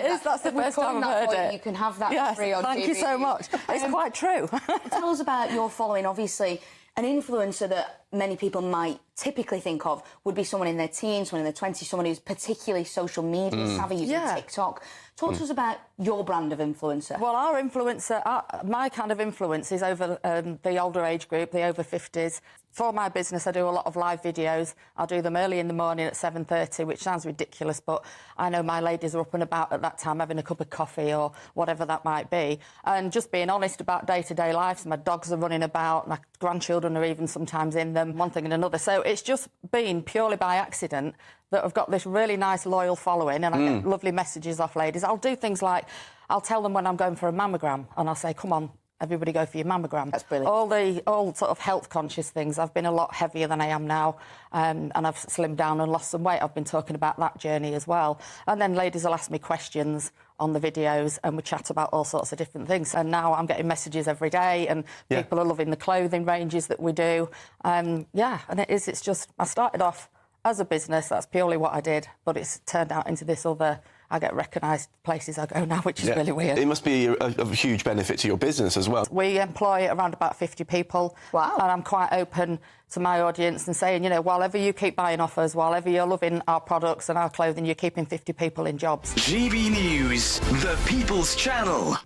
it is. That's the first time I've heard it. You can have that yes, free on thank GBNews. you so much. It's quite true. Tell us about your following. Obviously, an influencer that many people might typically think of would be someone in their teens, someone in their 20s, someone who's particularly social media savvy, using TikTok. Talk to us about your brand of influencer. Well, our influencer, my kind of influence is over the older age group, the over 50s. For my business, I do a lot of live videos. I'll do them early in the morning at 7:30, which sounds ridiculous, but I know my ladies are up and about at that time having a cup of coffee or whatever that might be. And just being honest about day-to-day life. So my dogs are running about, my grandchildren are even sometimes in them, one thing and another. So it's just been purely by accident that I've got this really nice, loyal following, and I get lovely messages off ladies. I'll do things like, I'll tell them when I'm going for a mammogram, and I'll say, come on, everybody go for your mammogram. That's brilliant. All sort of health-conscious things. I've been a lot heavier than I am now, and I've slimmed down and lost some weight. I've been talking about that journey as well. And then ladies will ask me questions on the videos, and we chat about all sorts of different things. And now I'm getting messages every day, and people are loving the clothing ranges that we do. And it's just, I started off as a business, that's purely what I did, but it's turned out into this other... I get recognised places I go now, which is really weird. It must be a huge benefit to your business as well. We employ around about 50 people. Wow. And I'm quite open to my audience and saying, you know, whatever you keep buying off us, whatever you're loving our products and our clothing, you're keeping 50 people in jobs. GB News, the People's Channel.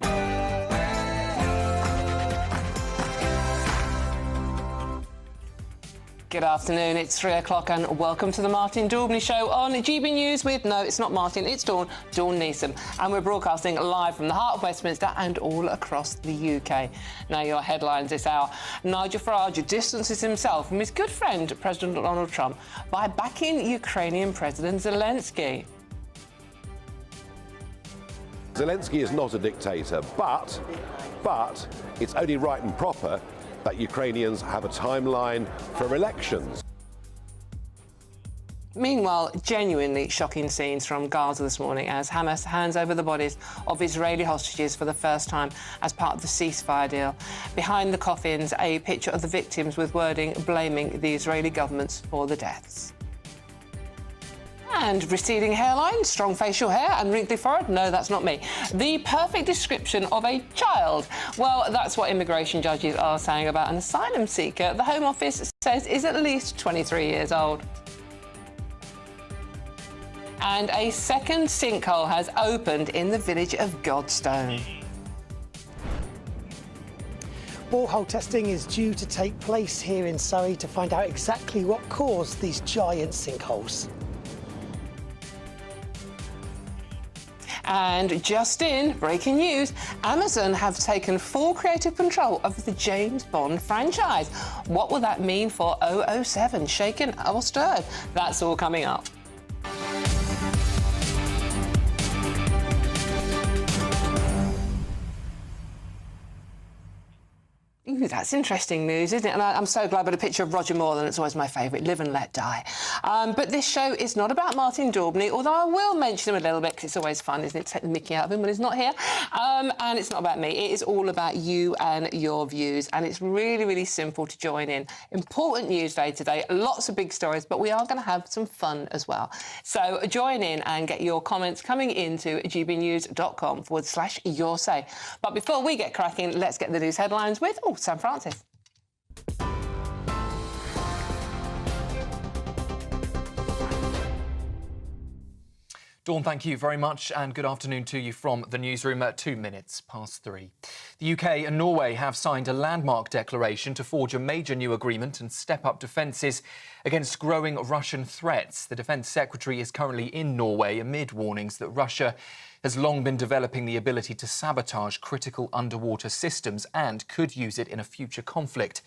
Good afternoon, it's 3 o'clock and welcome to the Martin Daubney Show on GB News with, no, it's not Martin, it's Dawn Neeson. And we're broadcasting live from the heart of Westminster and all across the UK. Now, your headlines this hour. Nigel Farage distances himself from his good friend, President Donald Trump, by backing Ukrainian President Zelensky. Zelensky is not a dictator, but it's only right and proper that Ukrainians have a timeline for elections. Meanwhile, genuinely shocking scenes from Gaza this morning as Hamas hands over the bodies of Israeli hostages for the first time as part of the ceasefire deal. Behind the coffins, a picture of the victims with wording blaming the Israeli governments for the deaths. And receding hairline, strong facial hair and wrinkly forehead? No, that's not me. The perfect description of a child. Well, that's what immigration judges are saying about an asylum seeker the Home Office says is at least 23 years old. And a second sinkhole has opened in the village of Godstone. Borehole testing is due to take place here in Surrey to find out exactly what caused these giant sinkholes. And just in, breaking news, Amazon have taken full creative control of the James Bond franchise. What will that mean for 007? Shaken or stirred? That's all coming up. Ooh, that's interesting news, isn't it? And I'm so glad I got a picture of Roger Moore, and it's always my favourite, Live and Let Die. But this show is not about Martin Daubney, although I will mention him a little bit because it's always fun, isn't it, to take the mickey out of him when he's not here. And it's not about me. It is all about you and your views, and it's really, really simple to join in. Important news day today, lots of big stories, but we are going to have some fun as well. So join in and get your comments coming into gbnews.com/your say. But before we get cracking, let's get the news headlines with Sam Francis. Dawn, thank you very much, and good afternoon to you from the newsroom at 2 minutes past 3. The UK and Norway have signed a landmark declaration to forge a major new agreement and step up defences against growing Russian threats. The Defence Secretary is currently in Norway amid warnings that Russia has long been developing the ability to sabotage critical underwater systems and could use it in a future conflict.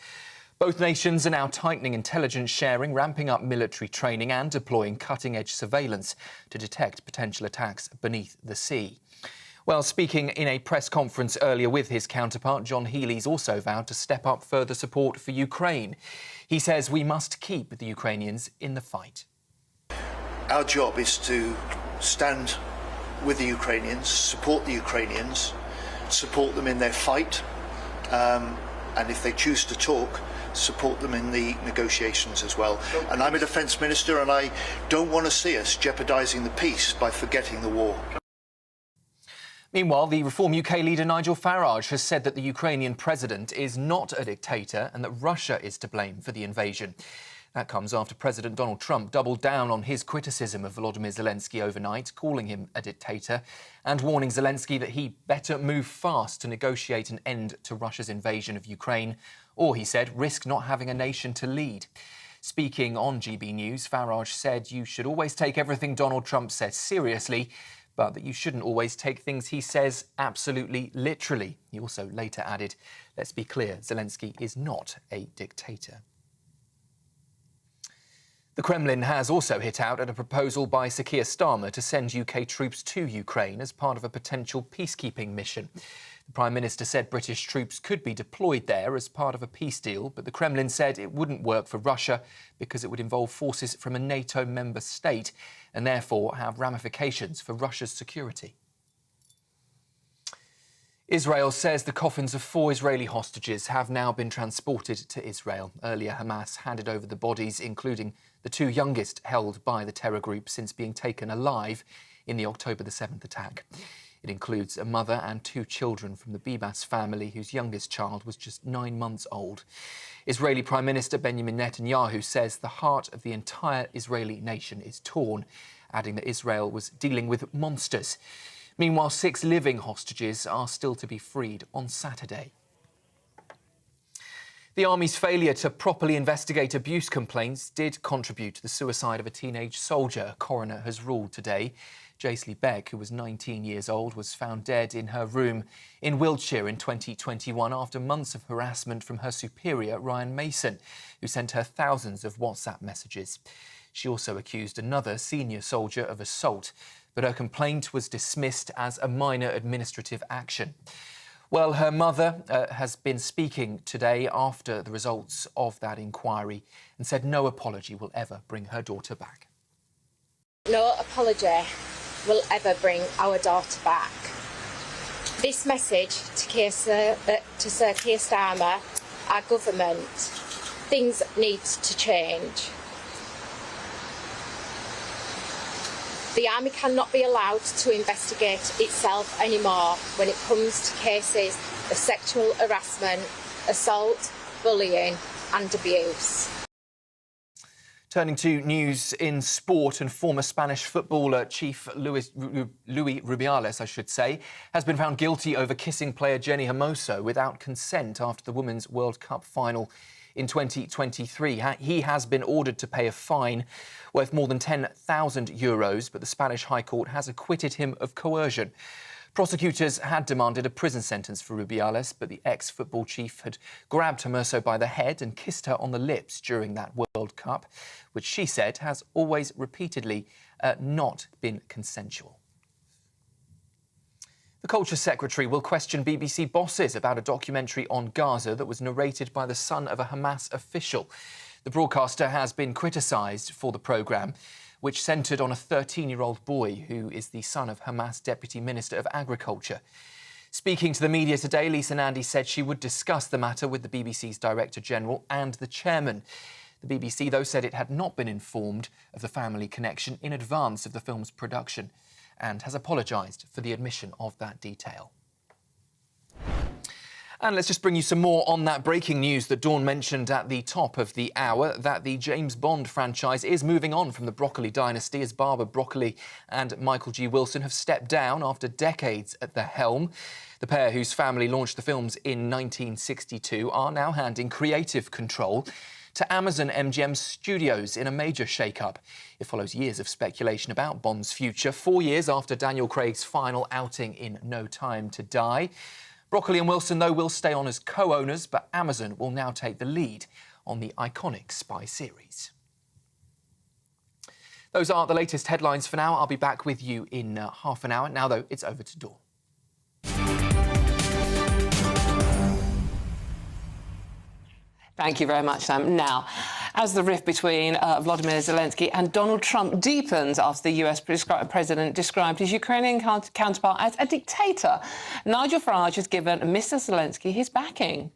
Both nations are now tightening intelligence sharing, ramping up military training and deploying cutting-edge surveillance to detect potential attacks beneath the sea. Well, speaking in a press conference earlier with his counterpart, John Healey's also vowed to step up further support for Ukraine. He says we must keep the Ukrainians in the fight. Our job is to stand with the Ukrainians, support the Ukrainians, support them in their fight, and if they choose to talk, support them in the negotiations as well. And I'm a defence minister, and I don't want to see us jeopardising the peace by forgetting the war. Meanwhile, the Reform UK leader Nigel Farage has said that the Ukrainian president is not a dictator and that Russia is to blame for the invasion. That comes after President Donald Trump doubled down on his criticism of Volodymyr Zelensky overnight, calling him a dictator and warning Zelensky that he better move fast to negotiate an end to Russia's invasion of Ukraine, or, he said, risk not having a nation to lead. Speaking on GBNews, Farage said you should always take everything Donald Trump says seriously, but that you shouldn't always take things he says absolutely literally. He also later added, let's be clear, Zelensky is not a dictator. The Kremlin has also hit out at a proposal by Sir Keir Starmer to send UK troops to Ukraine as part of a potential peacekeeping mission. The Prime Minister said British troops could be deployed there as part of a peace deal, but the Kremlin said it wouldn't work for Russia because it would involve forces from a NATO member state and therefore have ramifications for Russia's security. Israel says the coffins of 4 Israeli hostages have now been transported to Israel. Earlier, Hamas handed over the bodies, including the 2 youngest held by the terror group since being taken alive in the October the 7th attack. It includes a mother and 2 children from the Bibas family, whose youngest child was just 9 months old. Israeli Prime Minister Benjamin Netanyahu says the heart of the entire Israeli nation is torn, adding that Israel was dealing with monsters. Meanwhile, 6 living hostages are still to be freed on Saturday. The Army's failure to properly investigate abuse complaints did contribute to the suicide of a teenage soldier, a coroner has ruled today. Jaisley Beck, who was 19 years old, was found dead in her room in Wiltshire in 2021 after months of harassment from her superior, Ryan Mason, who sent her thousands of WhatsApp messages. She also accused another senior soldier of assault, but her complaint was dismissed as a minor administrative action. Well, her mother has been speaking today after the results of that inquiry and said no apology will ever bring her daughter back. No apology will ever bring our daughter back. This message to Sir Keir Starmer, our government, things need to change. The Army cannot be allowed to investigate itself anymore when it comes to cases of sexual harassment, assault, bullying and abuse. Turning to news in sport, and former Spanish footballer Chief Luis Rubiales, has been found guilty over kissing player Jenny Hermoso without consent after the Women's World Cup final in 2023. He has been ordered to pay a fine worth more than €10,000, but the Spanish High Court has acquitted him of coercion. Prosecutors had demanded a prison sentence for Rubiales, but the ex-football chief had grabbed Hermoso by the head and kissed her on the lips during that World Cup, which she said has always repeatedly not been consensual. The Culture Secretary will question BBC bosses about a documentary on Gaza that was narrated by the son of a Hamas official. The broadcaster has been criticised for the programme, which centred on a 13-year-old boy who is the son of Hamas Deputy Minister of Agriculture. Speaking to the media today, Lisa Nandy said she would discuss the matter with the BBC's Director General and the Chairman. The BBC, though, said it had not been informed of the family connection in advance of the film's production and has apologised for the admission of that detail. And let's just bring you some more on that breaking news that Dawn mentioned at the top of the hour, that the James Bond franchise is moving on from the Broccoli dynasty as Barbara Broccoli and Michael G. Wilson have stepped down after decades at the helm. The pair, whose family launched the films in 1962, are now handing creative control to Amazon MGM Studios in a major shake-up. It follows years of speculation about Bond's future, 4 years after Daniel Craig's final outing in No Time to Die. Broccoli and Wilson, though, will stay on as co-owners, but Amazon will now take the lead on the iconic spy series. Those are the latest headlines for now. I'll be back with you in half an hour. Now, though, it's over to Dawn. Thank you very much, Sam. Now, as the rift between Volodymyr Zelensky and Donald Trump deepens after the US president described his Ukrainian counterpart as a dictator, Nigel Farage has given Mr. Zelensky his backing.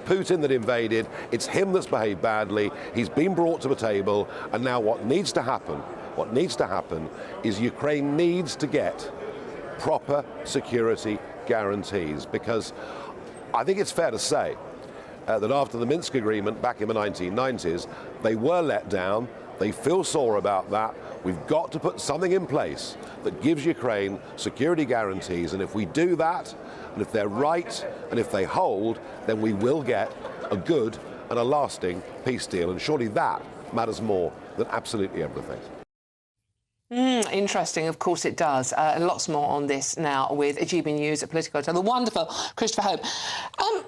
Putin that invaded, it's him that's behaved badly, he's been brought to the table, and now what needs to happen is Ukraine needs to get proper security guarantees, because I think it's fair to say that after the Minsk agreement back in the 1990s, they were let down. They feel sore about that. We've got to put something in place that gives Ukraine security guarantees, and if we do that, and if they're right, and if they hold, then we will get a good and a lasting peace deal, and surely that matters more than absolutely everything. Interesting, of course it does. Lots more on this now with GBNews Political. The wonderful Christopher Hope.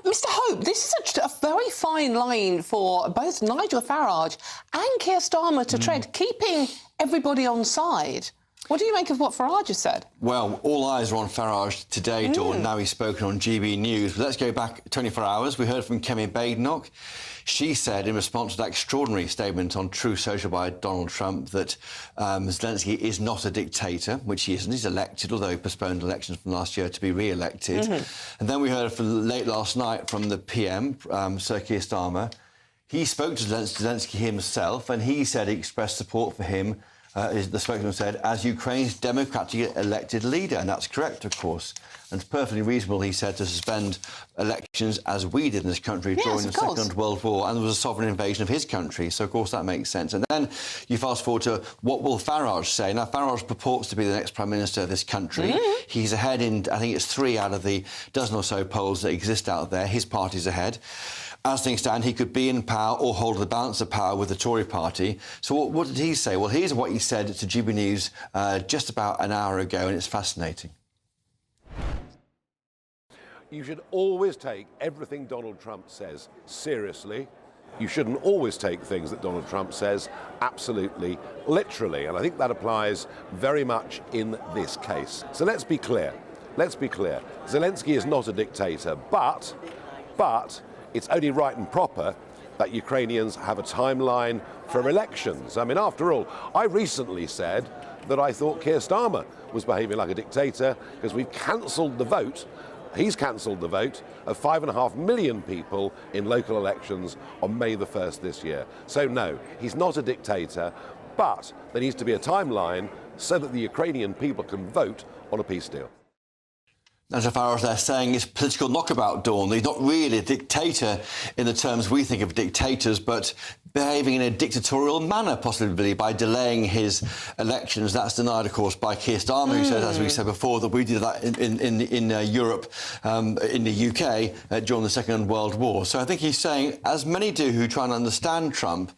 Mr Hope, this is a very fine line for both Nigel Farage and Keir Starmer to tread, keeping everybody on side. What do you make of what Farage has said? Well, all eyes are on Farage today, Dawn. Now he's spoken on GB News. But let's go back 24 hours. We heard from Kemi Badenoch. She said, in response to that extraordinary statement on True Social by Donald Trump, that Zelensky is not a dictator, which he isn't. He's elected, although he postponed elections from last year to be re-elected. And then we heard from late last night from the PM, Sir Keir Starmer. He spoke to Zelensky himself, and he said he expressed support for him, the spokesman said, as Ukraine's democratically elected leader. And that's correct, of course. And it's perfectly reasonable, he said, to suspend elections as we did in this country during the Second World War. And there was a sovereign invasion of his country. So, of course, that makes sense. And then you fast forward to what will Farage say. Now, Farage purports to be the next Prime Minister of this country. He's ahead in, I think it's 3 out of the dozen or so polls that exist out there. His party's ahead. As things stand, he could be in power or hold the balance of power with the Tory party. So what did he say? Well, here's what he said to GB News just about an hour ago, and it's fascinating. You should always take everything Donald Trump says seriously. You shouldn't always take things that Donald Trump says absolutely literally. And I think that applies very much in this case. So let's be clear. Let's be clear. Zelensky is not a dictator, but it's only right and proper that Ukrainians have a timeline for elections. I mean, after all, I recently said that I thought Keir Starmer was behaving like a dictator because we've cancelled the vote. He's cancelled the vote of 5.5 million people in local elections on May the 1st this year. So no, he's not a dictator, but there needs to be a timeline so that the Ukrainian people can vote on a peace deal. As far as they're saying, it's political knockabout, Dawn. He's not really a dictator in the terms we think of dictators, but behaving in a dictatorial manner, possibly by delaying his elections. That's denied, of course, by Keir Starmer, who says, as we said before, that we did that in Europe, in the UK, during the Second World War. So I think he's saying, as many do who try and understand Trump,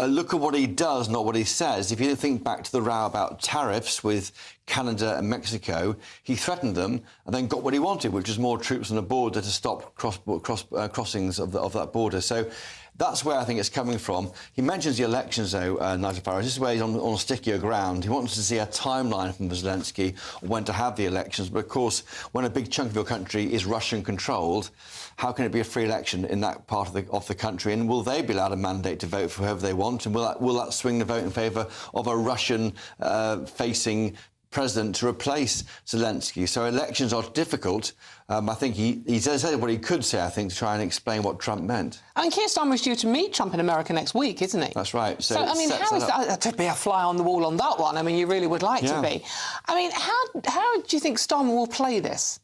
look at what he does, not what he says. If you think back to the row about tariffs with Canada and Mexico, he threatened them and then got what he wanted, which was more troops on the border to stop crossings of that border. So that's where I think it's coming from. He mentions the elections, though, Nigel Farage. This is where he's on stickier ground. He wants to see a timeline from Zelensky when to have the elections. But, of course, when a big chunk of your country is Russian-controlled, how can it be a free election in that part of the country? And will they be allowed a mandate to vote for whoever they want? And will that swing the vote in favour of a Russian-facing president to replace Zelensky? So elections are difficult. I think he said what he could say, I think, to try and explain what Trump meant. And Keir Starmer is due to meet Trump in America next week, isn't he? That's right. So I mean, how is that? To be a fly on the wall on that one, I mean, you really would like to be. I mean, how do you think Starmer will play this?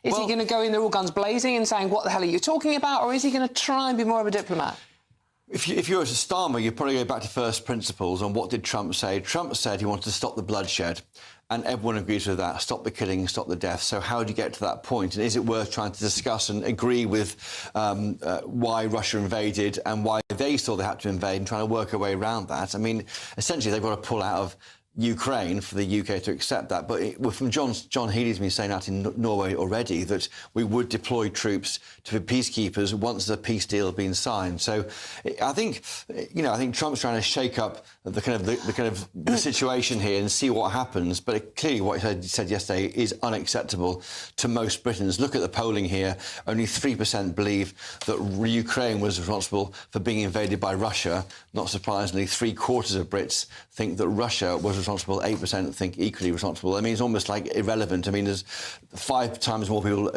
Is he going to go in there all guns blazing and saying, what the hell are you talking about? Or is he going to try and be more of a diplomat? If you're a Starmer, you'd probably go back to first principles. And what did Trump say? Trump said he wanted to stop the bloodshed. And everyone agrees with that. Stop the killing, stop the death. So how do you get to that point? And is it worth trying to discuss and agree with why Russia invaded and why they saw they had to invade and trying to work a way around that? I mean, essentially, they've got to pull out of Ukraine for the UK to accept that. But from John Healey's been saying that in Norway already, that we would deploy troops to be peacekeepers once the peace deal had been signed. So I think Trump's trying to shake up the situation here and see what happens. But clearly what he said yesterday is unacceptable to most Britons. Look at the polling here. Only 3% believe that Ukraine was responsible for being invaded by Russia. Not surprisingly, 3/4 of Brits think that Russia was responsible, 8% think equally responsible. I mean, it's almost like irrelevant. I mean, there's 5 times more people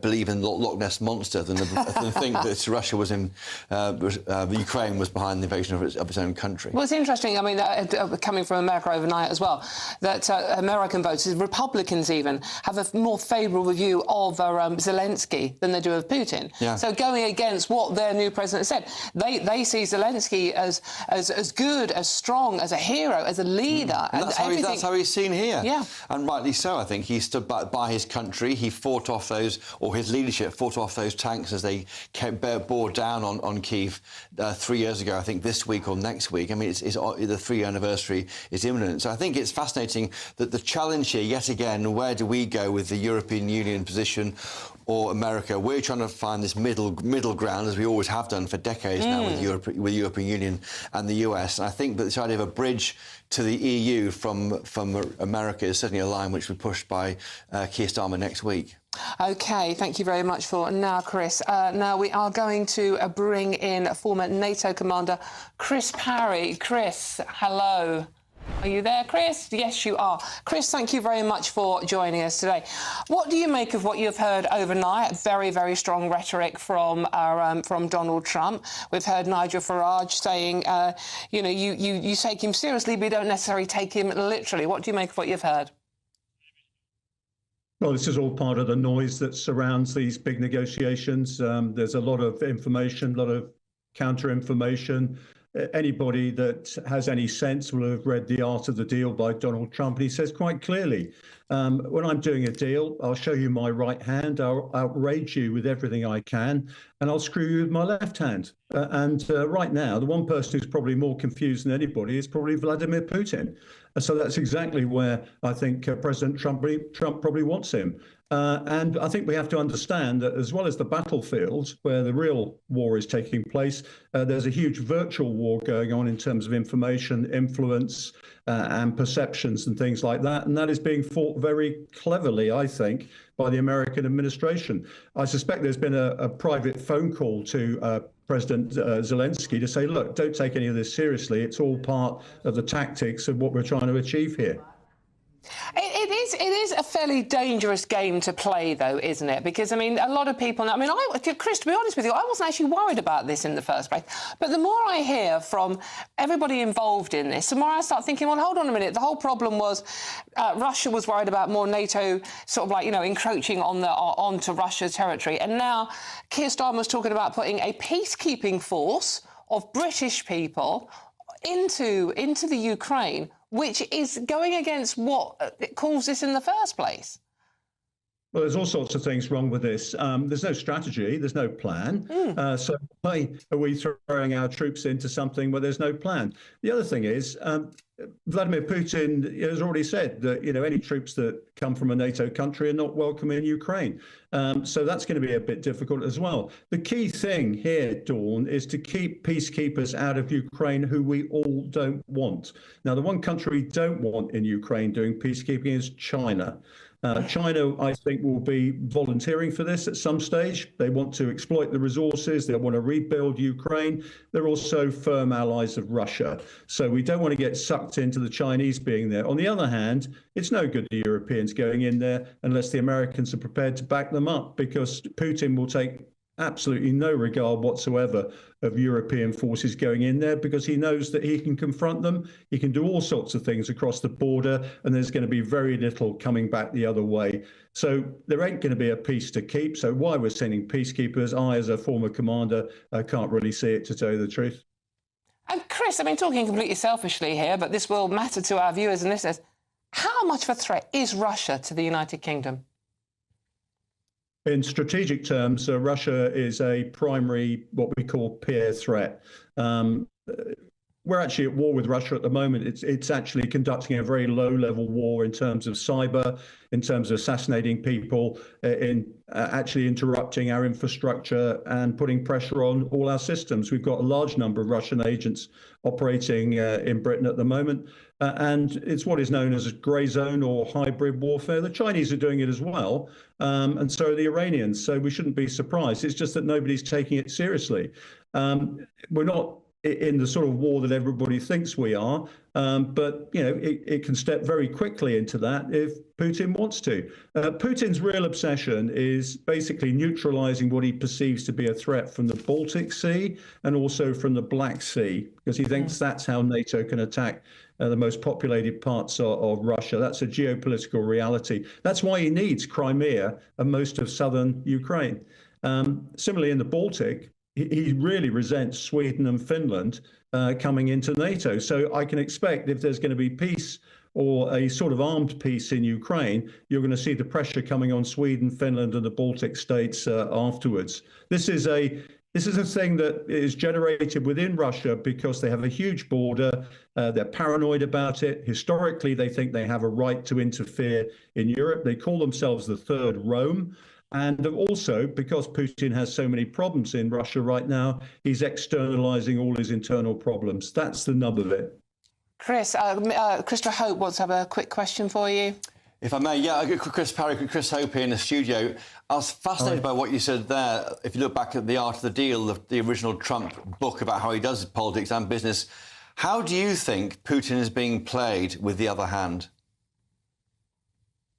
believe in Loch Ness Monster than think that Russia was in, Ukraine was behind the invasion of its own country. Well, it's interesting, I mean, coming from America overnight as well, that American voters, Republicans even, have a more favourable view of Zelensky than they do of Putin. Yeah. So going against what their new president said, they see Zelensky as good, as strong, as a hero, as a leader. And that's how he's seen here. Yeah. And rightly so, I think. He stood by his country. He fought off those, or his leadership fought off those tanks as they bore down on Kyiv 3 years ago, I think this week or next week. I mean, the 3-year anniversary is imminent. So I think it's fascinating that the challenge here, yet again, where do we go with the European Union position or America? We're trying to find this middle ground, as we always have done for decades now with the European Union and the US. And I think that this idea of a bridge to the EU from America is certainly a line which will be pushed by Keir Starmer next week. OK, thank you very much for now, Chris. Now we are going to bring in former NATO commander Chris Parry. Chris, hello. Are you there, Chris? Yes, you are. Chris, thank you very much for joining us today. What do you make of what you've heard overnight? Very, very strong rhetoric from Donald Trump. We've heard Nigel Farage saying, you know, you take him seriously, but you don't necessarily take him literally. What do you make of what you've heard? Well, this is all part of the noise that surrounds these big negotiations. There's a lot of information, a lot of counter-information. Anybody that has any sense will have read The Art of the Deal by Donald Trump. And he says quite clearly, when I'm doing a deal, I'll show you my right hand, I'll outrage you with everything I can, and I'll screw you with my left hand. Right now, the one person who's probably more confused than anybody is probably Vladimir Putin. So that's exactly where I think President Trump probably wants him. And I think we have to understand that as well as the battlefield where the real war is taking place, there's a huge virtual war going on in terms of information, influence, and perceptions and things like that. And that is being fought very cleverly, I think, by the American administration. I suspect there's been a private phone call to President Zelensky to say, look, don't take any of this seriously. It's all part of the tactics of what we're trying to achieve here. It is a fairly dangerous game to play, though, isn't it? Because, I mean, a lot of people... I mean, Chris, to be honest with you, I wasn't actually worried about this in the first place. But the more I hear from everybody involved in this, the more I start thinking, well, hold on a minute. The whole problem was Russia was worried about more NATO sort of like, you know, encroaching onto Russia's territory. And now Keir Starmer's talking about putting a peacekeeping force of British people into the Ukraine, which is going against what caused this in the first place. Well, there's all sorts of things wrong with this. There's no strategy, there's no plan. So why are we throwing our troops into something where there's no plan? The other thing is, Vladimir Putin has already said that, you know, any troops that come from a NATO country are not welcome in Ukraine. So that's going to be a bit difficult as well. The key thing here, Dawn, is to keep peacekeepers out of Ukraine who we all don't want. Now, the one country we don't want in Ukraine doing peacekeeping is China. China, I think, will be volunteering for this at some stage. They want to exploit the resources. They want to rebuild Ukraine. They're also firm allies of Russia. So we don't want to get sucked into the Chinese being there. On the other hand, it's no good the Europeans going in there unless the Americans are prepared to back them up, because Putin will take absolutely no regard whatsoever of European forces going in there, because he knows that he can confront them. He can do all sorts of things across the border, and there's going to be very little coming back the other way. So there ain't going to be a peace to keep. So why we're sending peacekeepers, I, as a former commander, can't really see it, to tell you the truth. And Chris, I mean, talking completely selfishly here, but this will matter to our viewers and listeners. How much of a threat is Russia to the United Kingdom? In strategic terms, Russia is a primary, what we call peer threat. We're actually at war with Russia at the moment. It's actually conducting a very low-level war in terms of cyber, in terms of assassinating people, in actually interrupting our infrastructure and putting pressure on all our systems. We've got a large number of Russian agents operating in Britain at the moment, and it's what is known as a grey zone or hybrid warfare. The Chinese are doing it as well, and so are the Iranians. So we shouldn't be surprised. It's just that nobody's taking it seriously. We're not in the sort of war that everybody thinks we are. But, you know, it can step very quickly into that if Putin wants to. Putin's real obsession is basically neutralizing what he perceives to be a threat from the Baltic Sea and also from the Black Sea, because he thinks that's how NATO can attack the most populated parts of Russia. That's a geopolitical reality. That's why he needs Crimea and most of southern Ukraine. Similarly, in the Baltic, he really resents Sweden and Finland coming into NATO. So I can expect if there's going to be peace or a sort of armed peace in Ukraine, you're going to see the pressure coming on Sweden, Finland and the Baltic states afterwards. This is a thing that is generated within Russia because they have a huge border. They're paranoid about it. Historically, they think they have a right to interfere in Europe. They call themselves the Third Rome. And also, because Putin has so many problems in Russia right now, he's externalizing all his internal problems. That's the nub of it. Chris, Christopher Hope wants to have a quick question for you. If I may, yeah, Chris Parry, Chris Hope here in the studio. I was fascinated by what you said there. If you look back at The Art of the Deal, the original Trump book about how he does politics and business, how do you think Putin is being played with the other hand?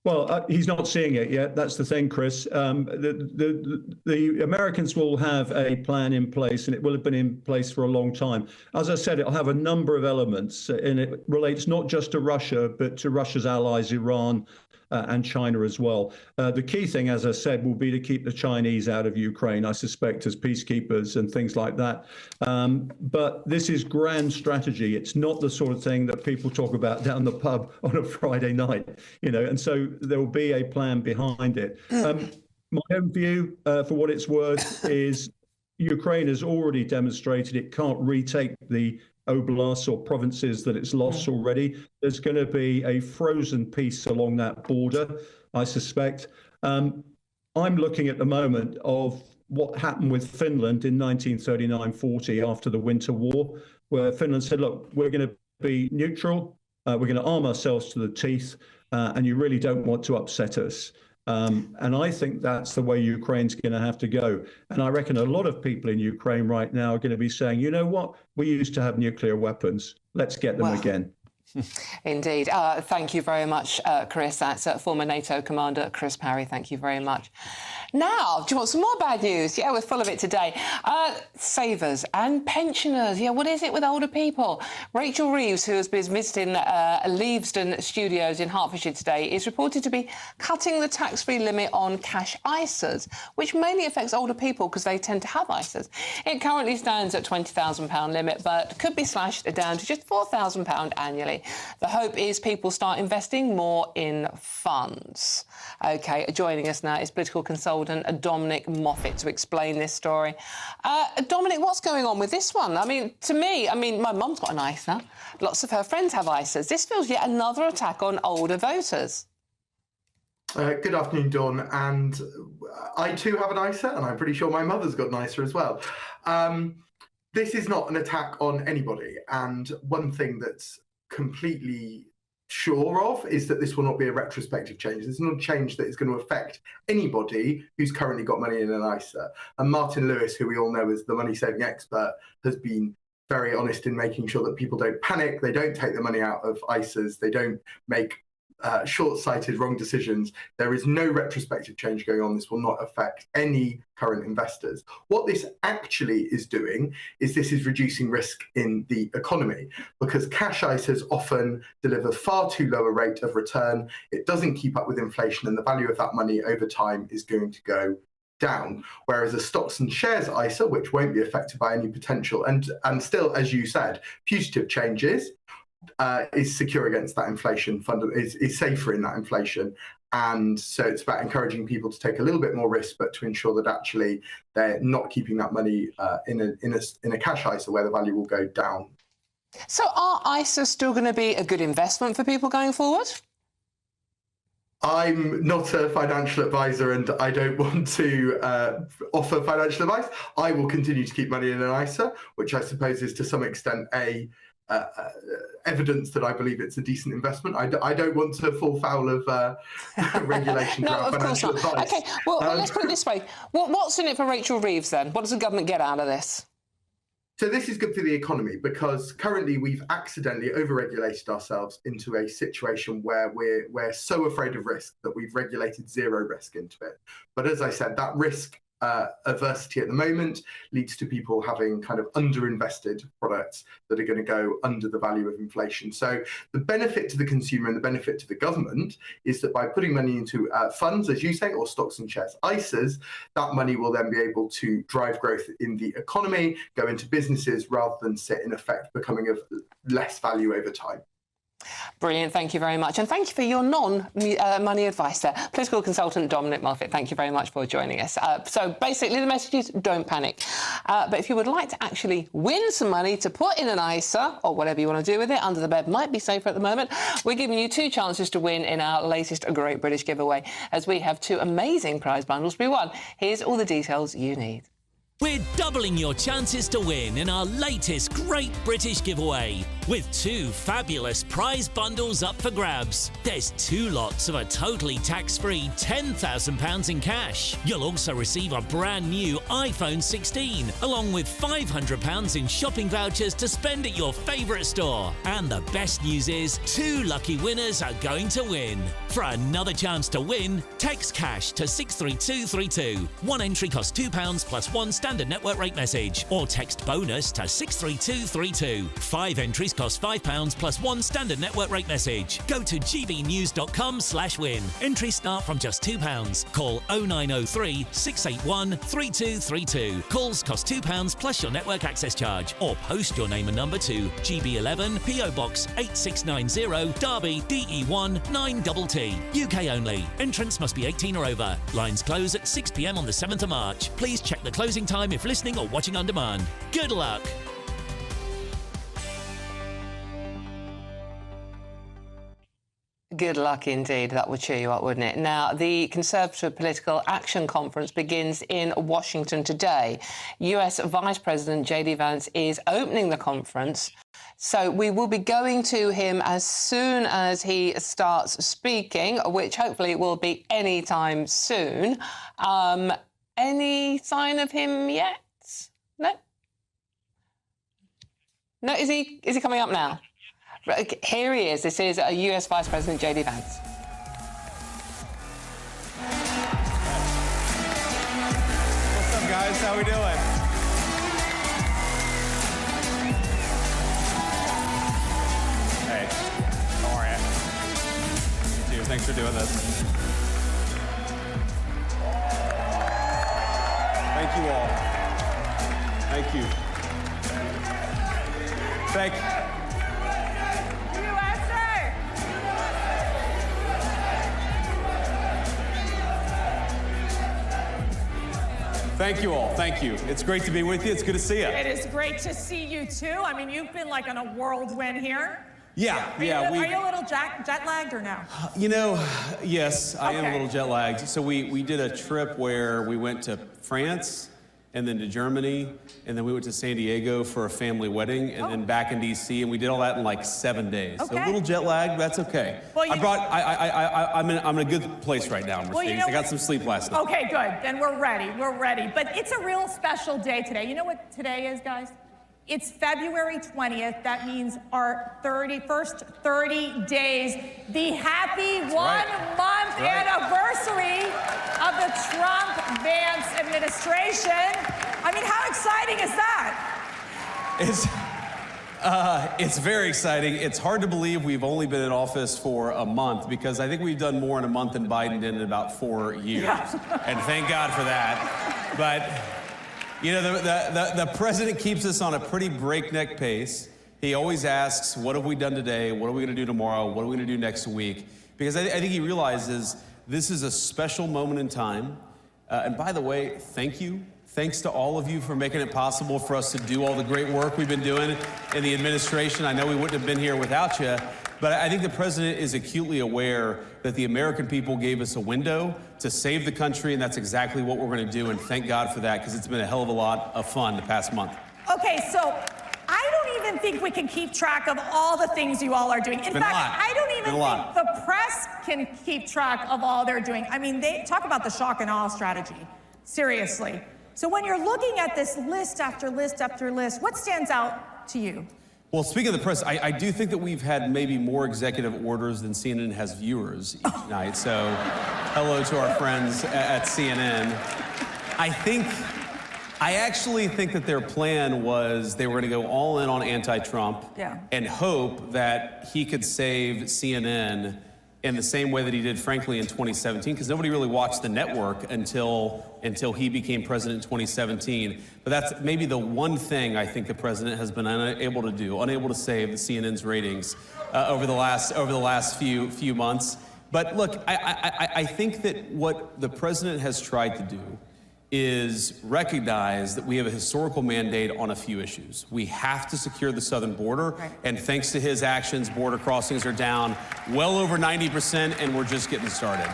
Well, he's not seeing it yet. That's the thing, Chris. The Americans will have a plan in place, and it will have been in place for a long time. As I said, it'll have a number of elements, and it relates not just to Russia, but to Russia's allies, Iran, and China as well. The key thing, as I said, will be to keep the Chinese out of Ukraine, I suspect, as peacekeepers and things like that. But this is grand strategy. It's not the sort of thing that people talk about down the pub on a Friday night, you know, and so there will be a plan behind it. My own view, for what it's worth, is Ukraine has already demonstrated it can't retake the oblasts or provinces that it's lost already. There's going to be a frozen peace along that border, I suspect. I'm looking at the moment of what happened with Finland in 1939-40 after the Winter War, where Finland said, look, we're going to be neutral, we're going to arm ourselves to the teeth, and you really don't want to upset us. And I think that's the way Ukraine's going to have to go. And I reckon a lot of people in Ukraine right now are going to be saying, you know what, we used to have nuclear weapons. Let's get them again. Indeed. Thank you very much, Chris. That's former NATO commander Chris Parry. Thank you very much. Now, do you want some more bad news? Yeah, we're full of it today. Savers and pensioners. Yeah, what is it with older people? Rachel Reeves, who has been visiting Leavesden Studios in Hertfordshire today, is reported to be cutting the tax-free limit on cash ISAs, which mainly affects older people because they tend to have ISAs. It currently stands at £20,000 limit, but could be slashed down to just £4,000 annually. The hope is people start investing more in funds. OK, joining us now is political consultant Dominic Moffat to explain this story. Dominic, what's going on with this one? I mean, to me, my mum's got an ISA. Lots of her friends have ISAs. This feels yet another attack on older voters. Good afternoon, Dawn. And I too have an ISA, and I'm pretty sure my mother's got an ISA as well. This is not an attack on anybody. And one thing that's completely sure of is that this will not be a retrospective change. It's not a change that is going to affect anybody who's currently got money in an ISA. And Martin Lewis, who we all know as the money saving expert, has been very honest in making sure that people don't panic, they don't take the money out of ISAs, they don't make short-sighted, wrong decisions. There is no retrospective change going on. This will not affect any current investors. What this actually is doing is this is reducing risk in the economy, because cash ISAs often deliver far too low a rate of return. It doesn't keep up with inflation, and the value of that money over time is going to go down. Whereas a stocks and shares ISA, which won't be affected by any potential and still, as you said, putative changes, is secure against that inflation, is safer in that inflation. And so it's about encouraging people to take a little bit more risk, but to ensure that actually they're not keeping that money in a cash ISA where the value will go down. So are ISAs still going to be a good investment for people going forward? I'm not a financial advisor and I don't want to offer financial advice. I will continue to keep money in an ISA, which I suppose is to some extent evidence that I believe it's a decent investment. I don't want to fall foul of regulation no, for financial advice. OK, well, let's put it this way. What's in it for Rachel Reeves then? What does the government get out of this? So this is good for the economy because currently we've accidentally overregulated ourselves into a situation where we're so afraid of risk that we've regulated zero risk into it. But as I said, that risk adversity at the moment leads to people having kind of underinvested products that are going to go under the value of inflation. So the benefit to the consumer and the benefit to the government is that by putting money into funds, as you say, or stocks and shares, ISAs, that money will then be able to drive growth in the economy, go into businesses rather than sit in effect becoming of less value over time. Brilliant, thank you very much. And thank you for your non-money advice there. Political consultant Dominic Moffat, thank you very much for joining us. So basically the message is don't panic. But if you would like to actually win some money to put in an ISA or whatever you want to do with it, under the bed might be safer at the moment, we're giving you 2 chances to win in our latest Great British giveaway, as we have 2 amazing prize bundles to be won. Here's all the details you need. We're doubling your chances to win in our latest Great British giveaway, with 2 fabulous prize bundles up for grabs. There's 2 lots of a totally tax-free £10,000 in cash. You'll also receive a brand new iPhone 16, along with £500 in shopping vouchers to spend at your favourite store. And the best news is 2 lucky winners are going to win. For another chance to win, text cash to 63232. 1 entry costs £2 plus 1 standard network rate message, or text bonus to 63232. 5 entries cost £5 plus 1 standard network rate message. Go to gbnews.com/win. Entries start from just £2. Call 0903 681 3232. Calls cost £2 plus your network access charge, or post your name and number to GB11 PO Box 8690 Derby DE1 9TT. UK only. Entrance must be 18 or over. Lines close at 6 p.m. on the 7th of March. Please check the closing time if listening or watching on demand. Good luck. Good luck indeed. That would cheer you up, wouldn't it? Now, the Conservative Political Action Conference begins in Washington today. US Vice President J.D. Vance is opening the conference, so we will be going to him as soon as he starts speaking, which hopefully will be any time soon. Any sign of him yet? No? No, is he coming up now? Here he is. This is US Vice President J.D. Vance. What's up, guys? How we doing? Hey, how are you? You too. Thanks for doing this. Thank you all. Thank you. Thank you. Thank you all. Thank you. It's great to be with you. It's good to see you. It is great to see you too. I mean, you've been like on a whirlwind here. Yeah. Are you a little jet lagged or no? You know, yes, I am a Okay. little jet lagged. So we did a trip where we went to France and then to Germany, and then we went to San Diego for a family wedding, and then back in DC, and we did all that in like 7 days. So Okay. a little jet lagged, that's okay. Well, I'm in a good place right now, Mercedes. Well, you know I got some sleep last night. Okay, good. Then we're ready. We're ready. But it's a real special day today. You know what today is, guys? It's February 20th. That means our first 30 days, the happy one-month anniversary of the Trump-Vance administration. I mean, how exciting is that? It's very exciting. It's hard to believe we've only been in office for a month, because I think we've done more in a month than Biden did in about 4 years. Yeah. And thank God for that. But, you know, the president keeps us on a pretty breakneck pace. He always asks, what have we done today? What are we going to do tomorrow? What are we going to do next week? Because I think he realizes this is a special moment in time. And by the way, thank you. Thanks to all of you for making it possible for us to do all the great work we've been doing in the administration. I know we wouldn't have been here without you, but I think the president is acutely aware that the American people gave us a window to save the country, and that's exactly what we're going to do, and thank God for that, because it's been a hell of a lot of fun the past month. Okay, so I don't even think we can keep track of all the things you all are doing. In fact, I don't even think the press can keep track of all they're doing. I mean, they talk about the shock and awe strategy. Seriously. So when you're looking at this list after list after list, what stands out to you? Well, speaking of the press, I do think that we've had maybe more executive orders than CNN has viewers each night. So hello to our friends at CNN. I actually think that their plan was they were going to go all in on anti-Trump and hope that he could save CNN in the same way that he did, frankly, in 2017, because nobody really watched the network until he became president in 2017. But that's maybe the one thing I think the president has been unable to do, unable to save the CNN's ratings over the last few months. But look, I think that what the president has tried to do is recognize that we have a historical mandate on a few issues. We have to secure the southern border, and thanks to his actions, border crossings are down well over 90%, and we're just getting started.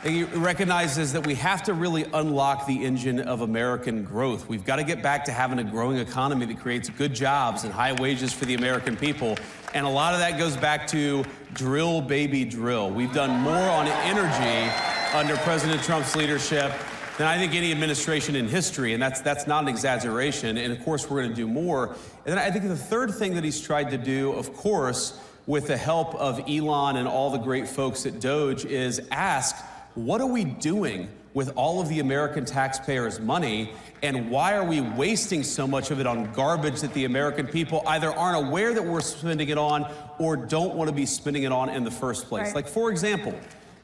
He recognizes that we have to really unlock the engine of American growth. We've got to get back to having a growing economy that creates good jobs and high wages for the American people. And a lot of that goes back to drill, baby, drill. We've done more on energy under President Trump's leadership than I think any administration in history, and that's not an exaggeration. And of course, we're going to do more. And then I think the third thing that he's tried to do, of course, with the help of Elon and all the great folks at Doge, is ask, what are we doing with all of the American taxpayers' money, and why are we wasting so much of it on garbage that the American people either aren't aware that we're spending it on or don't want to be spending it on in the first place? Like, for example,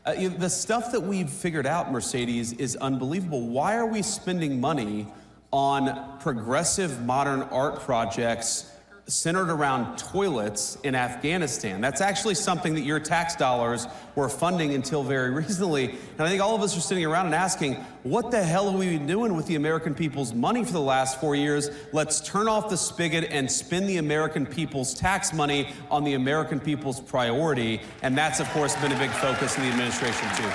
the stuff that we've figured out, Mercedes, is unbelievable. Why are we spending money on progressive modern art projects centered around toilets in Afghanistan? That's actually something that your tax dollars were funding until very recently. And I think all of us are sitting around and asking, what the hell have we been doing with the American people's money for the last 4 years? Let's turn off the spigot and spend the American people's tax money on the American people's priority. And that's, of course, been a big focus of the administration, too.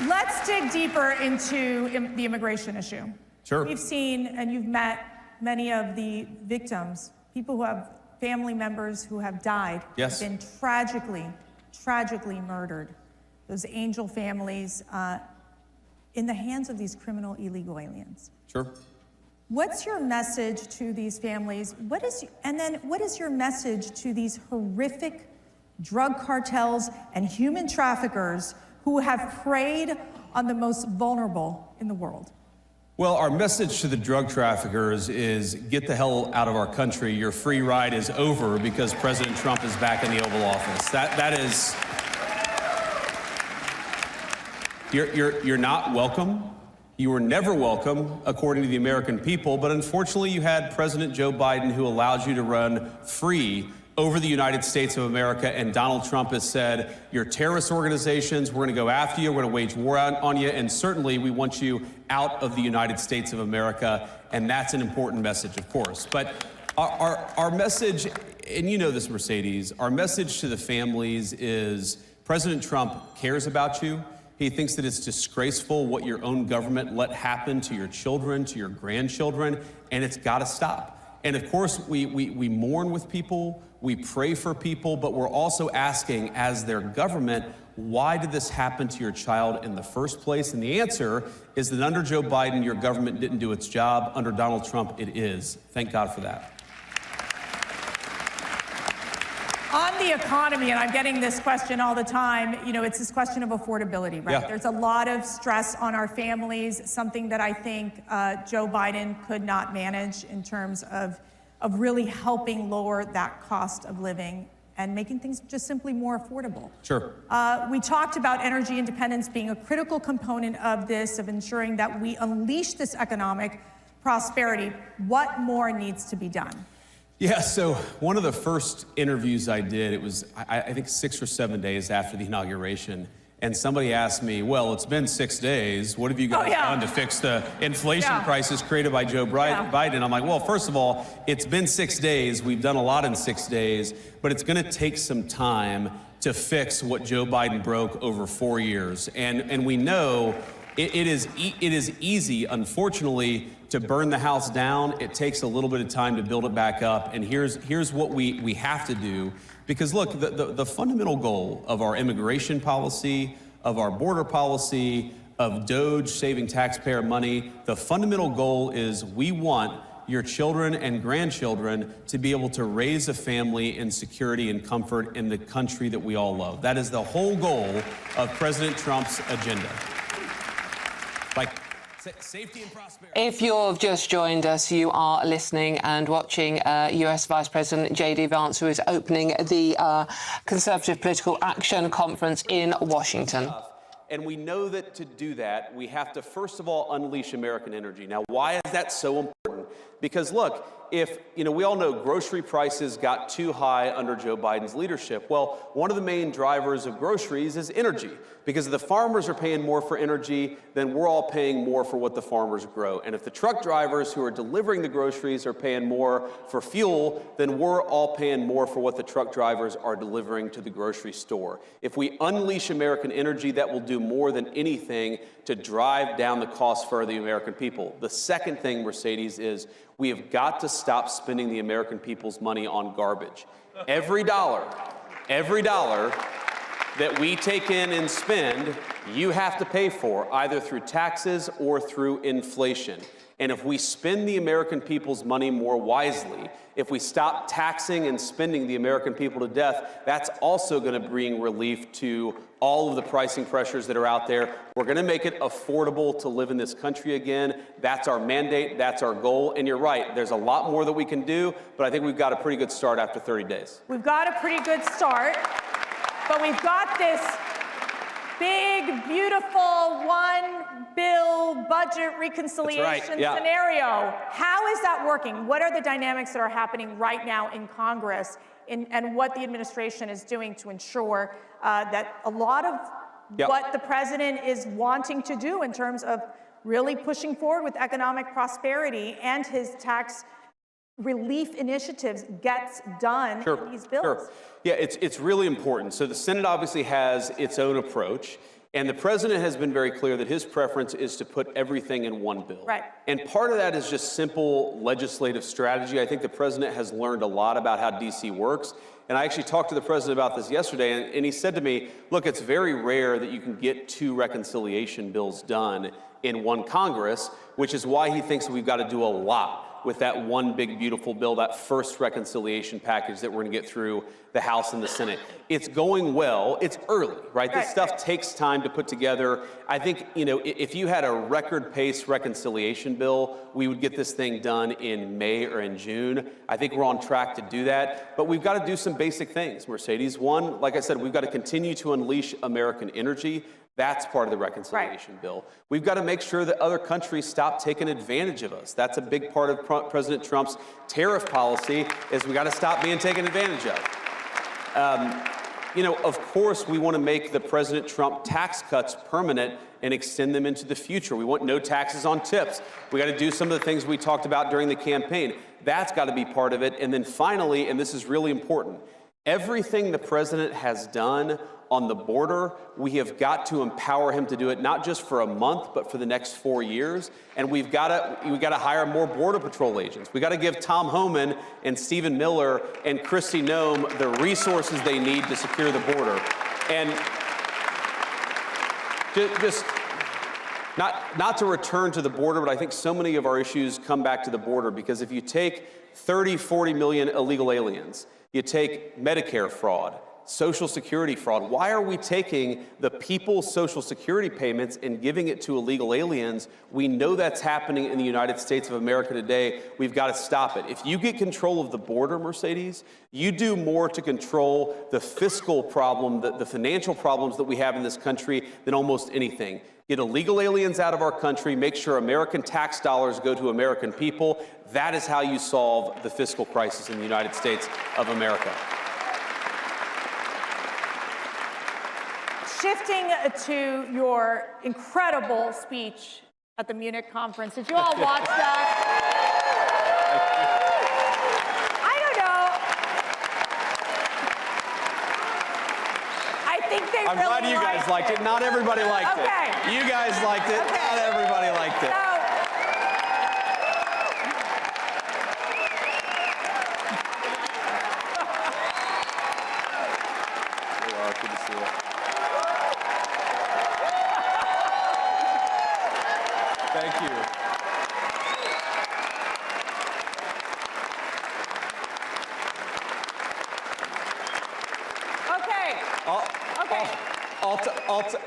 Let's dig deeper into the immigration issue. Sure. We've seen, and you've met many of the victims, people who have family members who have died, Yes. have been tragically murdered. Those angel families in the hands of these criminal illegal aliens. Sure. What's your message to these families? What is your message to these horrific drug cartels and human traffickers who have preyed on the most vulnerable in the world? Well, our message to the drug traffickers is get the hell out of our country. Your free ride is over because President Trump is back in the Oval Office. That is, you're not welcome. You were never welcome, according to the American people. But unfortunately, you had President Joe Biden, who allowed you to run free over the United States of America, and Donald Trump has said, you're terrorist organizations, we're going to go after you, we're going to wage war on you, and certainly we want you out of the United States of America, and that's an important message, of course. But our message, and you know this, Mercedes, our message to the families is President Trump cares about you. He thinks that it's disgraceful what your own government let happen to your children, to your grandchildren, and it's got to stop. And of course, we mourn with people, we pray for people, but we're also asking, as their government, why did this happen to your child in the first place? And the answer is that under Joe Biden, your government didn't do its job. Under Donald Trump, it is. Thank God for that. On the economy, and I'm getting this question all the time, you know, it's this question of affordability, right? Yeah. There's a lot of stress on our families, something that I think Joe Biden could not manage in terms of really helping lower that cost of living and making things just simply more affordable. Sure. We talked about energy independence being a critical component of this, of ensuring that we unleash this economic prosperity. What more needs to be done? Yeah, so one of the first interviews I did, it was, I think, 6 or 7 days after the inauguration, and somebody asked me, well, it's been 6 days. What have you guys done to fix the inflation crisis created by Joe Biden? I'm like, well, first of all, it's been 6 days. We've done a lot in 6 days, but it's going to take some time to fix what Joe Biden broke over 4 years. And we know it is easy, unfortunately, to burn the house down. It takes a little bit of time to build it back up. And here's what we have to do. Because look, the fundamental goal of our immigration policy, of our border policy, of DOGE saving taxpayer money. The fundamental goal is we want your children and grandchildren to be able to raise a family in security and comfort in the country that we all love. That is the whole goal of President Trump's agenda. Like safety and prosperity. If you've just joined us, you are listening and watching US Vice President J.D. Vance, who is opening the Conservative Political Action Conference in Washington. And we know that to do that, we have to, first of all, unleash American energy. Now, why is that so important? Because, look, if, we all know grocery prices got too high under Joe Biden's leadership. Well, one of the main drivers of groceries is energy. Because if the farmers are paying more for energy, then we're all paying more for what the farmers grow. And if the truck drivers who are delivering the groceries are paying more for fuel, then we're all paying more for what the truck drivers are delivering to the grocery store. If we unleash American energy, that will do more than anything to drive down the cost for the American people. The second thing, Mercedes, is we have got to stop spending the American people's money on garbage. Every dollar that we take in and spend, you have to pay for, either through taxes or through inflation. And if we spend the American people's money more wisely, if we stop taxing and spending the American people to death, that's also going to bring relief to all of the pricing pressures that are out there. We're going to make it affordable to live in this country again. That's our mandate. That's our goal. And you're right, there's a lot more that we can do, but I think we've got a pretty good start after 30 days. We've got a pretty good start, but we've got this big, beautiful one-bill budget reconciliation scenario. How is that working? What are the dynamics that are happening right now in Congress, and what the administration is doing to ensure that a lot of what the president is wanting to do in terms of really pushing forward with economic prosperity and his tax relief initiatives gets done in these bills? Sure. Yeah, it's really important. So the Senate obviously has its own approach, and the president has been very clear that his preference is to put everything in one bill. Right. And part of that is just simple legislative strategy. I think the president has learned a lot about how D.C. works. And I actually talked to the president about this yesterday, and he said to me, look, it's very rare that you can get 2 reconciliation bills done in one Congress, which is why he thinks we've got to do a lot with that one big, beautiful bill, that first reconciliation package that we're going to get through the House and the Senate. It's going well. It's early, right? This stuff takes time to put together. I think, if you had a record pace reconciliation bill, we would get this thing done in May or in June. I think we're on track to do that. But we've got to do some basic things, Mercedes. One, like I said, we've got to continue to unleash American energy. That's part of the reconciliation bill. We've got to make sure that other countries stop taking advantage of us. That's a big part of President Trump's tariff policy, is we got to stop being taken advantage of. Of course, we want to make the President Trump tax cuts permanent and extend them into the future. We want no taxes on tips. We got to do some of the things we talked about during the campaign. That's got to be part of it. And then finally, and this is really important, everything the president has done on the border, we have got to empower him to do it, not just for a month, but for the next 4 years. And we've got to hire more Border Patrol agents. We got to give Tom Homan and Stephen Miller and Kristi Noem the resources they need to secure the border. And just not to return to the border, but I think so many of our issues come back to the border, because if you take 30, 40 million illegal aliens, you take Medicare fraud, Social Security fraud. Why are we taking the people's Social Security payments and giving it to illegal aliens? We know that's happening in the United States of America today. We've got to stop it. If you get control of the border, Mercedes, you do more to control the fiscal problem, the financial problems that we have in this country than almost anything. Get illegal aliens out of our country, make sure American tax dollars go to American people. That is how you solve the fiscal crisis in the United States of America. Shifting to your incredible speech at the Munich conference. Did you all watch that? I don't know. I think they I'm glad you guys liked it. Not everybody liked it. You guys liked it. Not everybody liked it. Thank you.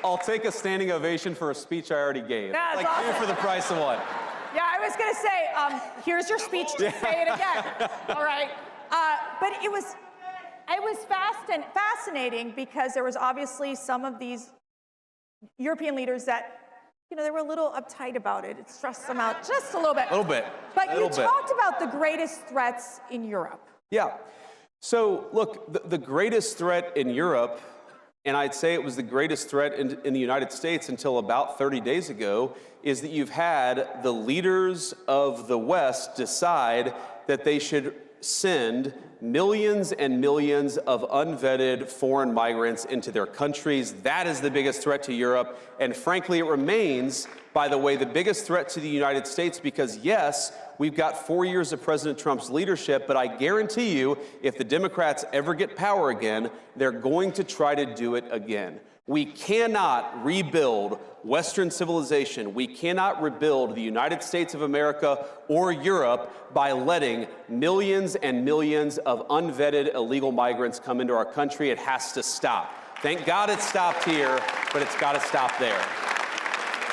I'll take a standing ovation for a speech I already gave. That's like awesome. two for the price of one. Yeah, I was going to say, here's your speech to say it again. All right. But it was fascinating because there was obviously some of these European leaders that, you know, they were a little uptight about it. It stressed them out just a little bit. A little bit. But you talked about the greatest threats in Europe. Yeah. So, look, the greatest threat in Europe, and I'd say it was the greatest threat in the United States until about 30 days ago, is that you've had the leaders of the West decide that they should send millions and millions of unvetted foreign migrants into their countries. That is the biggest threat to Europe. And frankly, it remains, by the way, the biggest threat to the United States because, yes, we've got 4 years of President Trump's leadership, but I guarantee you, if the Democrats ever get power again, they're going to try to do it again. We cannot rebuild Western civilization. We cannot rebuild the United States of America or Europe by letting millions and millions of unvetted illegal migrants come into our country. It has to stop. Thank God it stopped here, but it's got to stop there.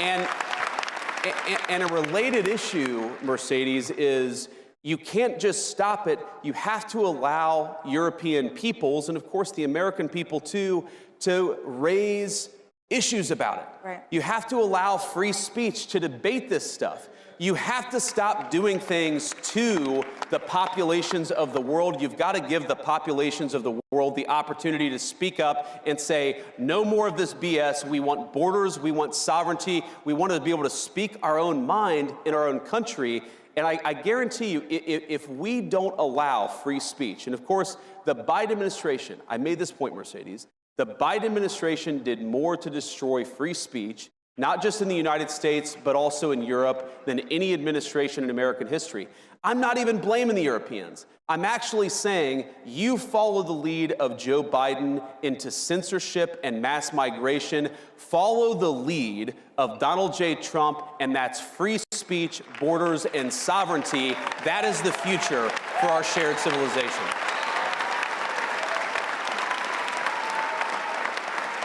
And a related issue, Mercedes, is you can't just stop it. You have to allow European peoples, and of course the American people too, to raise issues about it. Right. You have to allow free speech to debate this stuff. You have to stop doing things to the populations of the world. You've got to give the populations of the world the opportunity to speak up and say, no more of this BS. We want borders. We want sovereignty. We want to be able to speak our own mind in our own country. And I guarantee you, if we don't allow free speech, and of course, the Biden administration, I made this point, Mercedes, the Biden administration did more to destroy free speech, not just in the United States, but also in Europe, than any administration in American history. I'm not even blaming the Europeans. I'm actually saying you follow the lead of Joe Biden into censorship and mass migration. Follow the lead of Donald J. Trump, and that's free speech, borders, and sovereignty. That is the future for our shared civilization.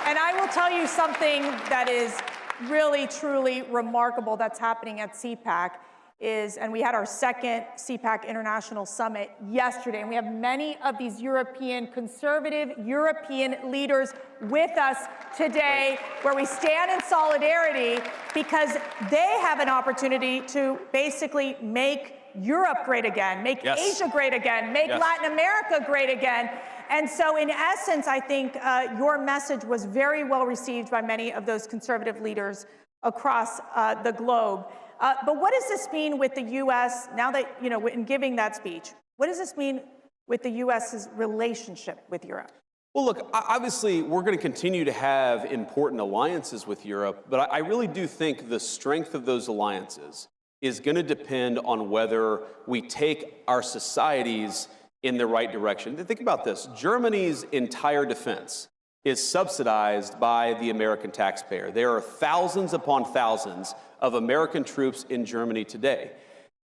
And I will tell you something that is really, truly remarkable that's happening at CPAC is, and we had our second CPAC International Summit yesterday, and we have many of these conservative European leaders with us today, where we stand in solidarity because they have an opportunity to basically make Europe great again, make Asia great again, make Latin America great again. And so in essence, I think your message was very well received by many of those conservative leaders across the globe. But what does this mean with the U.S. now that, you know, in giving that speech? What does this mean with the U.S.'s relationship with Europe? Well, look, obviously, we're going to continue to have important alliances with Europe, but I really do think the strength of those alliances is going to depend on whether we take our societies in the right direction. Think about this. Germany's entire defense is subsidized by the American taxpayer. There are thousands upon thousands of American troops in Germany today.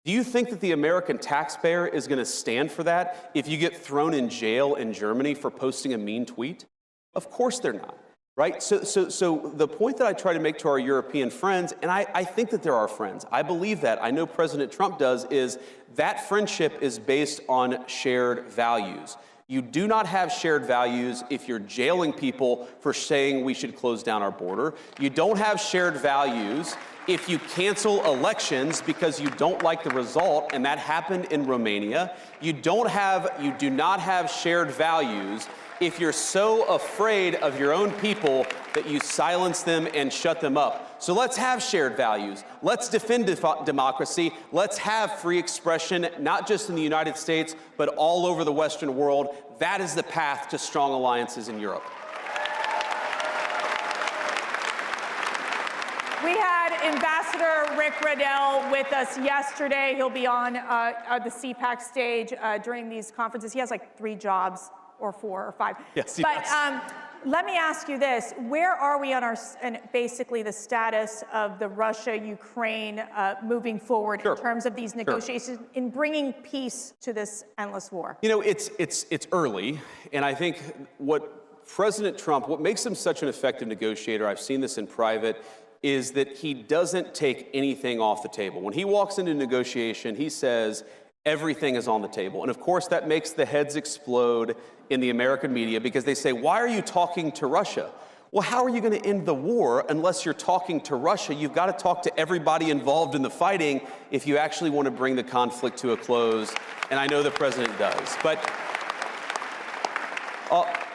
Do you think that the American taxpayer is going to stand for that if you get thrown in jail in Germany for posting a mean tweet? Of course they're not, right? So the point that I try to make to our European friends, and I think that they're our friends, I believe that, I know President Trump does, is that friendship is based on shared values. You do not have shared values if you're jailing people for saying we should close down our border. You don't have shared values if you cancel elections because you don't like the result, and that happened in Romania. You do not have shared values if you're so afraid of your own people that you silence them and shut them up. So let's have shared values. Let's defend democracy. Let's have free expression, not just in the United States, but all over the Western world. That is the path to strong alliances in Europe. We had Ambassador Rick Riddell with us yesterday. He'll be on the CPAC stage during these conferences. He has like 3 jobs, or 4 or 5. Yes, but Let me ask you this. Where are we on and basically the status of the Russia-Ukraine moving forward in terms of these negotiations in bringing peace to this endless war? You know, it's early, and I think what President Trump, what makes him such an effective negotiator, I've seen this in private, is that he doesn't take anything off the table. When he walks into negotiation, he says, everything is on the table. And of course, that makes the heads explode in the American media because they say, why are you talking to Russia? Well, how are you going to end the war unless you're talking to Russia? You've got to talk to everybody involved in the fighting if you actually want to bring the conflict to a close. And I know the president does. But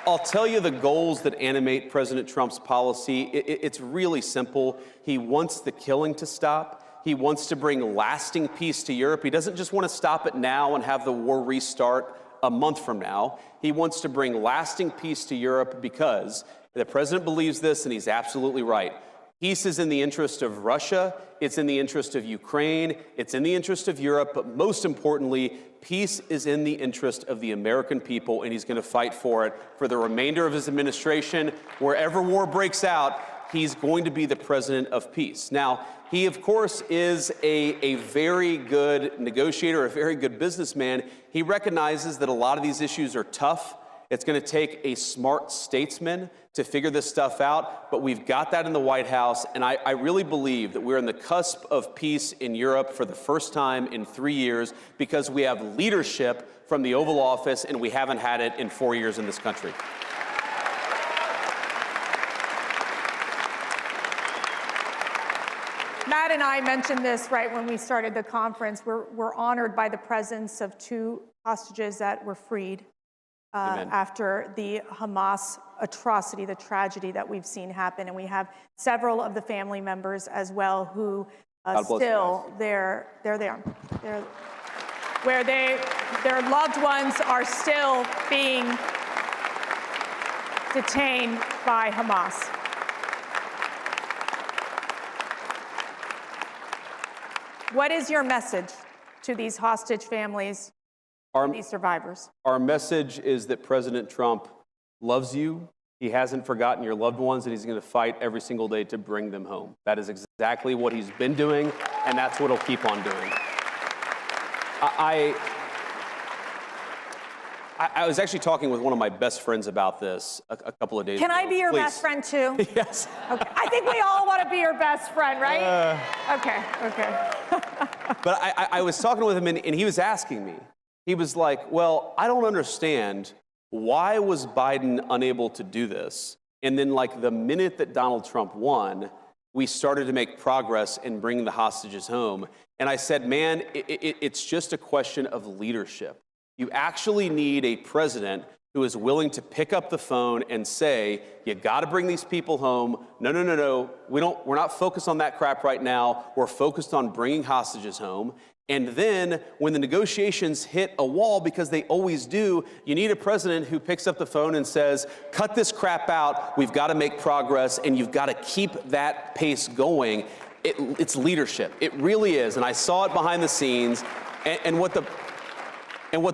I'll tell you the goals that animate President Trump's policy. It's really simple. He wants the killing to stop. He wants to bring lasting peace to Europe. He doesn't just want to stop it now and have the war restart a month from now. He wants to bring lasting peace to Europe because the president believes this, and he's absolutely right. Peace is in the interest of Russia. It's in the interest of Ukraine. It's in the interest of Europe. But most importantly, peace is in the interest of the American people, and he's going to fight for it for the remainder of his administration. Wherever war breaks out, he's going to be the president of peace. Now, he, of course, is a very good negotiator, a very good businessman. He recognizes that a lot of these issues are tough. It's going to take a smart statesman to figure this stuff out, but we've got that in the White House, and I really believe that we're on the cusp of peace in Europe for the first time in 3 years because we have leadership from the Oval Office, and we haven't had it in 4 years in this country. Matt and I mentioned this right when we started the conference. We're honored by the presence of 2 hostages that were freed after the Hamas atrocity, the tragedy that we've seen happen. And we have several of the family members as well who still, there they are. Where their loved ones are still being detained by Hamas. What is your message to these hostage families, these survivors? Our message is that President Trump loves you. He hasn't forgotten your loved ones, and he's going to fight every single day to bring them home. That is exactly what he's been doing, and that's what he'll keep on doing. I was actually talking with one of my best friends about this a couple of days ago. Can I be your best friend too? Yes. Okay. I think we all want to be your best friend, right? Okay. But I was talking with him, and he was asking me. He was like, well, I don't understand. Why was Biden unable to do this? And then, like, the minute that Donald Trump won, we started to make progress in bringing the hostages home. And I said, man, it's just a question of leadership. You actually need a president who is willing to pick up the phone and say, you got to bring these people home. No. We're not focused on that crap right now. We're focused on bringing hostages home. And then when the negotiations hit a wall, because they always do, you need a president who picks up the phone and says, cut this crap out. We've got to make progress, and you've got to keep that pace going. It's leadership. It really is. And I saw it behind the scenes. And what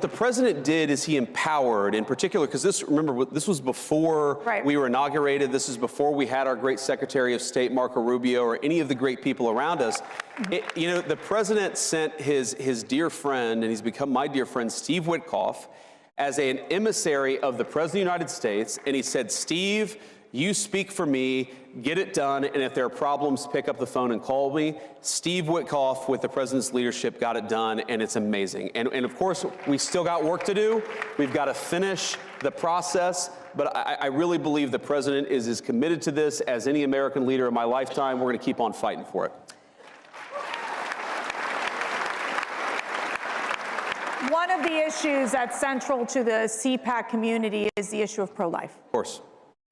the president did is he empowered, in particular, because this was before we were inaugurated. This is before we had our great Secretary of State, Marco Rubio, or any of the great people around us. The president sent his dear friend, and he's become my dear friend, Steve Witkoff, as an emissary of the President of the United States. And he said, Steve, you speak for me, get it done, and if there are problems, pick up the phone and call me. Steve Witkoff, with the president's leadership, got it done, and it's amazing. And of course, we still got work to do. We've got to finish the process, but I really believe the president is as committed to this as any American leader in my lifetime. We're going to keep on fighting for it. One of the issues that's central to the CPAC community is the issue of pro-life. Of course.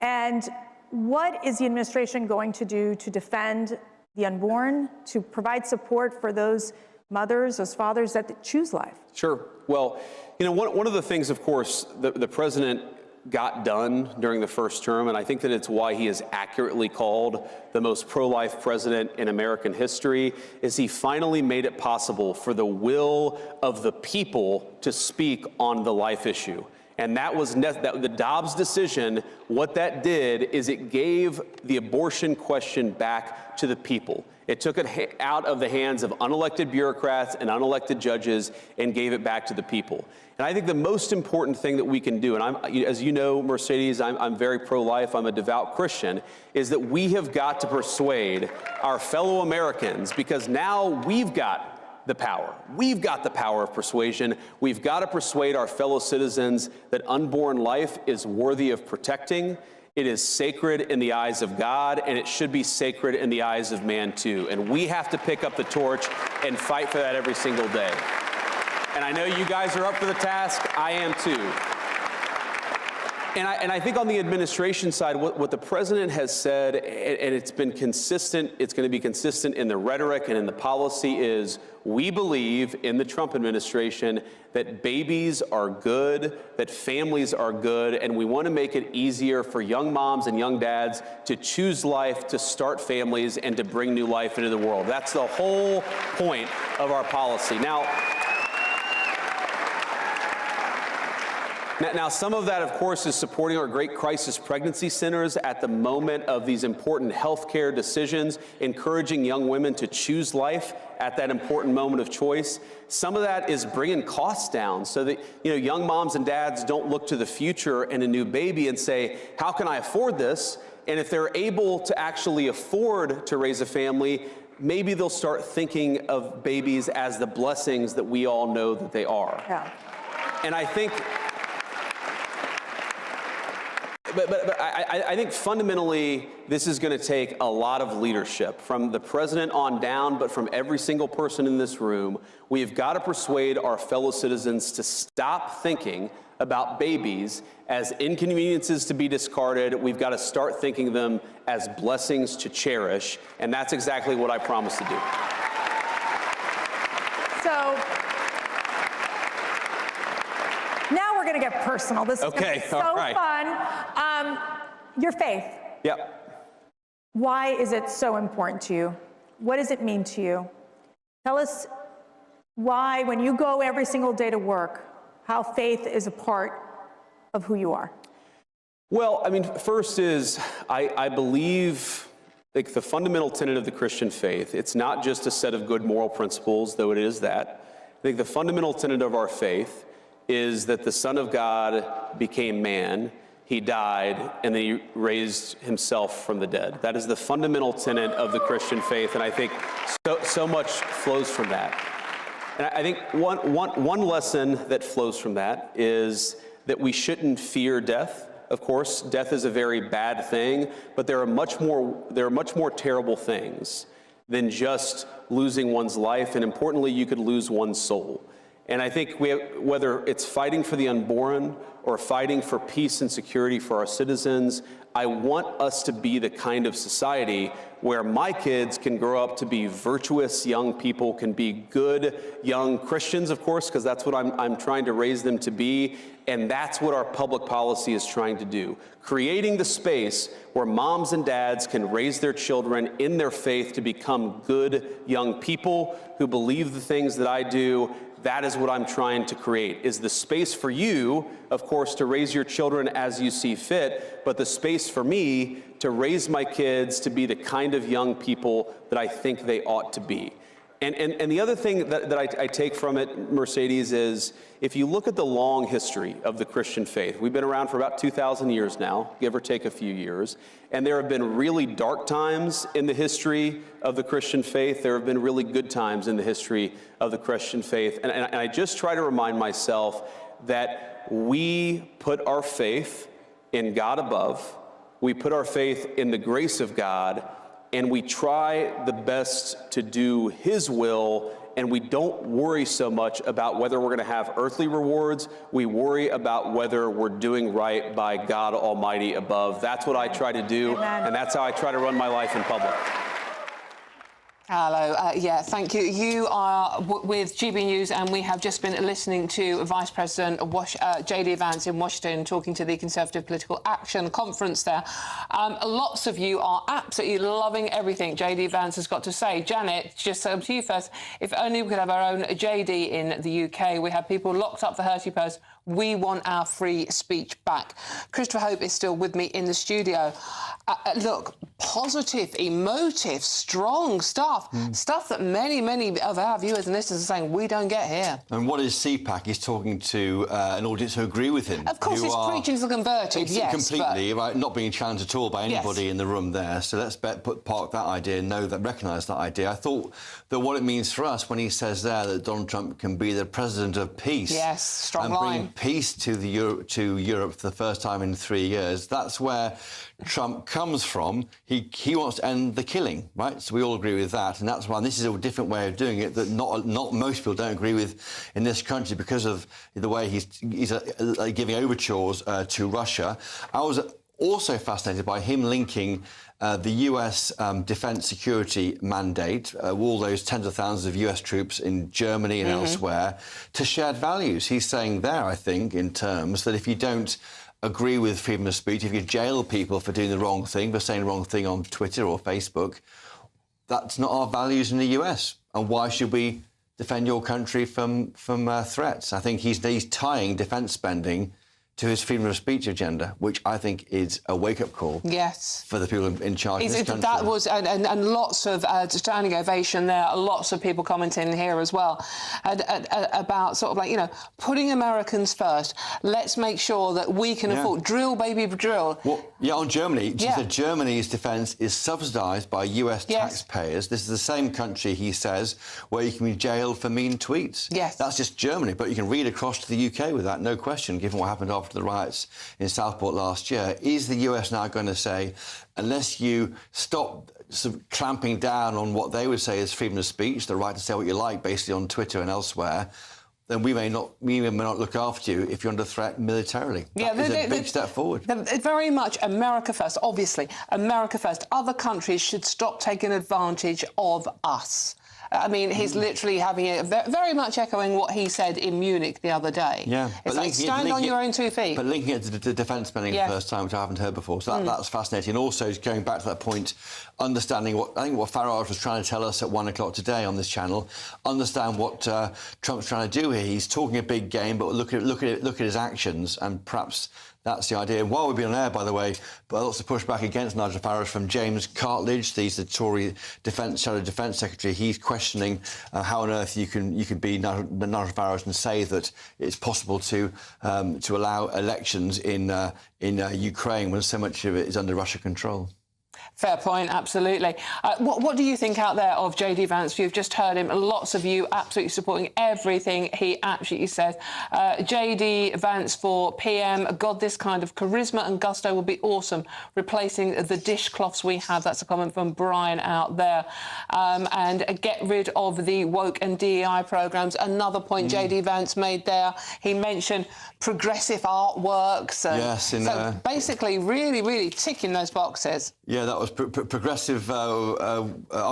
And what is the administration going to do to defend the unborn, to provide support for those mothers, those fathers that choose life? Sure. Well, one of the things, of course, the president got done during the first term, and I think that it's why he is accurately called the most pro-life president in American history, is he finally made it possible for the will of the people to speak on the life issue. And that was the Dobbs decision. What that did is it gave the abortion question back to the people. It took it out of the hands of unelected bureaucrats and unelected judges and gave it back to the people. And I think the most important thing that we can do, and as you know, Mercedes, I'm very pro-life, I'm a devout Christian, is that we have got to persuade our fellow Americans, because now we've got the power. We've got the power of persuasion. We've got to persuade our fellow citizens that unborn life is worthy of protecting. It is sacred in the eyes of God, and it should be sacred in the eyes of man too. And we have to pick up the torch and fight for that every single day. And I know you guys are up for the task. I am too. And I think on the administration side, what the president has said, and it's been consistent, it's going to be consistent in the rhetoric and in the policy, is we believe in the Trump administration that babies are good, that families are good, and we want to make it easier for young moms and young dads to choose life, to start families, and to bring new life into the world. That's the whole point of our policy. Now, some of that, of course, is supporting our great crisis pregnancy centers at the moment of these important health care decisions, encouraging young women to choose life at that important moment of choice. Some of that is bringing costs down so that, young moms and dads don't look to the future and a new baby and say, how can I afford this? And if they're able to actually afford to raise a family, maybe they'll start thinking of babies as the blessings that we all know that they are. Yeah. And I think... But I think fundamentally this is going to take a lot of leadership from the president on down, but from every single person in this room. We've got to persuade our fellow citizens to stop thinking about babies as inconveniences to be discarded. We've got to start thinking them as blessings to cherish, and that's exactly what I promise to do. So now we're going to get personal. This is going to be so fun. Your faith. Yep. Why is it so important to you? What does it mean to you? Tell us why, when you go every single day to work, how faith is a part of who you are. Well, I mean, first is I believe the fundamental tenet of the Christian faith. It's not just a set of good moral principles, though it is that. I think the fundamental tenet of our faith is that the Son of God became man, he died, and then he raised himself from the dead. That is the fundamental tenet of the Christian faith, and I think so much flows from that. And I think one lesson that flows from that is that we shouldn't fear death. Of course, death is a very bad thing, but there are much more terrible things than just losing one's life, and importantly, you could lose one's soul. And I think whether it's fighting for the unborn or fighting for peace and security for our citizens, I want us to be the kind of society where my kids can grow up to be virtuous young people, can be good young Christians, of course, because that's what I'm trying to raise them to be. And that's what our public policy is trying to do. Creating the space where moms and dads can raise their children in their faith to become good young people who believe the things that I do. That is what I'm trying to create, is the space for you, of course, to raise your children as you see fit, but the space for me to raise my kids to be the kind of young people that I think they ought to be. And the other thing that I take from it, Mercedes, is if you look at the long history of the Christian faith, we've been around for about 2,000 years now, give or take a few years, and there have been really dark times in the history of the Christian faith. There have been really good times in the history of the Christian faith. And I just try to remind myself that we put our faith in God above, we put our faith in the grace of God, and we try the best to do His will, and we don't worry so much about whether we're going to have earthly rewards. We worry about whether we're doing right by God Almighty above. That's what I try to do, and that's how I try to run my life in public. Hello. Yeah, thank you. You are with GB News, and we have just been listening to Vice President J.D. Vance in Washington talking to the Conservative Political Action Conference there. Lots of you are absolutely loving everything J.D. Vance has got to say. Janet, just to you first, if only we could have our own J.D. in the UK. We have people locked up for Hertie Post. We want our free speech back. Christopher Hope is still with me in the studio. Look, positive, emotive, strong stuff. Stuff that many, many of our viewers and listeners are saying we don't get here. And what is CPAC? He's talking to an audience who agree with him. Of course, he's preaching to the converted, yes. Completely, right, not being challenged at all by anybody in the room there. So let's park that idea and recognise that idea. I thought that what it means for us when he says there that Donald Trump can be the president of peace. Yes, strong and line. bring peace to Europe for the first time in 3 years. That's where Trump comes from. He wants to end the killing, right? So we all agree with that, and that's why this is a different way of doing it that not most people don't agree with in this country because of the way he's giving overtures to Russia. I was also fascinated by him linking the US defence security mandate, all those tens of thousands of US troops in Germany and elsewhere, to shared values. He's saying there, I think, in terms that if you don't agree with freedom of speech, if you jail people for doing the wrong thing, for saying the wrong thing on Twitter or Facebook, that's not our values in the US. And why should we defend your country from threats? I think he's tying defence spending to his freedom of speech agenda, which I think is a wake-up call. Yes. For the people in charge of this country. That was, and lots of standing ovation there, lots of people commenting here as well, about sort of like, you know, putting Americans first. Let's make sure that we can afford, drill, baby, drill. Well, on Germany, he said Germany's defence is subsidised by US taxpayers. This is the same country, he says, where you can be jailed for mean tweets. Yes. That's just Germany, but you can read across to the UK with that, no question, given what happened after the riots in Southport last year. Is the US now going to say, unless you stop sort of clamping down on what they would say is freedom of speech, the right to say what you like, basically on Twitter and elsewhere, then we may not look after you if you're under threat militarily. That is a big step forward. Very much America first, obviously. America first. Other countries should stop taking advantage of us. I mean, he's literally having it very much echoing what he said in Munich the other day. Yeah. It's like, stand on your own 2 feet. But linking it to the defence spending for the first time, which I haven't heard before. So that's fascinating. And also, going back to that point, understanding what Farage was trying to tell us at 1 o'clock today on this channel, understand what Trump's trying to do here. He's talking a big game, but look at his actions, and perhaps that's the idea. And while we've been on air, by the way, but lots of pushback against Nigel Farage from James Cartledge. He's the Tory Shadow Defence Secretary. He's questioning how on earth you can be Nigel Farage and say that it's possible to allow elections in Ukraine when so much of it is under Russian control. Fair point, absolutely. What do you think out there of JD Vance? You've just heard him. Lots of you absolutely supporting everything he absolutely says. JD Vance for PM. God, this kind of charisma and gusto would be awesome, replacing the dishcloths we have. That's a comment from Brian out there. And get rid of the woke and DEI programmes. Another point JD Vance made there. He mentioned progressive artworks. So basically really, really ticking those boxes. Yeah, that was progressive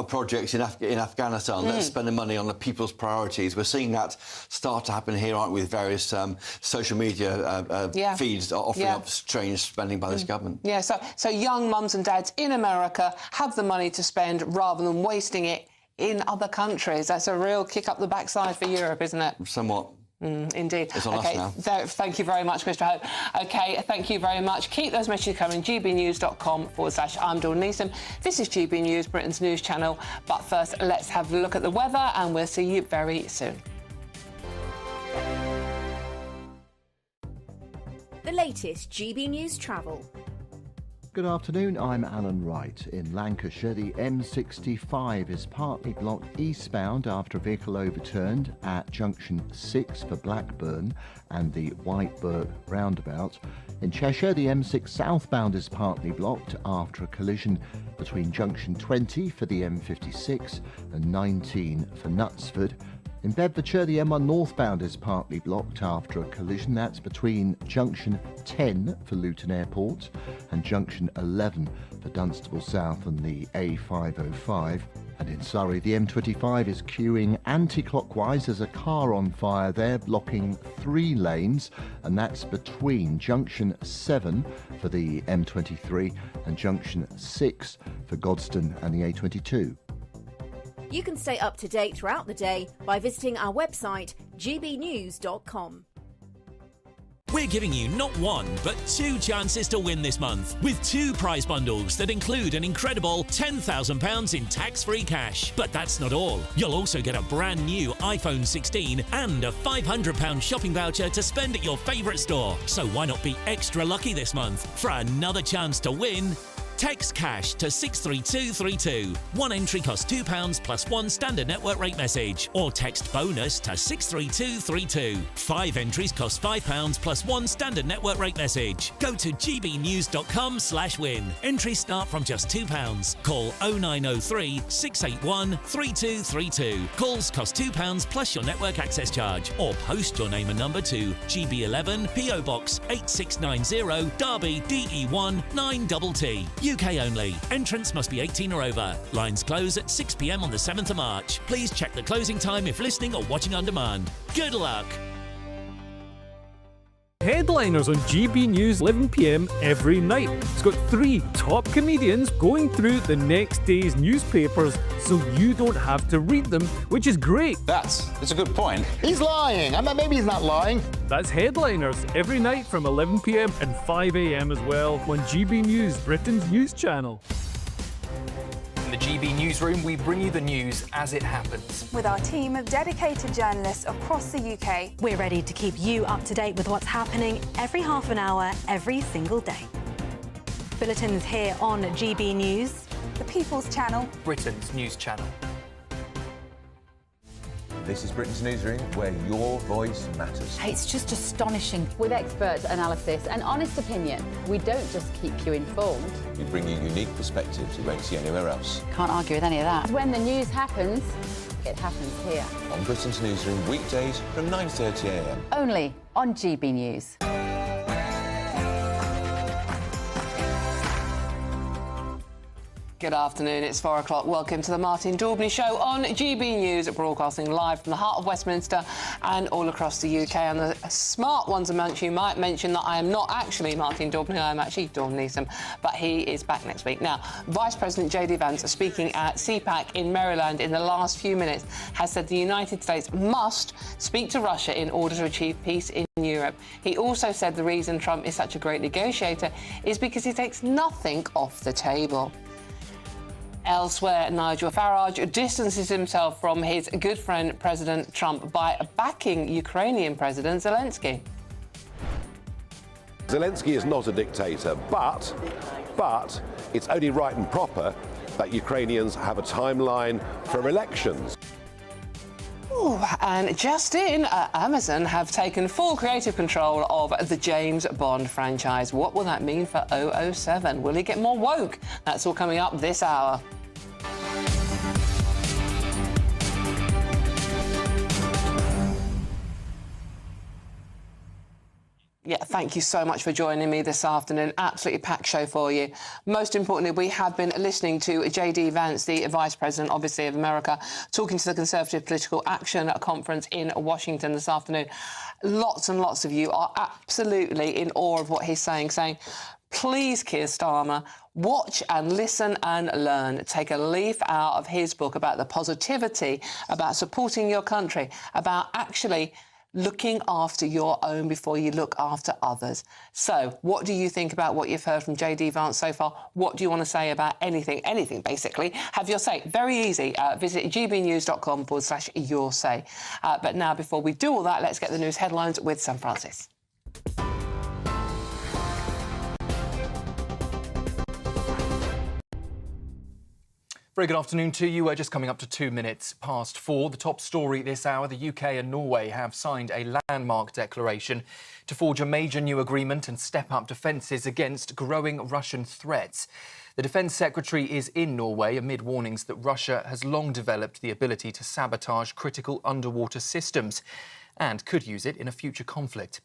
projects in Afghanistan. Let's spend the money on the people's priorities. We're seeing that start to happen here, aren't we, with various social media feeds offering up strange spending by this government. Yeah, so young mums and dads in America have the money to spend rather than wasting it in other countries. That's a real kick up the backside for Europe, isn't it? Somewhat. Indeed. It's on us now. Thank you very much, Mr. Hope. OK, thank you very much. Keep those messages coming. gbnews.com/. I'm Dawn Neeson. This is GB News, Britain's news channel. But first, let's have a look at the weather, and we'll see you very soon. The latest GB News travel. Good afternoon, I'm Alan Wright. In Lancashire, the M65 is partly blocked eastbound after a vehicle overturned at junction 6 for Blackburn and the Whitebirk roundabout. In Cheshire, the M6 southbound is partly blocked after a collision between junction 20 for the M56 and 19 for Knutsford. In Bedfordshire, the M1 northbound is partly blocked after a collision. That's between junction 10 for Luton Airport and junction 11 for Dunstable South and the A505. And in Surrey, the M25 is queuing anti-clockwise. There's a car on fire there, blocking 3 lanes, and that's between junction 7 for the M23 and junction 6 for Godstone and the A22. You can stay up to date throughout the day by visiting our website, gbnews.com. We're giving you not one, but 2 chances to win this month, with 2 prize bundles that include an incredible £10,000 in tax-free cash. But that's not all. You'll also get a brand new iPhone 16 and a £500 shopping voucher to spend at your favourite store. So why not be extra lucky this month? For another chance to win, text cash to 63232. One entry costs £2 plus 1 standard network rate message. Or text bonus to 63232. 5 entries cost £5 plus 1 standard network rate message. Go to gbnews.com/win. Entries start from just £2. Call 0903 681 3232. Calls cost £2 plus your network access charge. Or post your name and number to GB11 PO Box 8690 Derby DE1 9TT. UK only. Entrance must be 18 or over. Lines close at 6 p.m. on the 7th of March. Please check the closing time if listening or watching on demand. Good luck. Headliners on GB News 11 p.m. every night. It's got 3 top comedians going through the next day's newspapers so you don't have to read them, which is great. That's a good point. He's lying. I mean, maybe he's not lying. That's Headliners every night from 11 p.m. and 5 a.m. as well on GB News, Britain's news channel. In the GB Newsroom, we bring you the news as it happens. With our team of dedicated journalists across the UK, we're ready to keep you up to date with what's happening every half an hour, every single day. Bulletins here on GB News, the People's Channel, Britain's news channel. This is Britain's Newsroom, where your voice matters. It's just astonishing. With expert analysis and honest opinion, we don't just keep you informed. We bring you unique perspectives you won't see anywhere else. Can't argue with any of that. When the news happens, it happens here. On Britain's Newsroom, weekdays from 9:30 a.m. Only on GB News. Good afternoon, it's 4 o'clock. Welcome to the Martin Daubney Show on GB News, broadcasting live from the heart of Westminster and all across the UK. And the smart ones amongst you might mention that I am not actually Martin Daubney, I am actually Dawn Neeson, but he is back next week. Now, Vice President JD Vance, speaking at CPAC in Maryland in the last few minutes, has said the United States must speak to Russia in order to achieve peace in Europe. He also said the reason Trump is such a great negotiator is because he takes nothing off the table. Elsewhere, Nigel Farage distances himself from his good friend President Trump by backing Ukrainian President Zelensky. Zelensky is not a dictator, but it's only right and proper that Ukrainians have a timeline for elections. Ooh, and just in, Amazon have taken full creative control of the James Bond franchise. What will that mean for 007? Will he get more woke? That's all coming up this hour. Yeah, thank you so much for joining me this afternoon. Absolutely packed show for you. Most importantly, we have been listening to JD Vance, the Vice President, obviously, of America, talking to the Conservative Political Action Conference in Washington this afternoon. Lots and lots of you are absolutely in awe of what he's saying, please, Keir Starmer, watch and listen and learn. Take a leaf out of his book about the positivity, about supporting your country, about actually looking after your own before you look after others. So, what do you think about what you've heard from JD Vance so far? What do you want to say about anything basically? Have your say. Very easy. Visit gbnews.com/your say. But now, before we do all that, let's get the news headlines with Sam Francis. Very good afternoon to you. We're just coming up to 2 minutes past 4. The top story this hour, the UK and Norway have signed a landmark declaration to forge a major new agreement and step up defences against growing Russian threats. The Defence Secretary is in Norway amid warnings that Russia has long developed the ability to sabotage critical underwater systems and could use it in a future conflict.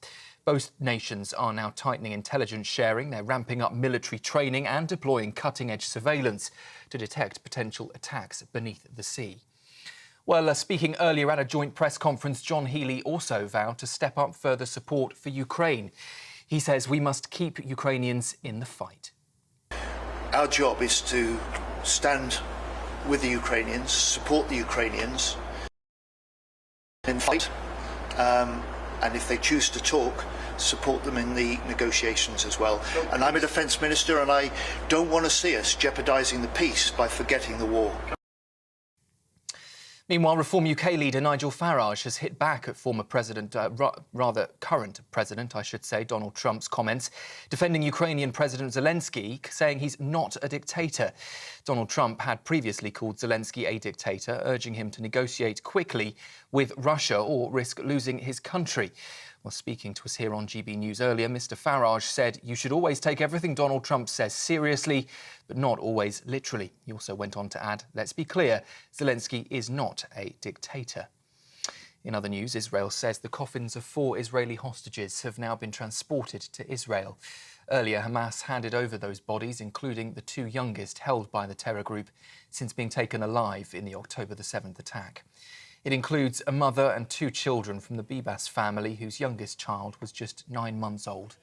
Both nations are now tightening intelligence sharing. They're ramping up military training and deploying cutting-edge surveillance to detect potential attacks beneath the sea. Well, speaking earlier at a joint press conference, John Healey also vowed to step up further support for Ukraine. He says we must keep Ukrainians in the fight. Our job is to stand with the Ukrainians, support the Ukrainians in the fight, and if they choose to talk, support them in the negotiations as well. And I'm a defence minister, and I don't want to see us jeopardising the peace by forgetting the war. Meanwhile, Reform UK leader Nigel Farage has hit back at former President, current President, I should say, Donald Trump's comments, defending Ukrainian President Zelensky, saying he's not a dictator. Donald Trump had previously called Zelensky a dictator, urging him to negotiate quickly with Russia or risk losing his country. Well, speaking to us here on GB News earlier, Mr. Farage said you should always take everything Donald Trump says seriously, but not always literally. He also went on to add, let's be clear, Zelensky is not a dictator. In other news, Israel says the coffins of 4 Israeli hostages have now been transported to Israel. Earlier, Hamas handed over those bodies, including the 2 youngest held by the terror group since being taken alive in the October the 7th attack. It includes a mother and 2 children from the Bibas family, whose youngest child was just 9 months old.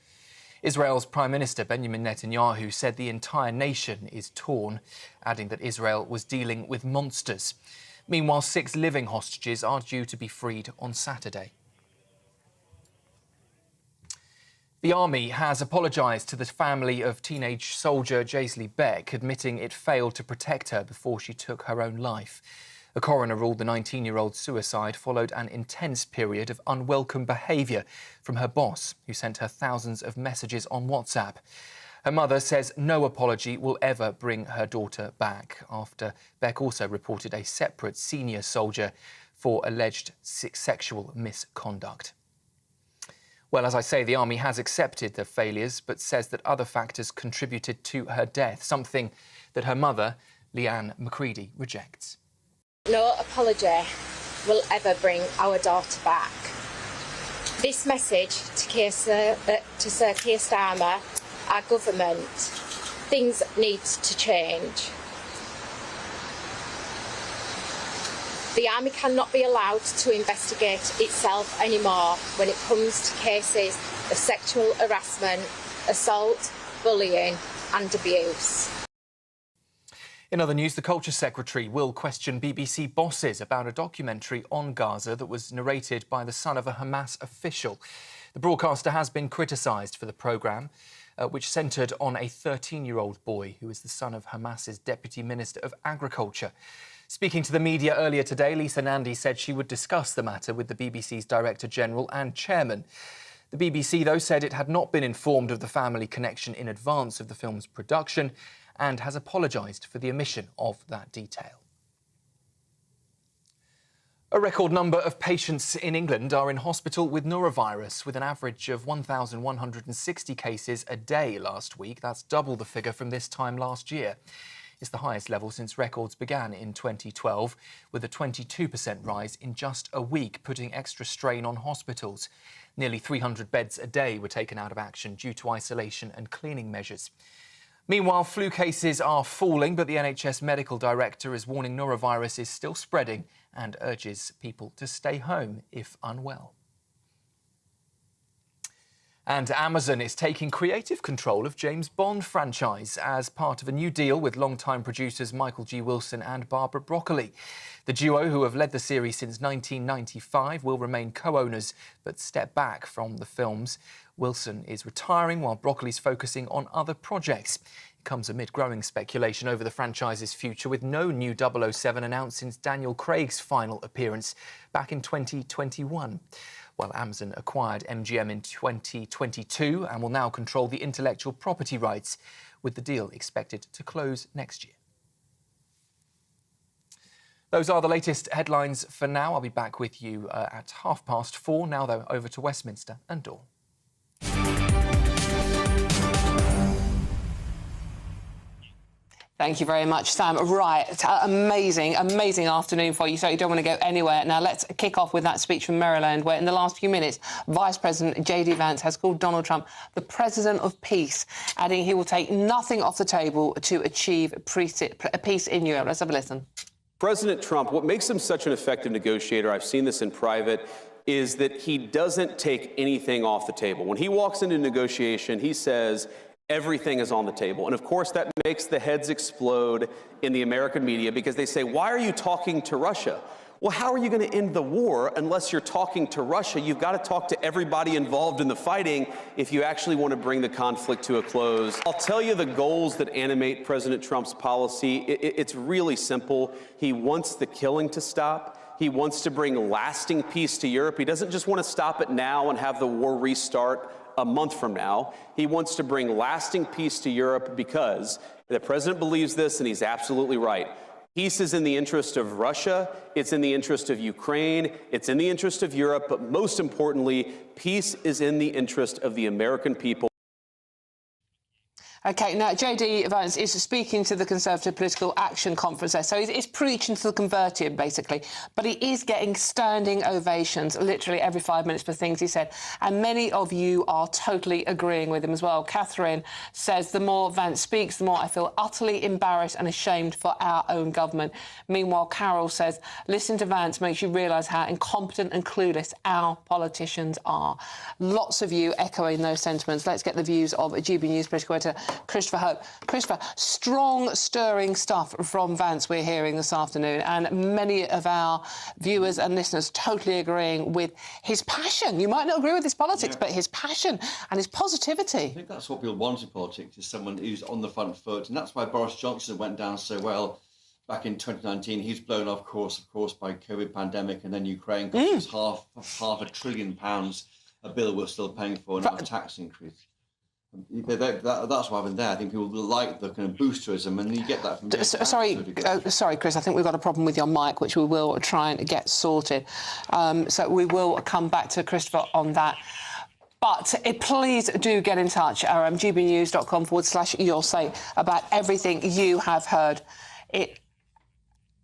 Israel's Prime Minister Benjamin Netanyahu said the entire nation is torn, adding that Israel was dealing with monsters. Meanwhile, 6 living hostages are due to be freed on Saturday. The army has apologised to the family of teenage soldier Jaisley Beck, admitting it failed to protect her before she took her own life. A coroner ruled the 19-year-old's suicide followed an intense period of unwelcome behaviour from her boss, who sent her thousands of messages on WhatsApp. Her mother says no apology will ever bring her daughter back, after Beck also reported a separate senior soldier for alleged sexual misconduct. Well, as I say, the army has accepted the failures, but says that other factors contributed to her death, something that her mother, Leanne McCready, rejects. No apology will ever bring our daughter back. This message to Sir Keir Starmer, our government, things need to change. The army cannot be allowed to investigate itself anymore when it comes to cases of sexual harassment, assault, bullying and abuse. In other news, the Culture Secretary will question BBC bosses about a documentary on Gaza that was narrated by the son of a Hamas official. The broadcaster has been criticised for the programme, which centred on a 13-year-old boy who is the son of Hamas's Deputy Minister of Agriculture. Speaking to the media earlier today, Lisa Nandy said she would discuss the matter with the BBC's Director General and Chairman. The BBC, though, said it had not been informed of the family connection in advance of the film's production and has apologised for the omission of that detail. A record number of patients in England are in hospital with norovirus, with an average of 1,160 cases a day last week. That's double the figure from this time last year. It's the highest level since records began in 2012, with a 22% rise in just a week, putting extra strain on hospitals. Nearly 300 beds a day were taken out of action due to isolation and cleaning measures. Meanwhile, flu cases are falling, but the NHS medical director is warning norovirus is still spreading and urges people to stay home if unwell. And Amazon is taking creative control of James Bond franchise as part of a new deal with longtime producers Michael G. Wilson and Barbara Broccoli. The duo, who have led the series since 1995, will remain co-owners but step back from the films. Wilson is retiring while Broccoli's focusing on other projects. It comes amid growing speculation over the franchise's future, with no new 007 announced since Daniel Craig's final appearance back in 2021. While Amazon acquired MGM in 2022 and will now control the intellectual property rights, with the deal expected to close next year. Those are the latest headlines for now. I'll be back with you at 4:30. Now, though, over to Westminster and Dawn. Thank you very much, Sam. Right, amazing afternoon for you, so you don't want to go anywhere. Now, let's kick off with that speech from Maryland, where in the last few minutes, Vice President J.D. Vance has called Donald Trump the president of peace, adding he will take nothing off the table to achieve peace in Europe. Let's have a listen. President Trump, what makes him such an effective negotiator, I've seen this in private, is that he doesn't take anything off the table. When he walks into negotiation, he says, Everything is on the table. And of course, that makes the heads explode in the American media because they say, why are you talking to Russia? Well, how are you going to end the war unless you're talking to Russia? You've got to talk to everybody involved in the fighting if you actually want to bring the conflict to a close. I'll tell you the goals that animate President Trump's policy. It's really simple. He wants the killing to stop. He wants to bring lasting peace to Europe. He doesn't just want to stop it now and have the war restart a month from now. He wants to bring lasting peace to Europe because the president believes this, and he's absolutely right. Peace is in the interest of Russia, it's in the interest of Ukraine, it's in the interest of Europe, but most importantly, peace is in the interest of the American people. OK, now, JD Vance is speaking to the Conservative Political Action Conference there, so he's preaching to the converted, basically. But he is getting standing ovations literally every 5 minutes for things he said. And many of you are totally agreeing with him as well. Catherine says, the more Vance speaks, the more I feel utterly embarrassed and ashamed for our own government. Meanwhile, Carol says, listening to Vance makes you realise how incompetent and clueless our politicians are. Lots of you echoing those sentiments. Let's get the views of a GB News political editor, Christopher Hope. Christopher, strong, stirring stuff from Vance we're hearing this afternoon, and many of our viewers and listeners totally agreeing with his passion. You might not agree with his politics, but his passion and his positivity. I think that's what people want in politics, is someone who's on the front foot, and that's why Boris Johnson went down so well back in 2019. He's blown off course, of course, by COVID pandemic, and then Ukraine cost us half £1 trillion, a bill we're still paying for, and a tax increase. That's why I've been there. I think people like the kind of boosterism, and you get that from... Sorry, Chris, I think we've got a problem with your mic, which we will try and get sorted. So we will come back to Christopher on that. But please do get in touch, gbnews.com/your say about everything you have heard.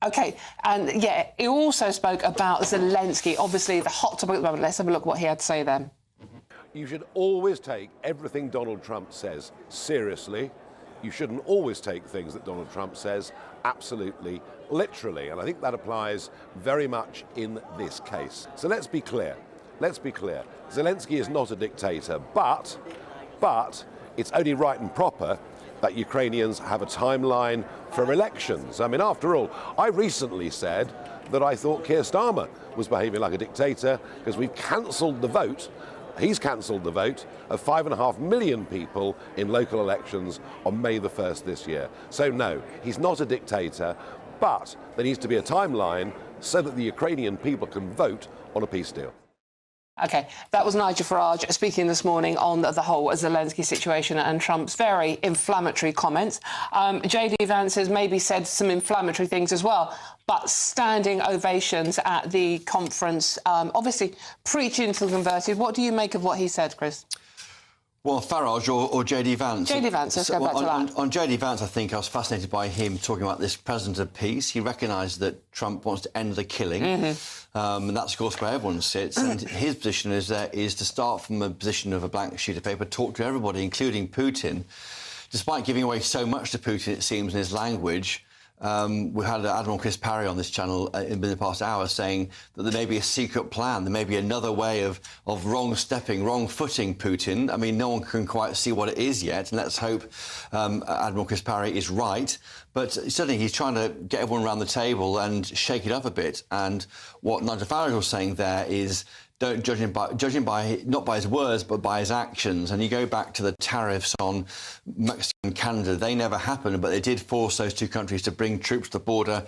OK, and yeah, he also spoke about Zelensky, obviously the hot topic at the moment. Let's have a look what he had to say then. You should always take everything Donald Trump says seriously. You shouldn't always take things that Donald Trump says absolutely literally. And I think that applies very much in this case. So let's be clear. Let's be clear. Zelensky is not a dictator, but it's only right and proper that Ukrainians have a timeline for elections. I mean, after all, I recently said that I thought Keir Starmer was behaving like a dictator because we've cancelled the vote. He's cancelled the vote of 5.5 million people in local elections on May the 1st this year. So no, he's not a dictator, but there needs to be a timeline so that the Ukrainian people can vote on a peace deal. OK, that was Nigel Farage speaking this morning on the whole Zelensky situation and Trump's very inflammatory comments. JD Vance has maybe said some inflammatory things as well, but standing ovations at the conference, obviously preaching to the converted. What do you make of what he said, Chris? Well, Farage or JD Vance? JD Vance, let's go back to that. On JD Vance, I think I was fascinated by him talking about this president of peace. He recognised that Trump wants to end the killing, and that's, of course, where everyone sits. And his position is to start from a position of a blank sheet of paper, talk to everybody, including Putin. Despite giving away so much to Putin, it seems, in his language, we had Admiral Chris Parry on this channel in the past hour saying that there may be a secret plan, there may be another way of wrong-footing Putin. I mean, no one can quite see what it is yet, and let's hope Admiral Chris Parry is right. But certainly he's trying to get everyone around the table and shake it up a bit. And what Nigel Farage was saying there is, don't judge him by not by his words, but by his actions. And you go back to the tariffs on Mexico and Canada. They never happened, but they did force those two countries to bring troops to the border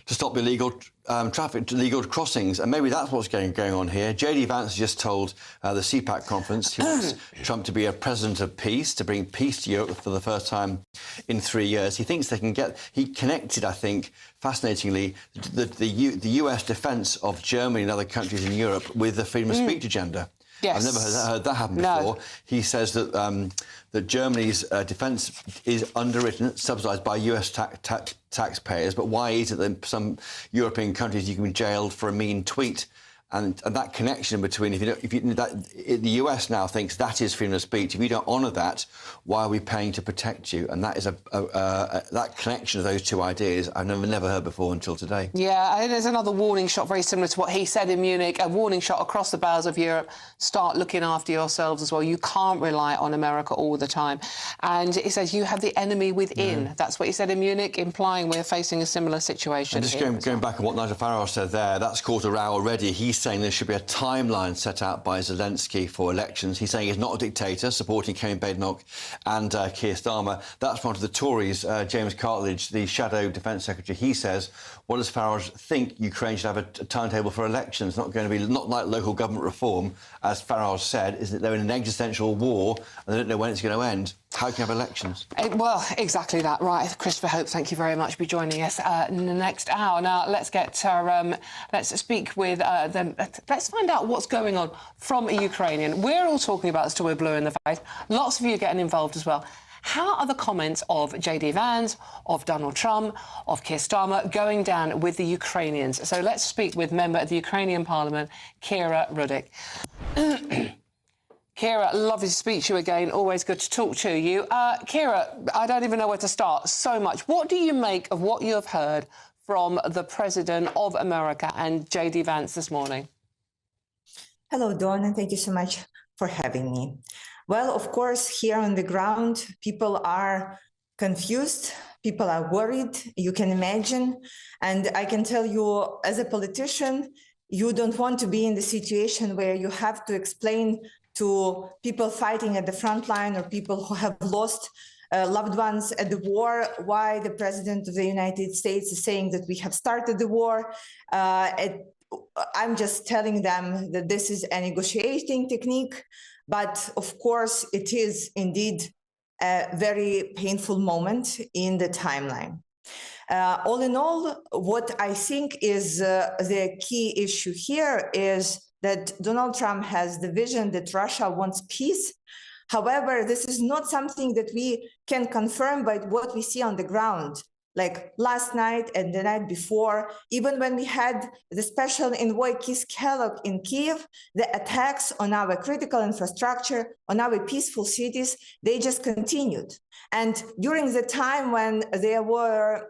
to stop illegal illegal crossings. And maybe that's what's going on here. JD Vance just told the CPAC conference he wants Trump to be a president of peace, to bring peace to Europe for the first time in 3 years. He thinks they can get... He connected, I think, fascinatingly, the US defence of Germany and other countries in Europe with the freedom of speech agenda. Yes. I've never heard that happen before. He says that that Germany's defence is underwritten, subsidised by US taxpayers. But why is it that in some European countries you can be jailed for a mean tweet? And that connection between, the US now thinks that is freedom of speech. If you don't honour that, why are we paying to protect you? And that is that connection of those two ideas I've never heard before until today. Yeah, I think there's another warning shot very similar to what he said in Munich, a warning shot across the bowels of Europe. Start looking after yourselves as well. You can't rely on America all the time. And he says you have the enemy within. Yeah. That's what he said in Munich, implying we're facing a similar situation. And just going back on what Nigel Farage said there, that's caused a row already. He's saying there should be a timeline set out by Zelensky for elections. He's saying he's not a dictator, supporting Kane Badenoch and Keir Starmer. That's one of the Tories, James Cartledge, the Shadow Defence Secretary. He says, what does Farage think? Ukraine should have a timetable for elections. Not going to be, not like local government reform, as Farage said, is that they're in an existential war and they don't know when it's going to end. How can you have elections? Well, exactly that, right. Christopher Hope, thank you very much for joining us in the next hour. Now, let's get let's speak with them. Let's find out what's going on from a Ukrainian. We're all talking about the story blue in the face. Lots of you getting involved as well. How are the comments of JD Vance, of Donald Trump, of Keir Starmer going down with the Ukrainians? So let's speak with member of the Ukrainian Parliament, Kira Rudik. Kira, lovely to speak to you again. Always good to talk to you. Kira, I don't even know where to start. So much. What do you make of what you have heard from the President of America and JD Vance this morning? Hello, Dawn, and thank you so much for having me. Well, of course, here on the ground, people are confused. People are worried. You can imagine. And I can tell you, as a politician, you don't want to be in the situation where you have to explain to people fighting at the front line or people who have lost loved ones at the war, why the President of the United States is saying that we have started the war. I'm just telling them that this is a negotiating technique, but of course it is indeed a very painful moment in the timeline. All in all, what I think is the key issue here is that Donald Trump has the vision that Russia wants peace. However, this is not something that we can confirm by what we see on the ground. Like last night and the night before, even when we had the special envoy Keith Kellogg in Kyiv, the attacks on our critical infrastructure, on our peaceful cities, they just continued. And during the time when there were,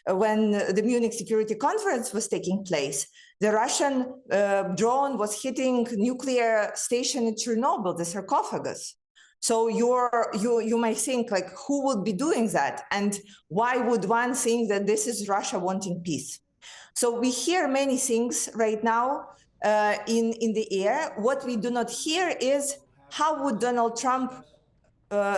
when the Munich Security Conference was taking place, the Russian drone was hitting nuclear station in Chernobyl, the sarcophagus. So you might think, like, who would be doing that? And why would one think that this is Russia wanting peace? So we hear many things right now in the air. What we do not hear is how would Donald Trump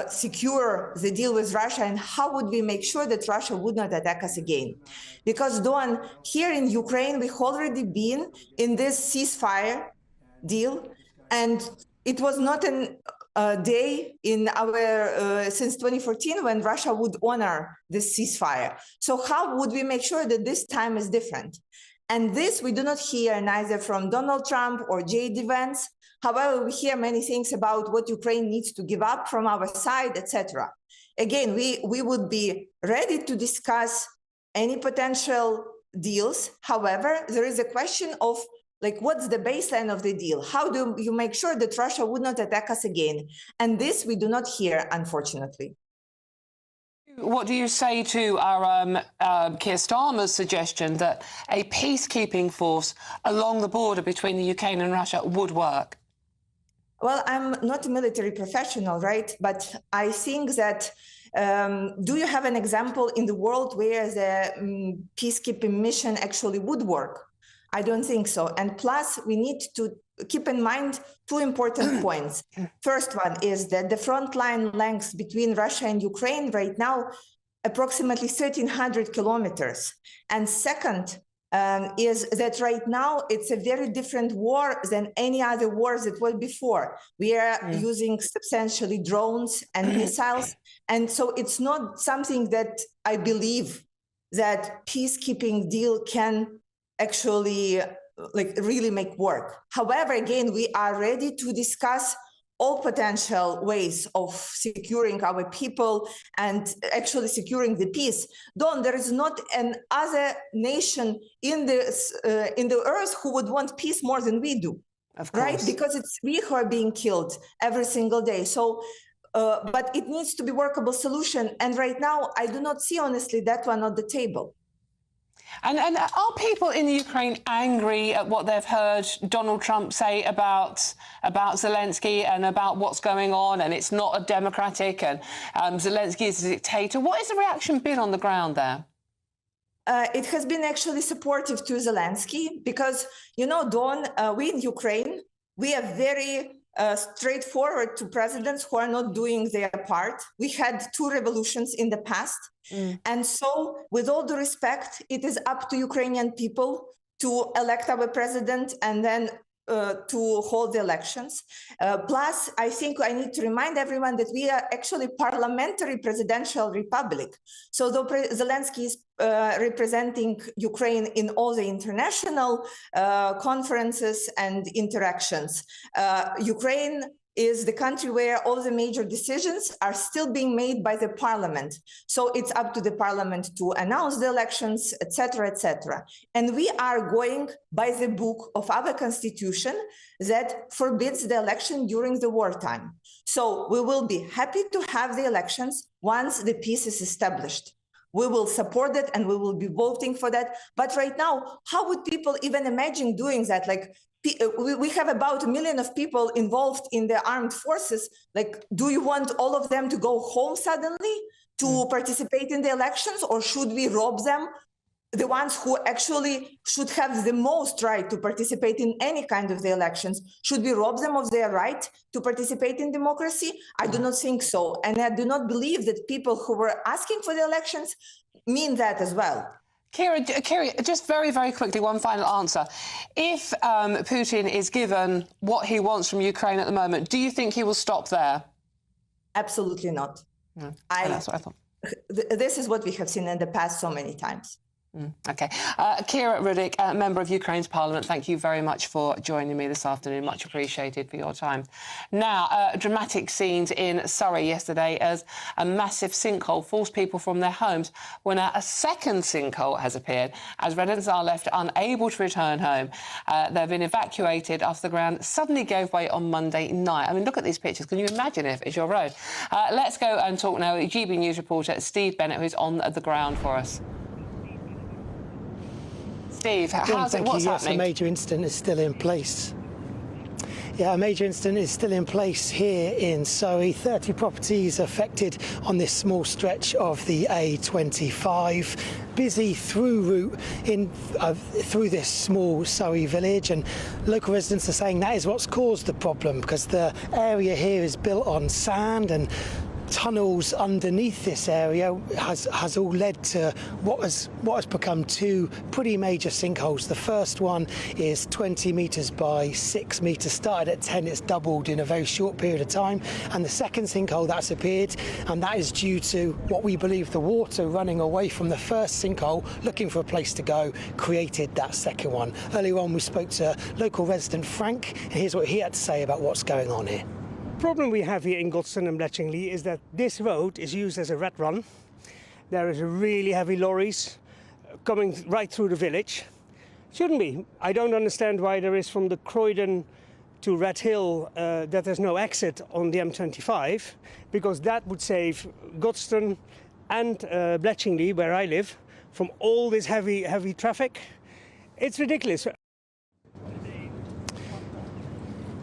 secure the deal with Russia, and how would we make sure that Russia would not attack us again? Because, Dawn, here in Ukraine, we've already been in this ceasefire deal, and it was not a day in our since 2014 when Russia would honor this ceasefire. So how would we make sure that this time is different? And this we do not hear neither from Donald Trump or JD Vance. However, we hear many things about what Ukraine needs to give up from our side, etc. Again, we would be ready to discuss any potential deals. However, there is a question of, like, what's the baseline of the deal? How do you make sure that Russia would not attack us again? And this we do not hear, unfortunately. What do you say to our Keir Starmer's suggestion that a peacekeeping force along the border between the Ukraine and Russia would work? Well, I'm not a military professional, right? But I think that, do you have an example in the world where the peacekeeping mission actually would work? I don't think so. And plus, we need to keep in mind two important points. First one is that the frontline length between Russia and Ukraine right now, approximately 1,300 kilometers. And second, is that right now it's a very different war than any other wars that were before. We are using substantially drones and missiles. And so it's not something that I believe that peacekeeping deal can actually like really make work. However, again, we are ready to discuss all potential ways of securing our people and actually securing the peace. Dawn, there is not an other nation in the earth who would want peace more than we do, right? Because it's we who are being killed every single day. So, but it needs to be workable solution. And right now, I do not see, honestly, that one on the table. And are people in the Ukraine angry at what they've heard Donald Trump say about Zelensky and about what's going on, and it's not a democratic, and Zelensky is a dictator? What has the reaction been on the ground there? It has been actually supportive to Zelensky because, you know, Dawn, we in Ukraine, we are very straightforward to presidents who are not doing their part. We had 2 revolutions in the past. And so, with all due respect, it is up to Ukrainian people to elect our president and then to hold the elections. Plus, I think I need to remind everyone that we are actually parliamentary presidential republic. So though Zelensky is representing Ukraine in all the international conferences and interactions, Ukraine is the country where all the major decisions are still being made by the parliament. So it's up to the parliament to announce the elections, etc., etc. And we are going by the book of our constitution that forbids the election during the wartime. So we will be happy to have the elections once the peace is established. We will support it and we will be voting for that. But right now, how would people even imagine doing that? Like, we have about 1 million of people involved in the armed forces. Like, do you want all of them to go home suddenly to participate in the elections, or should we rob them, the ones who actually should have the most right to participate in any kind of the elections? Should we rob them of their right to participate in democracy? I do not think so. And I do not believe that people who were asking for the elections mean that as well. Kira, just very, very quickly, one final answer. If Putin is given what he wants from Ukraine at the moment, do you think he will stop there? Absolutely not. That's what I thought. This is what we have seen in the past so many times. OK. Kira Rudik, member of Ukraine's parliament, thank you very much for joining me this afternoon. Much appreciated for your time. Now, dramatic scenes in Surrey yesterday as a massive sinkhole forced people from their homes, when a second sinkhole has appeared as residents are left unable to return home. They've been evacuated after the ground suddenly gave way on Monday night. I mean, look at these pictures. Can you imagine if it's your road? Let's go and talk now with GB News reporter Steve Bennett, who's on the ground for us. Steve, what's happening? Yes, a major incident is still in place. Yeah, a major incident is still in place here in Surrey. 30 properties affected on this small stretch of the A25. Busy through route through this small Surrey village, and local residents are saying that is what's caused the problem, because the area here is built on sand, and tunnels underneath this area has all led to what has become 2 pretty major sinkholes. The first one is 20 metres by 6 metres, started at 10, it's doubled in a very short period of time. And the second sinkhole that's appeared, and that is due to what we believe the water running away from the first sinkhole, looking for a place to go, created that second one. Earlier on we spoke to local resident Frank, and here's what he had to say about what's going on here. The problem we have here in Godstone and Bletchingley is that this road is used as a rat run. There is really heavy lorries coming right through the village. Shouldn't be. I don't understand why there is from the Croydon to Rat Hill that there's no exit on the M25, because that would save Godstone and Bletchingley, where I live, from all this heavy traffic. It's ridiculous.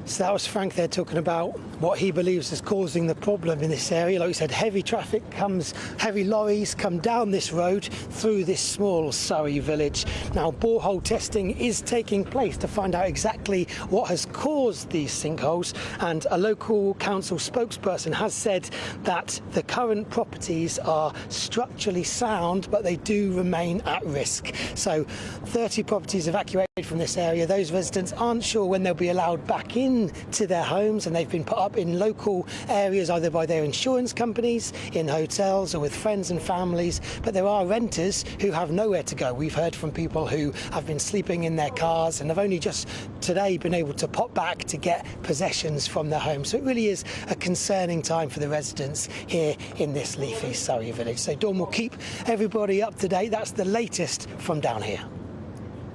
So that was Frank there talking about what he believes is causing the problem in this area. Like you said, heavy traffic comes, heavy lorries come down this road through this small Surrey village. Now, borehole testing is taking place to find out exactly what has caused these sinkholes, and a local council spokesperson has said that the current properties are structurally sound, but they do remain at risk. So 30 properties evacuated. from this area, those residents aren't sure when they'll be allowed back into their homes, and they've been put up in local areas either by their insurance companies, in hotels or with friends and families. But there are renters who have nowhere to go. We've heard from people who have been sleeping in their cars and have only just today been able to pop back to get possessions from their homes. So it really is a concerning time for the residents here in this leafy Surrey village. So Dawn will keep everybody up to date. That's the latest from down here.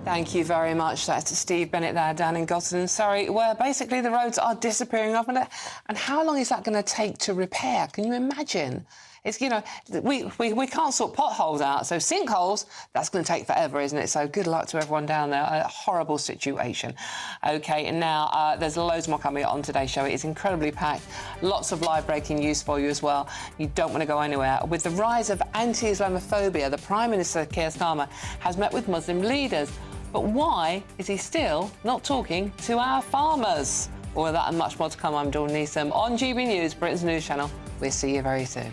Thank you very much. That's Steve Bennett there down in Gosford and Surrey, where basically the roads are disappearing off. And how long is that going to take to repair? Can you imagine? It's, you know, we can't sort potholes out, so sinkholes, that's going to take forever, isn't it? So good luck to everyone down there. A horrible situation. OK, and now there's loads more coming on today's show. It is incredibly packed. Lots of live breaking news for you as well. You don't want to go anywhere. With the rise of anti-Islamophobia, the Prime Minister, Keir Starmer, has met with Muslim leaders. But why is he still not talking to our farmers? All of that and much more to come. I'm Dawn Neeson on GB News, Britain's news channel. We'll see you very soon.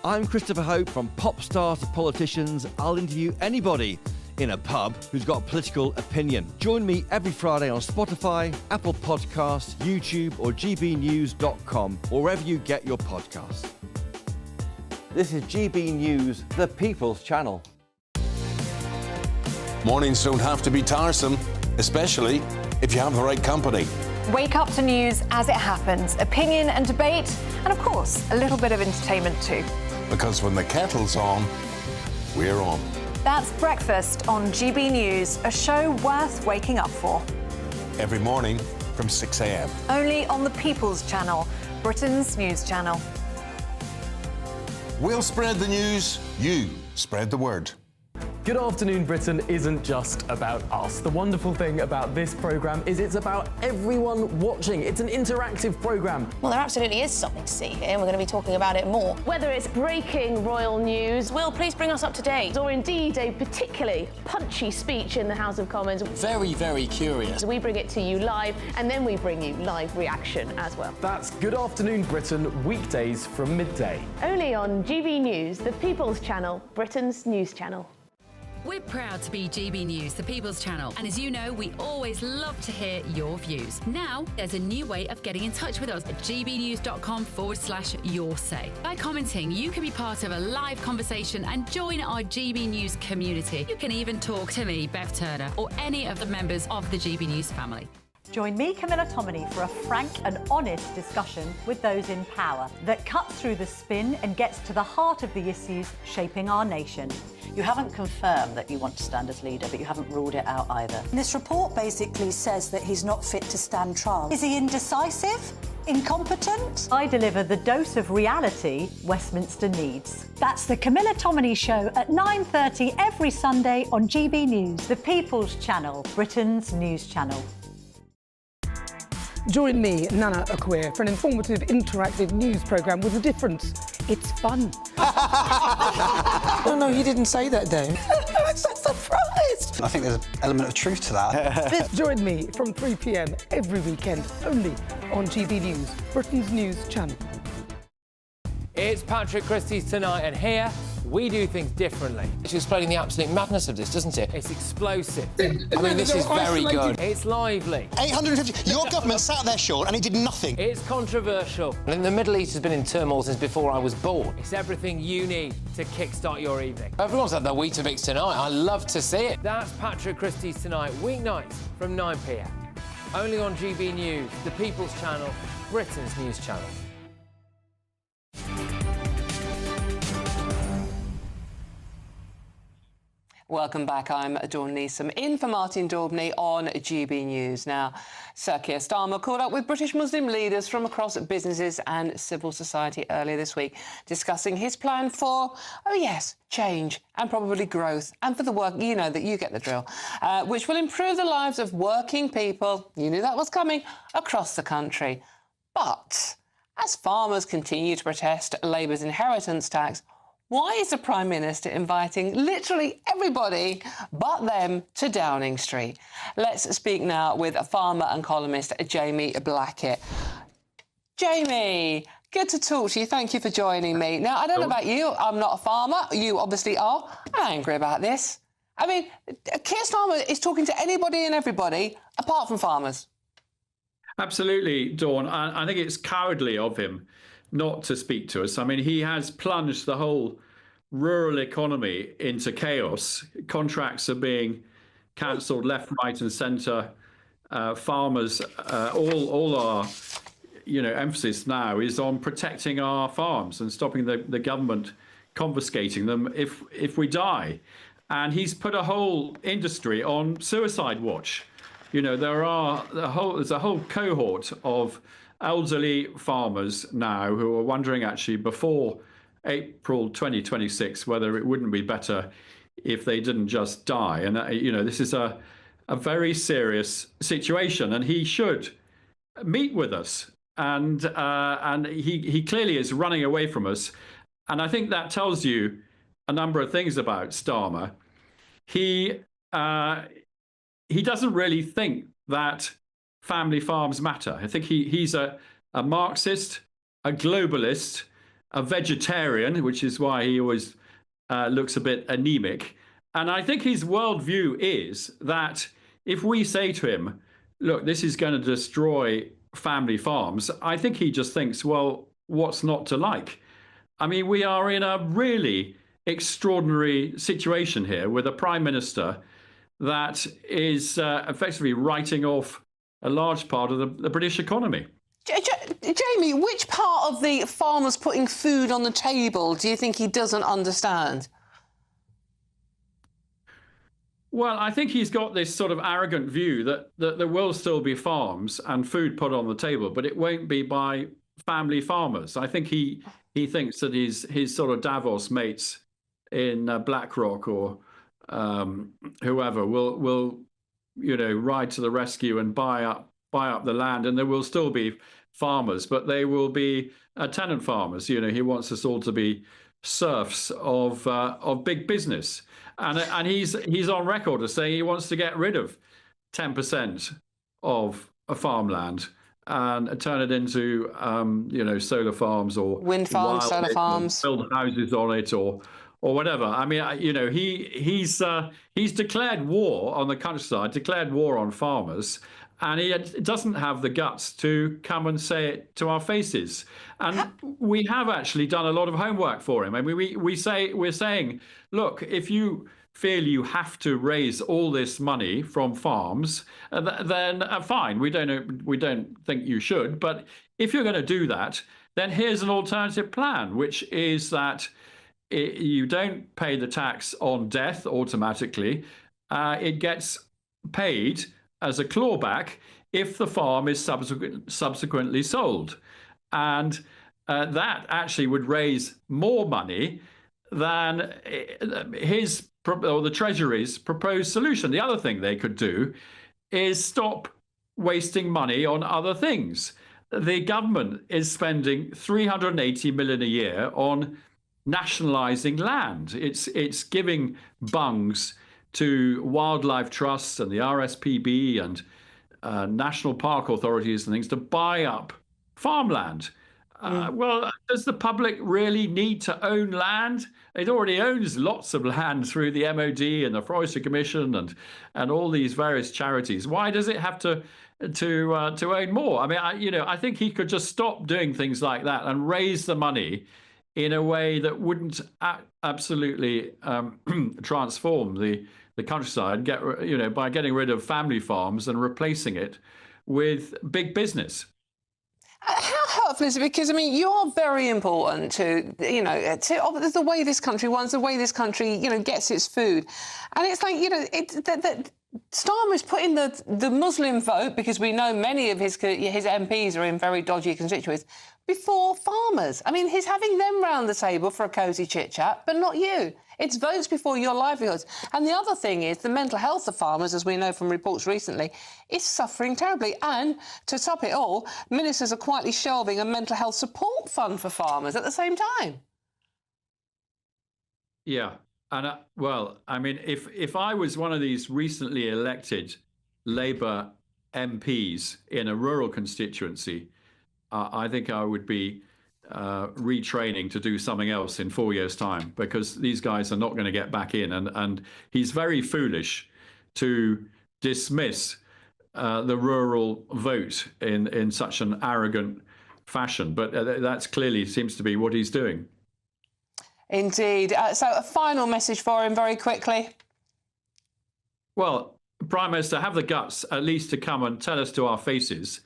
I'm Christopher Hope. From pop stars to politicians, I'll interview anybody in a pub who's got a political opinion. Join me every Friday on Spotify, Apple Podcasts, YouTube or gbnews.com, or wherever you get your podcasts. This is GB News, the People's Channel. Mornings don't have to be tiresome, especially if you have the right company. Wake up to news as it happens, opinion and debate, and of course, a little bit of entertainment too. Because when the kettle's on, we're on. That's Breakfast on GB News, a show worth waking up for. Every morning from 6 a.m. Only on the People's Channel, Britain's news channel. We'll spread the news, you spread the word. Good Afternoon Britain isn't just about us. The wonderful thing about this programme is it's about everyone watching. It's an interactive programme. Well, there absolutely is something to see here, and we're going to be talking about it more. Whether it's breaking royal news, Will, please bring us up to date, or indeed a particularly punchy speech in the House of Commons. Very, very curious. We bring it to you live, and then we bring you live reaction as well. That's Good Afternoon Britain, weekdays from midday. Only on GB News, the People's Channel, Britain's news channel. We're proud to be GB News, the People's Channel, and as you know, we always love to hear your views. Now, there's a new way of getting in touch with us at gbnews.com/yoursay. By commenting, you can be part of a live conversation and join our GB News community. You can even talk to me, Bev Turner, or any of the members of the GB News family. Join me, Camilla Tominey, for a frank and honest discussion with those in power that cuts through the spin and gets to the heart of the issues shaping our nation. You haven't confirmed that you want to stand as leader, but you haven't ruled it out either. This report basically says that he's not fit to stand trial. Is he indecisive? Incompetent? I deliver the dose of reality Westminster needs. That's the Camilla Tominey Show at 9:30 every Sunday on GB News, the People's Channel, Britain's news channel. Join me, Nana Akwe, for an informative, interactive news programme with a difference. It's fun. No, you didn't say that, Dave. I'm so surprised. I think there's an element of truth to that. Join me from 3 p.m. every weekend, only on GB News, Britain's news channel. It's Patrick Christie's Tonight, and here we do things differently. It's explaining the absolute madness of this, doesn't it? It's explosive. I mean, this is very good. It's lively. 850. Your government sat there, Sean, and it did nothing. It's controversial. And the Middle East has been in turmoil since before I was born. It's everything you need to kickstart your evening. Everyone's had their Weetabix tonight. I love to see it. That's Patrick Christie's Tonight, weeknights from 9 p.m. Only on GB News, the People's Channel, Britain's news channel. Welcome back. I'm Dawn Neeson, in for Martin Daubney on GB News. Now, Sir Keir Starmer caught up with British Muslim leaders from across businesses and civil society earlier this week, discussing his plan for, oh yes, change and probably growth, and for the work, you know, that you get the drill, which will improve the lives of working people, you knew that was coming, across the country. But as farmers continue to protest Labour's inheritance tax, why is the Prime Minister inviting literally everybody but them to Downing Street? Let's speak now with a farmer and columnist, Jamie Blackett. Jamie, Good to talk to you. Thank you for joining me. Now, I don't know about you. I'm not a farmer. You obviously are. I'm angry about this. I mean, Keir Starmer is talking to anybody and everybody apart from farmers. Absolutely, Dawn. I think it's cowardly of him not to speak to us. I mean, he has plunged the whole rural economy into chaos. Contracts are being cancelled left, right and centre. Farmers, all our emphasis now is on protecting our farms and stopping the government confiscating them if we die. And he's put a whole industry on suicide watch. There's a whole cohort of elderly farmers now who are wondering actually before April 2026 whether it wouldn't be better if they didn't just die. And this is a very serious situation, and he should meet with us. And he clearly is running away from us. And I think that tells you a number of things about Starmer. He doesn't really think that family farms matter. I think he's a Marxist, a globalist, a vegetarian, which is why he always looks a bit anemic. And I think his worldview is that if we say to him, look, this is going to destroy family farms, I think he just thinks, well, what's not to like? I mean, we are in a really extraordinary situation here with a prime minister that is effectively writing off a large part of the British economy. Jamie, which part of the farmers putting food on the table do you think he doesn't understand? Well, I think he's got this sort of arrogant view that there will still be farms and food put on the table, but it won't be by family farmers. I think he thinks that his sort of Davos mates in BlackRock or whoever will ride to the rescue and buy up the land, and there will still be farmers, but they will be tenant farmers. He wants us all to be serfs of big business, and he's on record as saying he wants to get rid of 10% of a farmland and turn it into solar farms or wind farms, solar farms, build houses on it or whatever. I mean, he's declared war on the countryside, declared war on farmers, and he doesn't have the guts to come and say it to our faces. And we have actually done a lot of homework for him. I mean, we're saying, look, if you feel you have to raise all this money from farms, then fine. We don't think you should. But if you're going to do that, then here's an alternative plan, which is that you don't pay the tax on death automatically. It gets paid as a clawback if the farm is subsequently sold. And that actually would raise more money than the Treasury's proposed solution. The other thing they could do is stop wasting money on other things. The government is spending 380 million a year on nationalising land. It's giving bungs to wildlife trusts and the RSPB and national park authorities and things to buy up farmland. Well, does the public really need to own land? It already owns lots of land through the MOD and the Forestry Commission and all these various charities. Why does it have to own more? I mean, I think he could just stop doing things like that and raise the money in a way that wouldn't absolutely transform the countryside, by getting rid of family farms and replacing it with big business. How hurtful is it? Because, I mean, you are very important to the way this country runs, the way this country, gets its food. And it's like, Starmer's put in the Muslim vote, because we know many of his MPs are in very dodgy constituencies, before farmers. I mean, he's having them round the table for a cosy chit-chat, but not you. It's votes before your livelihoods. And the other thing is the mental health of farmers, as we know from reports recently, is suffering terribly. And to top it all, ministers are quietly shelving a mental health support fund for farmers at the same time. Yeah. And well, I mean, if I was one of these recently elected Labour MPs in a rural constituency, I think I would be retraining to do something else in 4 years' time, because these guys are not going to get back in. And he's very foolish to dismiss the rural vote in such an arrogant fashion. But that's clearly seems to be what he's doing. Indeed. So a final message for him very quickly. Well, Prime Minister, have the guts at least to come and tell us to our faces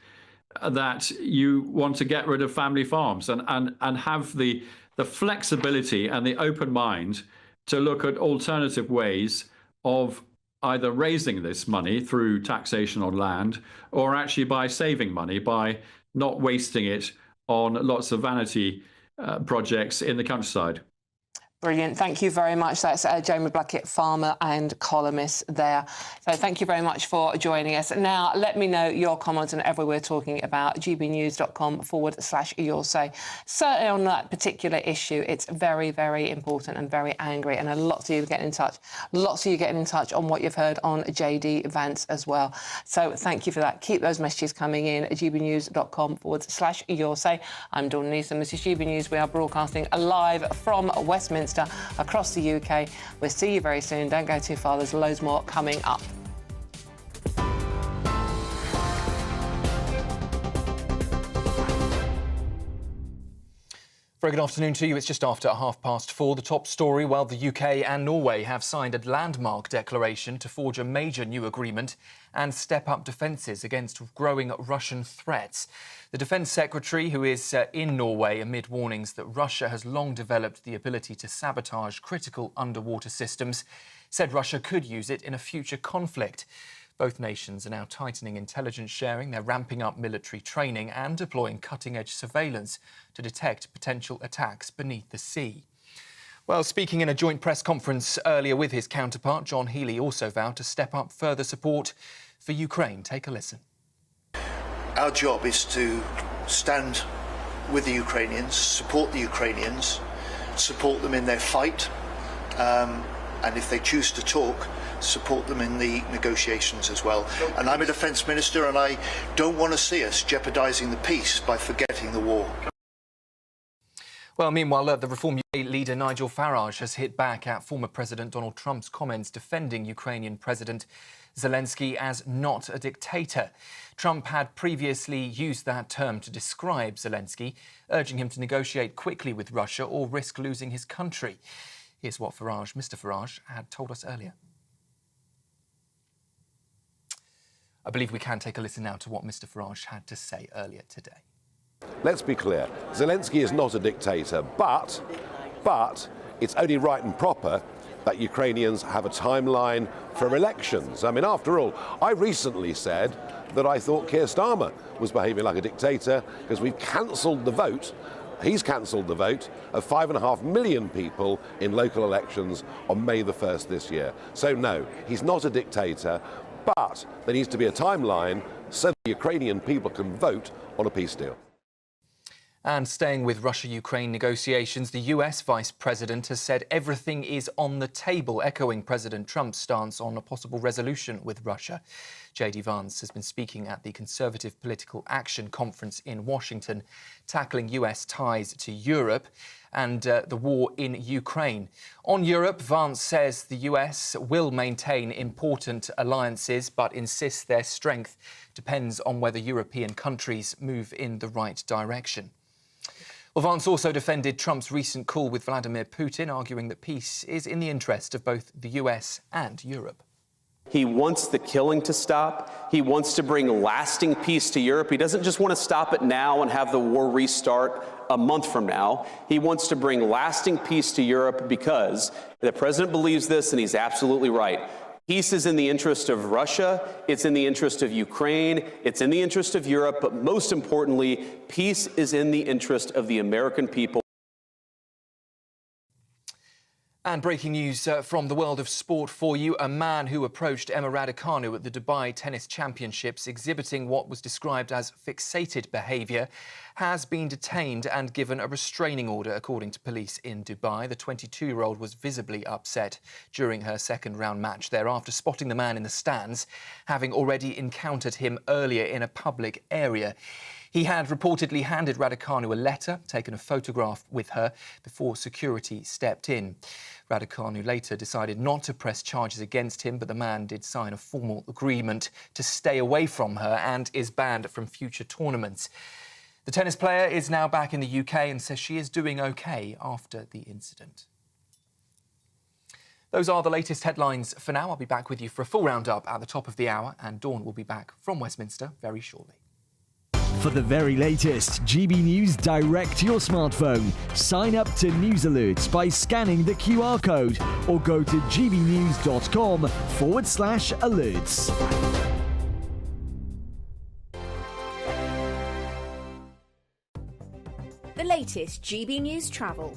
that you want to get rid of family farms, and have the flexibility and the open mind to look at alternative ways of either raising this money through taxation on land, or actually by saving money by not wasting it on lots of vanity projects in the countryside. Brilliant. Thank you very much. That's Jamie Blackett, farmer and columnist there. So thank you very much for joining us. Now, let me know your comments on everything we're talking about. gbnews.com/your say. Certainly on that particular issue, it's very, very important and very angry. And lots of you getting in touch. Lots of you getting in touch on what you've heard on JD Vance as well. So thank you for that. Keep those messages coming in at gbnews.com/your say. I'm Dawn Neeson. This is GB News. We are broadcasting live from Westminster across the UK. We'll see you very soon. Don't go too far. There's loads more coming up. Very good afternoon to you. It's just after 4:30. The top story, while the UK and Norway have signed a landmark declaration to forge a major new agreement and step up defences against growing Russian threats. The Defence Secretary, who is in Norway amid warnings that Russia has long developed the ability to sabotage critical underwater systems, said Russia could use it in a future conflict. Both nations are now tightening intelligence sharing, they're ramping up military training and deploying cutting-edge surveillance to detect potential attacks beneath the sea. Well, speaking in a joint press conference earlier with his counterpart, John Healey also vowed to step up further support for Ukraine. Take a listen. Our job is to stand with the Ukrainians, support the Ukrainians, support them in their fight, and if they choose to talk, support them in the negotiations as well. And I'm a defence minister, and I don't want to see us jeopardising the peace by forgetting the war. Well, meanwhile, the Reform UK leader Nigel Farage has hit back at former President Donald Trump's comments defending Ukrainian President Zelensky as not a dictator. Trump had previously used that term to describe Zelensky, urging him to negotiate quickly with Russia or risk losing his country. Here's what Mr. Farage had told us earlier. I believe we can take a listen now to what Mr. Farage had to say earlier today. Let's be clear, Zelensky is not a dictator, but it's only right and proper that Ukrainians have a timeline for elections. I mean, after all, I recently said that I thought Keir Starmer was behaving like a dictator because we've cancelled the vote. He's cancelled the vote of 5.5 million people in local elections on May the 1st this year. So no, he's not a dictator, but there needs to be a timeline so the Ukrainian people can vote on a peace deal. And staying with Russia-Ukraine negotiations, the US Vice President has said everything is on the table, echoing President Trump's stance on a possible resolution with Russia. JD Vance has been speaking at the Conservative Political Action Conference in Washington, tackling US ties to Europe and the war in Ukraine. On Europe, Vance says the US will maintain important alliances, but insists their strength depends on whether European countries move in the right direction. Well, Vance also defended Trump's recent call with Vladimir Putin, arguing that peace is in the interest of both the US and Europe. He wants the killing to stop. He wants to bring lasting peace to Europe. He doesn't just want to stop it now and have the war restart a month from now. He wants to bring lasting peace to Europe because the president believes this, and he's absolutely right. Peace is in the interest of Russia, it's in the interest of Ukraine, it's in the interest of Europe, but most importantly, peace is in the interest of the American people. And breaking news from the world of sport for you. A man who approached Emma Raducanu at the Dubai Tennis Championships exhibiting what was described as fixated behaviour has been detained and given a restraining order, according to police in Dubai. The 22-year-old was visibly upset during her second-round match thereafter, spotting the man in the stands, having already encountered him earlier in a public area. He had reportedly handed Raducanu a letter, taken a photograph with her before security stepped in. Raducanu later decided not to press charges against him, but the man did sign a formal agreement to stay away from her and is banned from future tournaments. The tennis player is now back in the UK and says she is doing OK after the incident. Those are the latest headlines for now. I'll be back with you for a full roundup at the top of the hour, and Dawn will be back from Westminster very shortly. For the very latest GB News direct to your smartphone, sign up to News Alerts by scanning the QR code or go to gbnews.com/alerts. The latest GB News travel.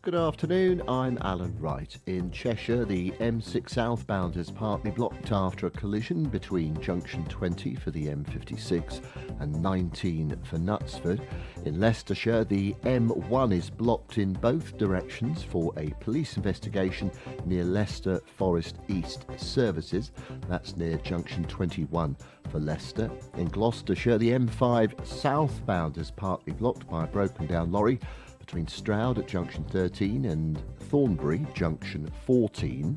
Good afternoon, I'm Alan Wright. In Cheshire, the M6 southbound is partly blocked after a collision between junction 20 for the M56 and 19 for Knutsford. In Leicestershire, the M1 is blocked in both directions for a police investigation near Leicester Forest East Services. That's near junction 21 for Leicester. In Gloucestershire, the M5 southbound is partly blocked by a broken down lorry between Stroud at junction 13 and Thornbury junction 14.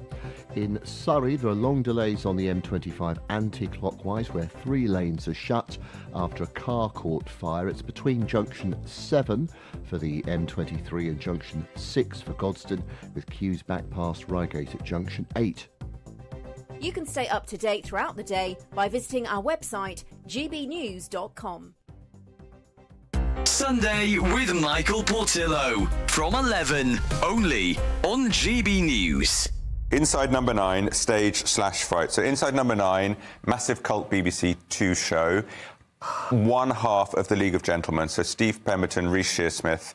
In Surrey, there are long delays on the M25 anti-clockwise where 3 lanes are shut after a car caught fire. It's between junction 7 for the M23 and junction 6 for Godstone, with queues back past Reigate at junction 8. You can stay up to date throughout the day by visiting our website gbnews.com. Sunday with Michael Portillo from 11, only on GB News. Inside Number 9, stage/fight. So Inside Number 9, massive cult BBC 2 show. One half of the League of Gentlemen, so Steve Pemberton, Reece Shearsmith,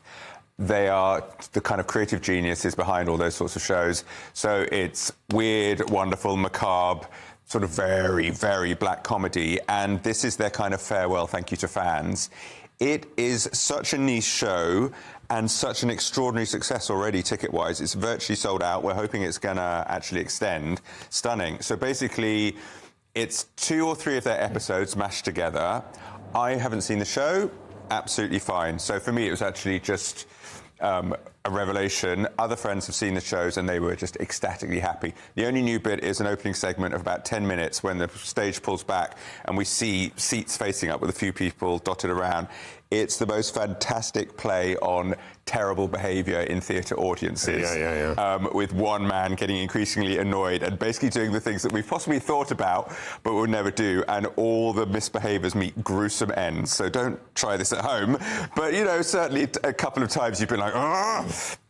they are the kind of creative geniuses behind all those sorts of shows. So it's weird, wonderful, macabre, sort of very, very black comedy. And this is their kind of farewell thank you to fans. It is such a niche show and such an extraordinary success already ticket-wise. It's virtually sold out. We're hoping it's going to actually extend. Stunning. So basically, it's 2 or 3 of their episodes mashed together. I haven't seen the show. Absolutely fine. So for me, it was actually just a revelation. Other friends have seen the shows and they were just ecstatically happy. The only new bit is an opening segment of about 10 minutes when the stage pulls back and we see seats facing up with a few people dotted around. It's the most fantastic play on terrible behaviour in theatre audiences. With one man getting increasingly annoyed and basically doing the things that we've possibly thought about but would never do, and all the misbehaviours meet gruesome ends. So don't try this at home. But, you know, certainly a couple of times you've been like, ah!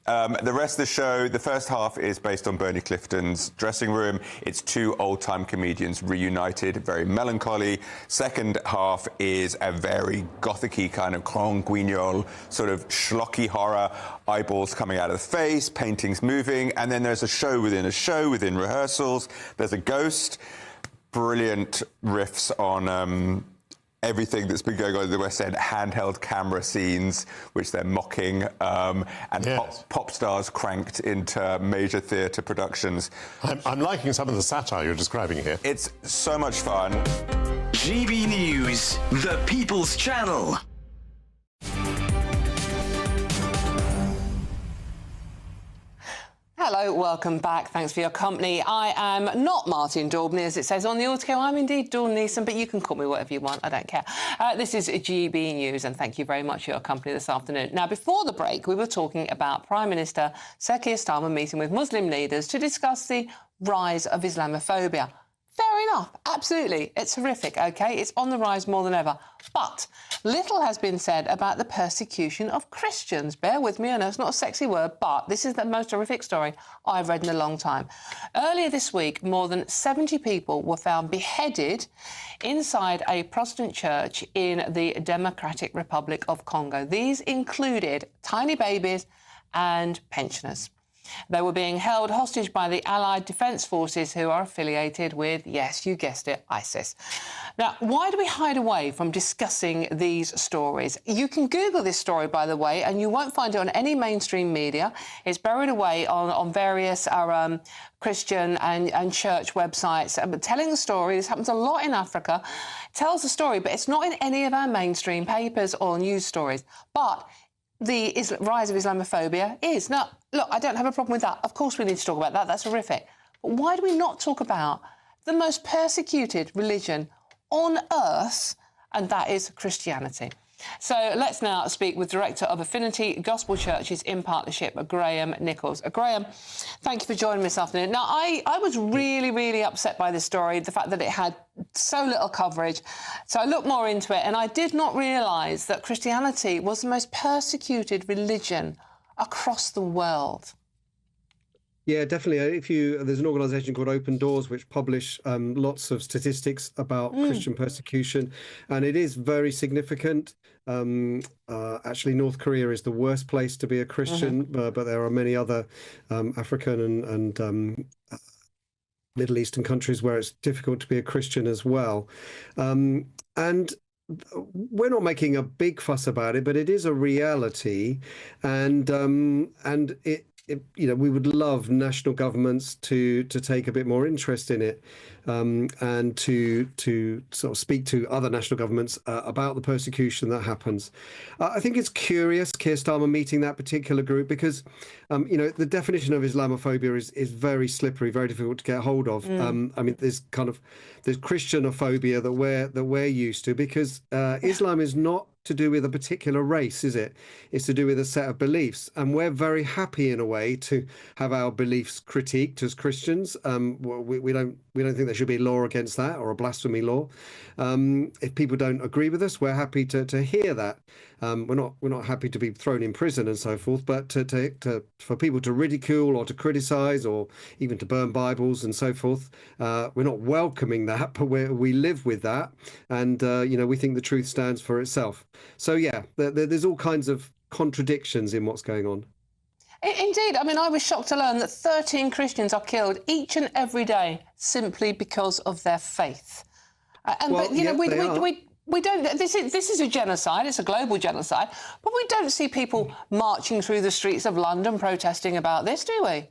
The rest of the show, the first half is based on Bernie Clifton's Dressing Room. It's 2 old-time comedians reunited, very melancholy. Second half is a very gothic-y kind of Grand Guignol, sort of schlocky horror, eyeballs coming out of the face, paintings moving, and then there's a show within rehearsals. There's a ghost, brilliant riffs on everything that's been going on in the West End, handheld camera scenes, which they're mocking, and pop stars cranked into major theatre productions. I'm liking some of the satire you're describing here. It's so much fun. GB News, the People's Channel. Hello, welcome back. Thanks for your company. I am not Martin Daubney, as it says on the autocue. I'm indeed Dawn Neeson, but you can call me whatever you want. I don't care. This is GB News, and thank you very much for your company this afternoon. Now, before the break, we were talking about Prime Minister Sir Keir Starmer meeting with Muslim leaders to discuss the rise of Islamophobia. Fair enough, absolutely. It's horrific, OK? It's on the rise more than ever. But little has been said about the persecution of Christians. Bear with me, I know it's not a sexy word, but this is the most horrific story I've read in a long time. Earlier this week, more than 70 people were found beheaded inside a Protestant church in the Democratic Republic of Congo. These included tiny babies and pensioners. They were being held hostage by the Allied Defence Forces, who are affiliated with, yes, you guessed it, ISIS. Now, why do we hide away from discussing these stories? You can Google this story, by the way, and you won't find it on any mainstream media. It's buried away on various Christian and church websites. But telling the story, this happens a lot in Africa, tells the story, but it's not in any of our mainstream papers or news stories. But the rise of Islamophobia is. Now, look, I don't have a problem with that. Of course we need to talk about that. That's horrific. But why do we not talk about the most persecuted religion on earth, and that is Christianity? So let's now speak with Director of Affinity Gospel Churches in Partnership, Graham Nichols. Graham, thank you for joining me this afternoon. Now, I was really, really upset by this story, the fact that it had so little coverage. So I looked more into it, and I did not realise that Christianity was the most persecuted religion across the world. Yeah, definitely. There's an organisation called Open Doors which publish lots of statistics about Christian persecution, and it is very significant. Actually, North Korea is the worst place to be a Christian, but there are many other African and Middle Eastern countries where it's difficult to be a Christian as well. And we're not making a big fuss about it, but it is a reality, and we would love national governments to take a bit more interest in it, and to sort of speak to other national governments about the persecution that happens. I think it's curious, Keir Starmer meeting that particular group, because the definition of Islamophobia is very slippery, very difficult to get hold of. I mean, there's Christianophobia that we're used to, because Islam is not to do with a particular race, is it? It's to do with a set of beliefs, and we're very happy in a way to have our beliefs critiqued as Christians. We don't think there should be a law against that, or a blasphemy law. If people don't agree with us, we're happy to hear that. We're not happy to be thrown in prison and so forth, but for people to ridicule or to criticise or even to burn Bibles and so forth, we're not welcoming that, but we live with that, and we think the truth stands for itself. So yeah, there's all kinds of contradictions in what's going on. Indeed. I mean, I was shocked to learn that 13 Christians are killed each and every day simply because of their faith. We don't. This is a genocide. It's a global genocide. But we don't see people marching through the streets of London protesting about this, do we?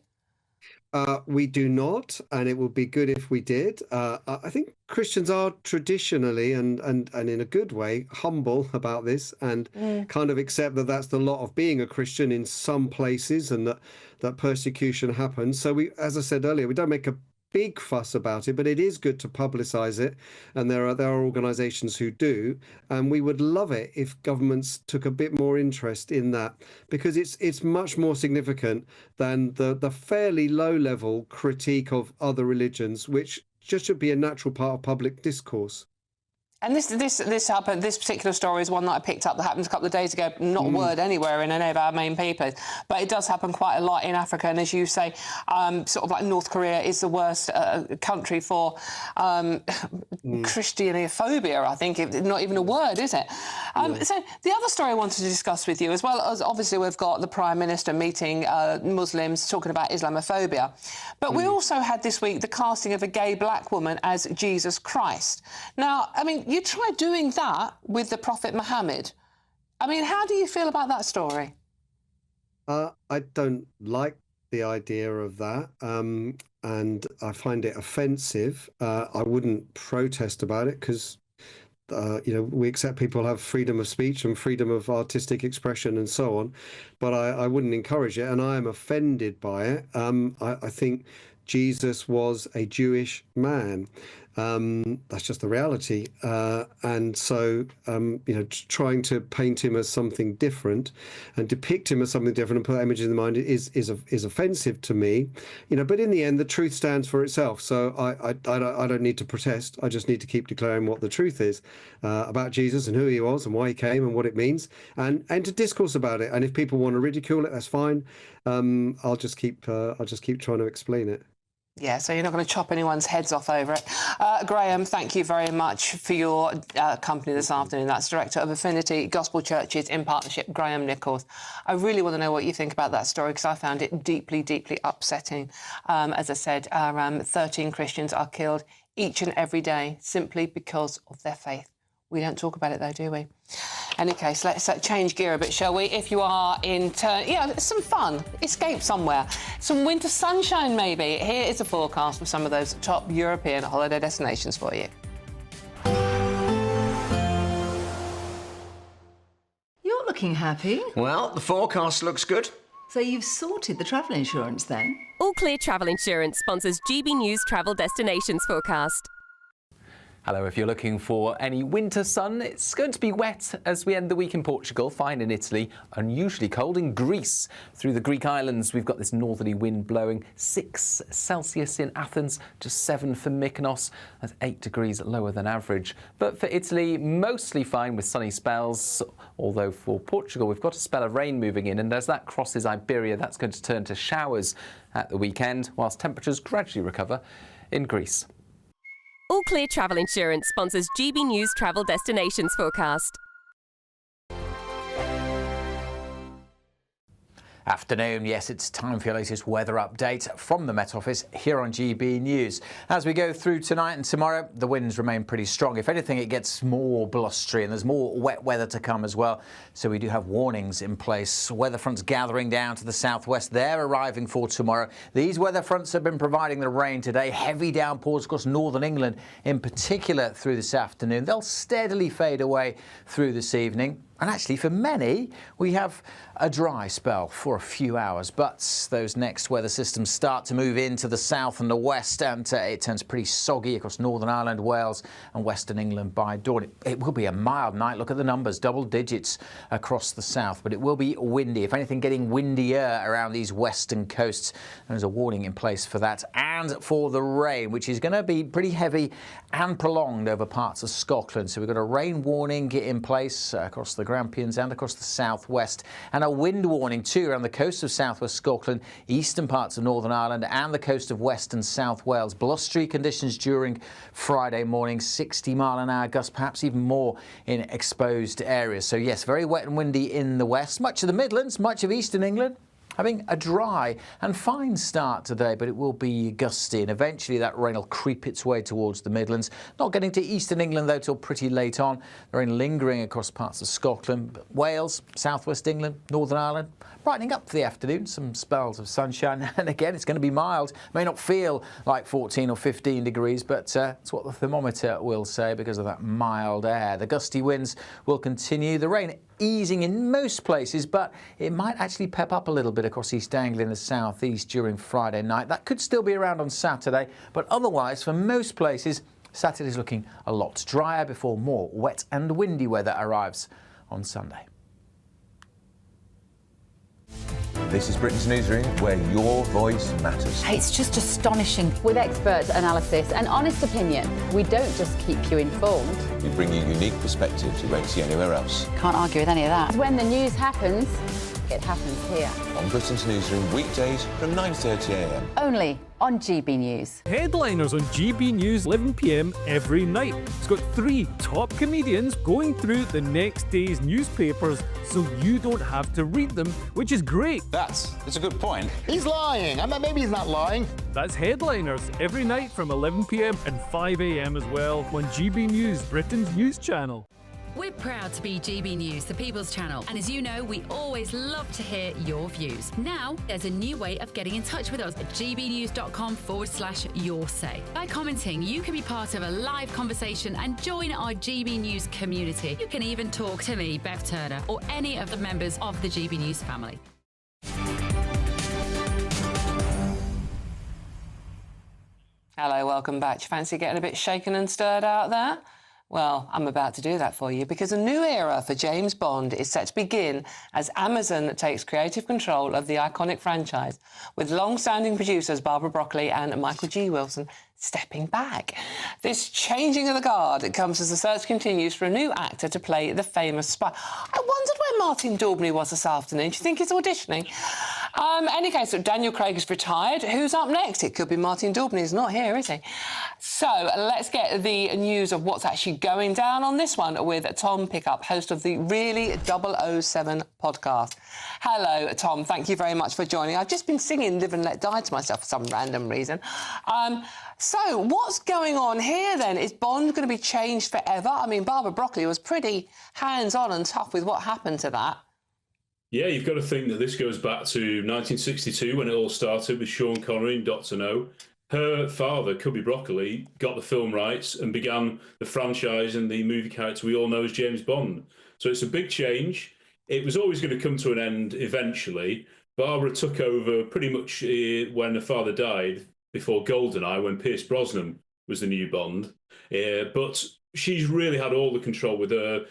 We do not, and it would be good if we did. I think Christians are traditionally and in a good way humble about this, and kind of accept that that's the lot of being a Christian in some places, and that persecution happens. So as I said earlier, we don't make a big fuss about it, but it is good to publicise it, and there are organisations who do, and we would love it if governments took a bit more interest in that, because it's much more significant than the fairly low-level critique of other religions, which just should be a natural part of public discourse. And this happened. This particular story is one that I picked up that happened a couple of days ago. Not a word anywhere in any of our main papers, but it does happen quite a lot in Africa. And as you say, sort of like North Korea is the worst country for Christianophobia. I think not even a word, is it? So the other story I wanted to discuss with you, as well as obviously we've got the Prime Minister meeting Muslims talking about Islamophobia, but we also had this week the casting of a gay black woman as Jesus Christ. Now, I mean, you tried doing that with the Prophet Muhammad. I mean, how do you feel about that story? I don't like the idea of that, and I find it offensive. I wouldn't protest about it because, we accept people have freedom of speech and freedom of artistic expression and so on, but I wouldn't encourage it, and I am offended by it. I think Jesus was a Jewish man. That's just the reality. And so, trying to paint him as something different and depict him as something different and put images in the mind is offensive to me. But in the end, the truth stands for itself. So I don't need to protest. I just need to keep declaring what the truth is about Jesus and who he was and why he came and what it means, and to discourse about it. And if people want to ridicule it, that's fine. I'll just keep trying to explain it. Yeah, so you're not going to chop anyone's heads off over it. Graham, thank you very much for your company this afternoon. That's Director of Affinity Gospel Churches in Partnership, Graham Nichols. I really want to know what you think about that story because I found it deeply, deeply upsetting. As I said, 13 Christians are killed each and every day simply because of their faith. We don't talk about it, though, do we? In any case, let's change gear a bit, shall we? If you are in some fun, escape somewhere. Some winter sunshine, maybe. Here is a forecast for some of those top European holiday destinations for you. You're looking happy. Well, the forecast looks good. So you've sorted the travel insurance, then? All Clear Travel Insurance sponsors GB News Travel Destinations Forecast. Hello, if you're looking for any winter sun, it's going to be wet as we end the week in Portugal, fine in Italy, unusually cold in Greece. Through the Greek islands, we've got this northerly wind blowing, 6 Celsius in Athens, just 7 for Mykonos, that's 8 degrees lower than average. But for Italy, mostly fine with sunny spells, although for Portugal, we've got a spell of rain moving in, and as that crosses Iberia, that's going to turn to showers at the weekend, whilst temperatures gradually recover in Greece. All Clear Travel Insurance sponsors GB News Travel Destinations Forecast. Afternoon, yes, it's time for your latest weather update from the Met Office here on GB News. As we go through tonight and tomorrow, the winds remain pretty strong. If anything, it gets more blustery and there's more wet weather to come as well. So we do have warnings in place. Weather fronts gathering down to the southwest. They're arriving for tomorrow. These weather fronts have been providing the rain today. Heavy downpours across northern England, in particular through this afternoon. They'll steadily fade away through this evening. And actually, for many, we have a dry spell for a few hours, but those next weather systems start to move into the south and the west, and it turns pretty soggy across Northern Ireland, Wales and Western England by dawn. It will be a mild night. Look at the numbers, double digits across the south, but it will be windy. If anything, getting windier around these western coasts. There's a warning in place for that and for the rain, which is going to be pretty heavy and prolonged over parts of Scotland. So we've got a rain warning in place across the Grampians and across the southwest, and a wind warning too around the coast of southwest Scotland, eastern parts of Northern Ireland and the coast of West and South Wales. Blustery conditions during Friday morning, 60-mile-an-hour gusts, perhaps even more in exposed areas. So yes, very wet and windy in the west, much of the Midlands, much of eastern England. Having a dry and fine start today, but it will be gusty, and eventually that rain will creep its way towards the Midlands. Not getting to eastern England, though, till pretty late on. The rain lingering across parts of Scotland, Wales, southwest England, Northern Ireland. Brightening up for the afternoon, some spells of sunshine, and again, it's going to be mild. May not feel like 14 or 15 degrees, but it's what the thermometer will say because of that mild air. The gusty winds will continue. The rain easing in most places, but it might actually pep up a little bit across East Anglia and the southeast during Friday night. That could still be around on Saturday, but otherwise, for most places, Saturday's looking a lot drier before more wet and windy weather arrives on Sunday. This is Britain's Newsroom, where your voice matters. It's just astonishing. With expert analysis and honest opinion, we don't just keep you informed. We bring you unique perspectives you won't see anywhere else. Can't argue with any of that. When the news happens, it happens here. On Britain's Newsroom, weekdays from 9:30 a.m. Only on GB News. Headliners on GB News, 11 p.m. every night. It's got 3 top comedians going through the next day's newspapers so you don't have to read them, which is great. That's a good point. He's lying. Maybe he's not lying. That's Headliners every night from 11 p.m. and 5 a.m. as well on GB News, Britain's news channel. We're proud to be GB News, the People's Channel, and as you know, we always love to hear your views. Now, there's a new way of getting in touch with us at gbnews.com/yoursay. By commenting, you can be part of a live conversation and join our GB News community. You can even talk to me, Bev Turner, or any of the members of the GB News family. Hello, welcome back. Do you fancy getting a bit shaken and stirred out there? Well, I'm about to do that for you because a new era for James Bond is set to begin as Amazon takes creative control of the iconic franchise, with long-standing producers Barbara Broccoli and Michael G. Wilson stepping back. This changing of the guard comes as the search continues for a new actor to play the famous spy. I wondered where Martin Daubney was this afternoon. Do you think he's auditioning? Any case, so Daniel Craig is retired. Who's up next? It could be Martin Daubney. He's not here, is he? So let's get the news of what's actually going down on this one with Tom Pickup, host of the Really 007 podcast. Hello, Tom. Thank you very much for joining. I've just been singing Live and Let Die to myself for some random reason. So what's going on here, then? Is Bond going to be changed forever? I mean, Barbara Broccoli was pretty hands-on and tough with what happened to that. Yeah, you've got to think that this goes back to 1962 when it all started with Sean Connery and Dr. No. Her father, Cubby Broccoli, got the film rights and began the franchise and the movie character we all know as James Bond. So it's a big change. It was always going to come to an end eventually. Barbara took over pretty much when her father died, before GoldenEye, when Pierce Brosnan was the new Bond. But she's really had all the control with her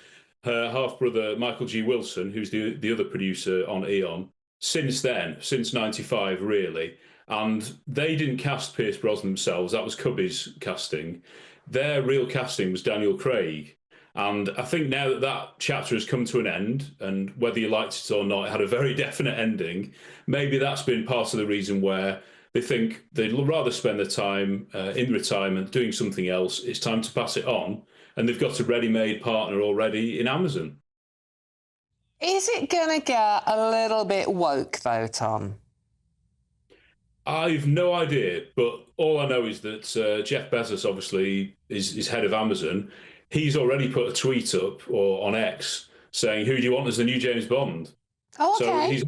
half-brother, Michael G. Wilson, who's the other producer on Eon, since then, since 95, really. And they didn't cast Pierce Brosnan themselves. That was Cubby's casting. Their real casting was Daniel Craig. And I think now that that chapter has come to an end, and whether you liked it or not, it had a very definite ending, maybe that's been part of the reason where they think they'd rather spend their time in retirement doing something else. It's time to pass it on. And they've got a ready-made partner already in Amazon. Is it going to get a little bit woke, though, Tom? I've no idea, but all I know is that Jeff Bezos obviously is head of Amazon. He's already put a tweet up or on X saying, "Who do you want as the new James Bond?" Oh, okay. So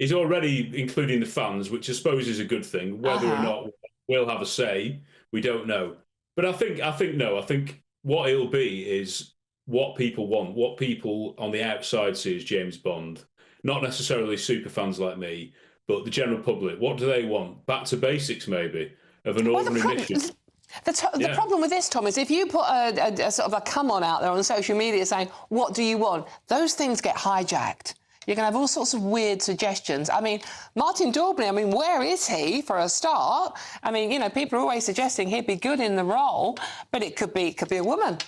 he's already including the fans, which I suppose is a good thing. Whether or not we'll have a say, we don't know. But I think what it'll be is what people want, what people on the outside see as James Bond, not necessarily super fans like me, but the general public. What do they want? Back to basics, maybe, of an ordinary mission. The problem with this, Tom, is if you put a sort of a come on out there on social media saying, what do you want? Those things get hijacked. You're going to have all sorts of weird suggestions. I mean, Martin Daubney, I mean, where is he for a start? I mean, you know, people are always suggesting he'd be good in the role, but it could be a woman,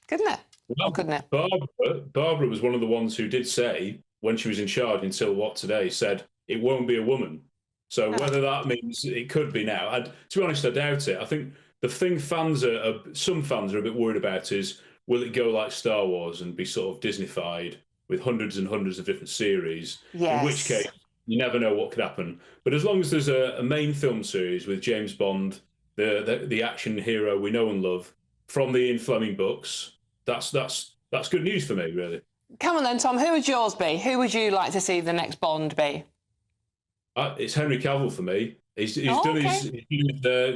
couldn't it? Well, couldn't it? Barbara was one of the ones who did say, when she was in charge until today, said it won't be a woman. So whether that means it could be now, to be honest, I doubt it. I think the thing some fans are a bit worried about is, will it go like Star Wars and be sort of Disneyfied with hundreds and hundreds of different series? Yes. In which case, you never know what could happen. But as long as there's a main film series with James Bond, the action hero we know and love, from the Ian Fleming books, that's good news for me, really. Come on then, Tom, who would yours be? Who would you like to see the next Bond be? It's Henry Cavill for me. He's done his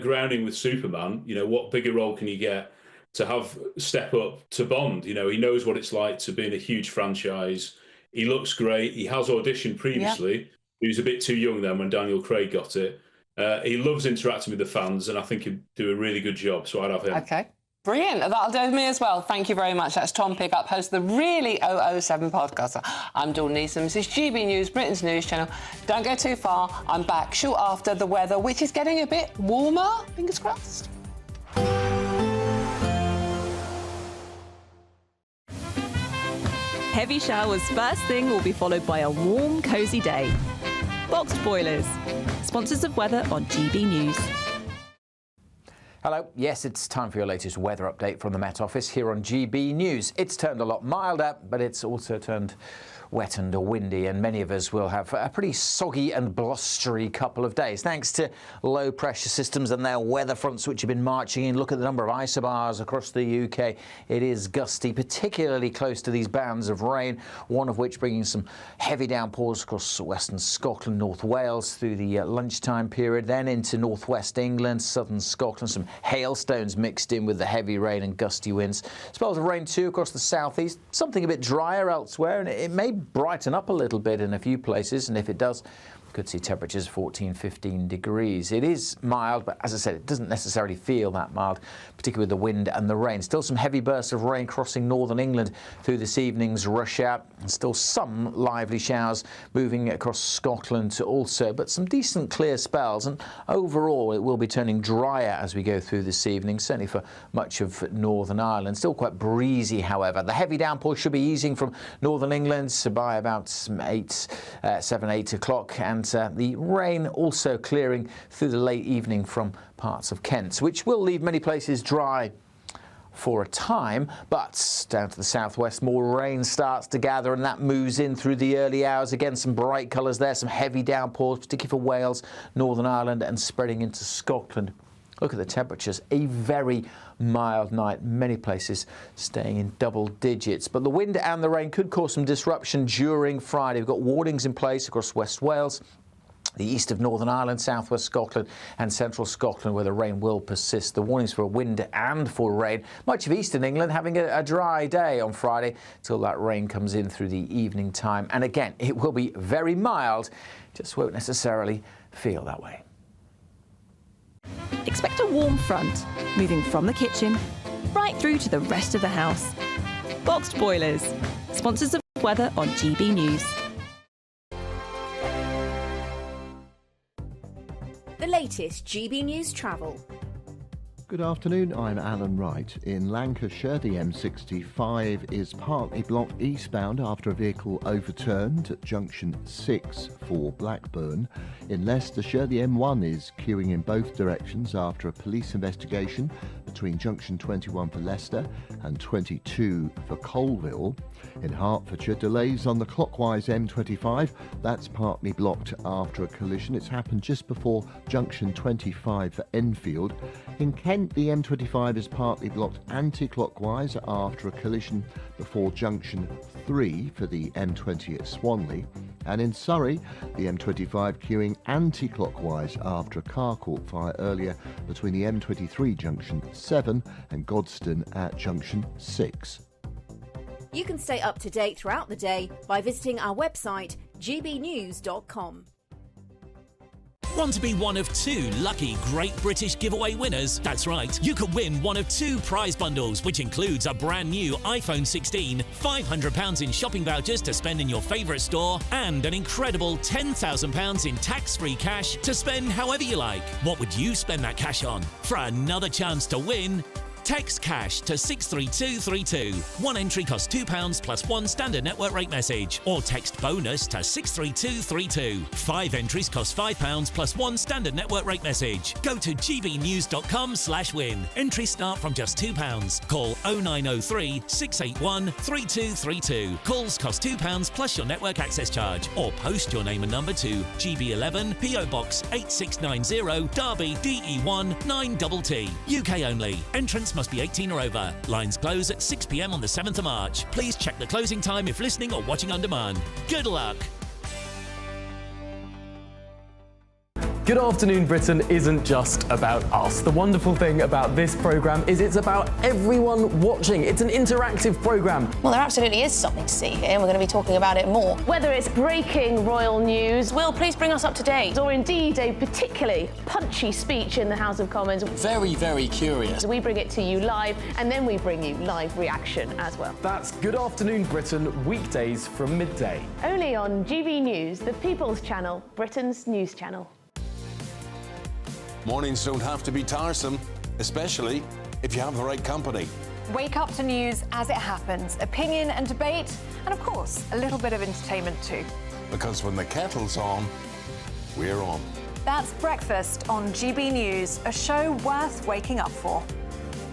grounding with Superman. You know, what bigger role can you get to have step up to Bond? You know, he knows what it's like to be in a huge franchise. He looks great. He has auditioned previously. Yep. He was a bit too young then when Daniel Craig got it. He loves interacting with the fans, and I think he'd do a really good job, so I'd have him. OK. Brilliant. That'll do with me as well. Thank you very much. That's Tom Pickup, host of the Really 007 podcast. I'm Dawn Neeson. This is GB News, Britain's news channel. Don't go too far. I'm back short after the weather, which is getting a bit warmer. Fingers crossed. Heavy showers first thing will be followed by a warm, cosy day. Boxed Boilers, sponsors of weather on GB News. Hello. Yes, it's time for your latest weather update from the Met Office here on GB News. It's turned a lot milder, but it's also turned wet and windy, and many of us will have a pretty soggy and blustery couple of days, thanks to low pressure systems and their weather fronts which have been marching in. Look at the number of isobars across the UK. It is gusty, particularly close to these bands of rain, one of which bringing some heavy downpours across western Scotland, North Wales through the lunchtime period, then into northwest England, southern Scotland, some hailstones mixed in with the heavy rain and gusty winds. Spells of rain too across the southeast, something a bit drier elsewhere, and it may brighten up a little bit in a few places, and if it does, could see temperatures 14-15 degrees. It is mild, but as I said, it doesn't necessarily feel that mild, particularly with the wind and the rain. Still some heavy bursts of rain crossing northern England through this evening's rush hour, and still some lively showers moving across Scotland also, but some decent clear spells, and overall it will be turning drier as we go through this evening, certainly for much of Northern Ireland. Still quite breezy, however. The heavy downpour should be easing from northern England by about 7-8 o'clock, and and the rain also clearing through the late evening from parts of Kent, which will leave many places dry for a time, but down to the southwest, more rain starts to gather, and that moves in through the early hours. Again, some bright colours there, some heavy downpours, particularly for Wales, Northern Ireland, and spreading into Scotland. Look at the temperatures, a very mild night, many places staying in double digits. But the wind and the rain could cause some disruption during Friday. We've got warnings in place across West Wales, the east of Northern Ireland, southwest Scotland and central Scotland, where the rain will persist. The warnings for wind and for rain. Much of eastern England having a dry day on Friday till that rain comes in through the evening time. And again, it will be very mild, just won't necessarily feel that way. Expect a warm front, moving from the kitchen right through to the rest of the house. Boxed Boilers, sponsors of weather on GB News. The latest GB News travel. Good afternoon, I'm Alan Wright. In Lancashire, the M65 is partly blocked eastbound after a vehicle overturned at junction 6 for Blackburn. In Leicestershire, the M1 is queuing in both directions after a police investigation between junction 21 for Leicester and 22 for Colville. In Hertfordshire, delays on the clockwise M25. That's partly blocked after a collision. It's happened just before junction 25 for Enfield. In Kent, the M25 is partly blocked anti-clockwise after a collision before junction 3 for the M20 at Swanley. And in Surrey, the M25 queuing anti-clockwise after a car caught fire earlier between the M23 junction 7 and Godstone at junction 6. You can stay up to date throughout the day by visiting our website, gbnews.com. Want to be one of 2 lucky Great British giveaway winners? That's right, you could win one of 2 prize bundles, which includes a brand new iPhone 16, £500 in shopping vouchers to spend in your favourite store, and an incredible £10,000 in tax-free cash to spend however you like. What would you spend that cash on? For another chance to win, text cash to 63232. One entry costs £2 plus 1 standard network rate message, or text bonus to 63232. 5 entries cost £5 plus 1 standard network rate message. Go to gbnews.com/win. Entries start from just £2. Call 0903 681 3232. Calls cost £2 plus your network access charge, or post your name and number to GB11 PO Box 8690 Derby DE1 9TT. UK only. Entrance must be 18 or over. Lines close at 6 p.m. on the 7th of March. Please check the closing time if listening or watching on demand. Good luck. Good Afternoon Britain isn't just about us. The wonderful thing about this programme is it's about everyone watching. It's an interactive programme. Well, there absolutely is something to see here, and we're going to be talking about it more. Whether it's breaking royal news, Will, please bring us up to date. Or indeed a particularly punchy speech in the House of Commons. Very, very curious. We bring it to you live, and then we bring you live reaction as well. That's Good Afternoon Britain, weekdays from midday. Only on GB News, the People's Channel, Britain's news channel. Mornings don't have to be tiresome, especially if you have the right company. Wake up to news as it happens, opinion and debate, and of course, a little bit of entertainment too. Because when the kettle's on, we're on. That's Breakfast on GB News, a show worth waking up for.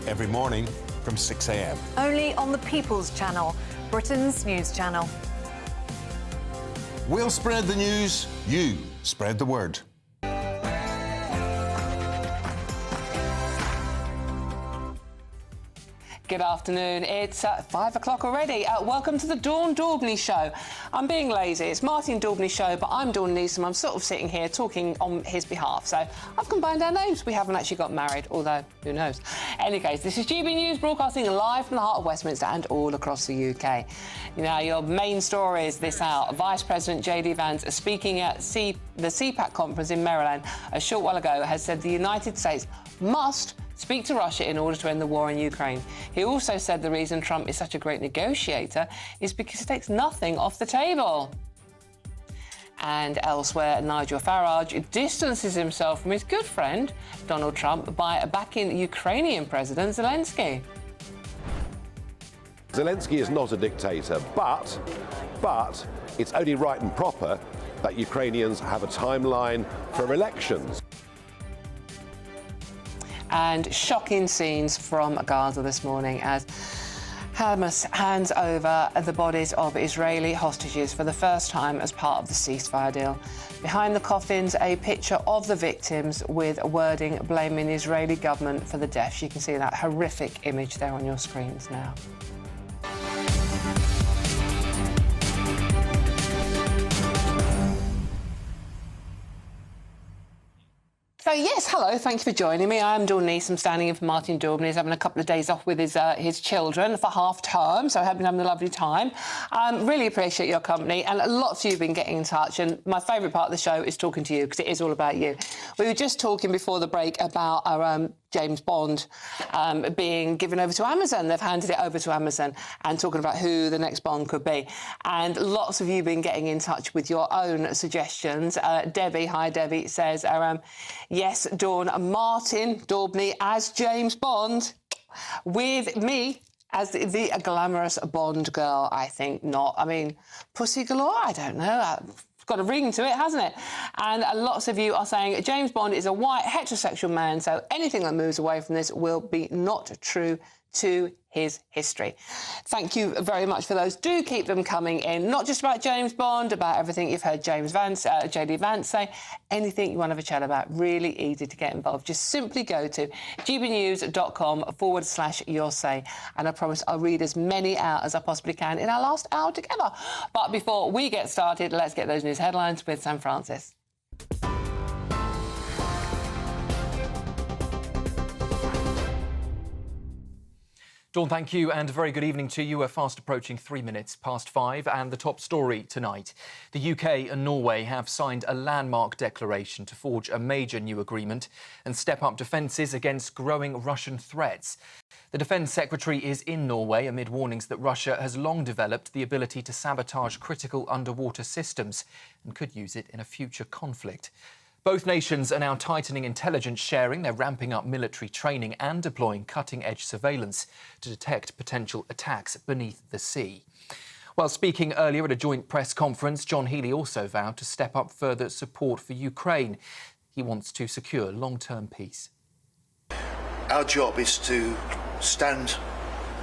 Every morning from 6 a.m. Only on the People's Channel, Britain's news channel. We'll spread the news, you spread the word. Good afternoon. It's 5 o'clock already. Welcome to the Daubney Show. I'm being lazy. It's Martin Daubney's show, but I'm Dawn Newsom. I'm sort of sitting here talking on his behalf. So I've combined our names. We haven't actually got married, although who knows. In any case, this is GB News broadcasting live from the heart of Westminster and all across the UK. Now, your main stories this hour. Vice President JD Vance, speaking at the CPAC conference in Maryland a short while ago, has said the United States must speak to Russia in order to end the war in Ukraine. He also said the reason Trump is such a great negotiator is because he takes nothing off the table. And elsewhere, Nigel Farage distances himself from his good friend, Donald Trump, by backing Ukrainian President Zelensky. Zelensky is not a dictator, but it's only right and proper that Ukrainians have a timeline for elections. And shocking scenes from Gaza this morning as Hamas hands over the bodies of Israeli hostages for the first time as part of the ceasefire deal. Behind the coffins, a picture of the victims with wording blaming the Israeli government for the deaths. You can see that horrific image there on your screens now. So yes, hello, thank you for joining me. I'm Dawn Neeson. I'm standing in for Martin Daubney. He's having a couple of days off with his children for half term, so I hope you're having a lovely time. Really appreciate your company, and lots of you have been getting in touch, and my favourite part of the show is talking to you, because it is all about you. We were just talking before the break about our James Bond being given over to Amazon. They've handed it over to Amazon, and talking about who the next Bond could be. And lots of you have been getting in touch with your own suggestions. Debbie, hi Debbie, says, yes, Dawn, Martin Daubney as James Bond, with me as the glamorous Bond girl. I think not. I mean, Pussy Galore, I don't know. Got a ring to it, hasn't it? And lots of you are saying James Bond is a white heterosexual man, so anything that moves away from this will be not true to his history. Thank you very much for those. Do keep them coming in, not just about James Bond, about everything you've heard JD Vance say, anything you want to have a chat about. Really easy to get involved. Just simply go to gbnews.com/your say, and I promise I'll read as many out as I possibly can in our last hour together. But before we get started, let's get those news headlines with Sam Francis. Dawn, thank you, and a very good evening to you. We're fast approaching 3 minutes past 5, and the top story tonight. The UK and Norway have signed a landmark declaration to forge a major new agreement and step up defences against growing Russian threats. The Defence Secretary is in Norway amid warnings that Russia has long developed the ability to sabotage critical underwater systems and could use it in a future conflict. Both nations are now tightening intelligence sharing. They're ramping up military training and deploying cutting-edge surveillance to detect potential attacks beneath the sea. While speaking earlier at a joint press conference, John Healey also vowed to step up further support for Ukraine. He wants to secure long-term peace. Our job is to stand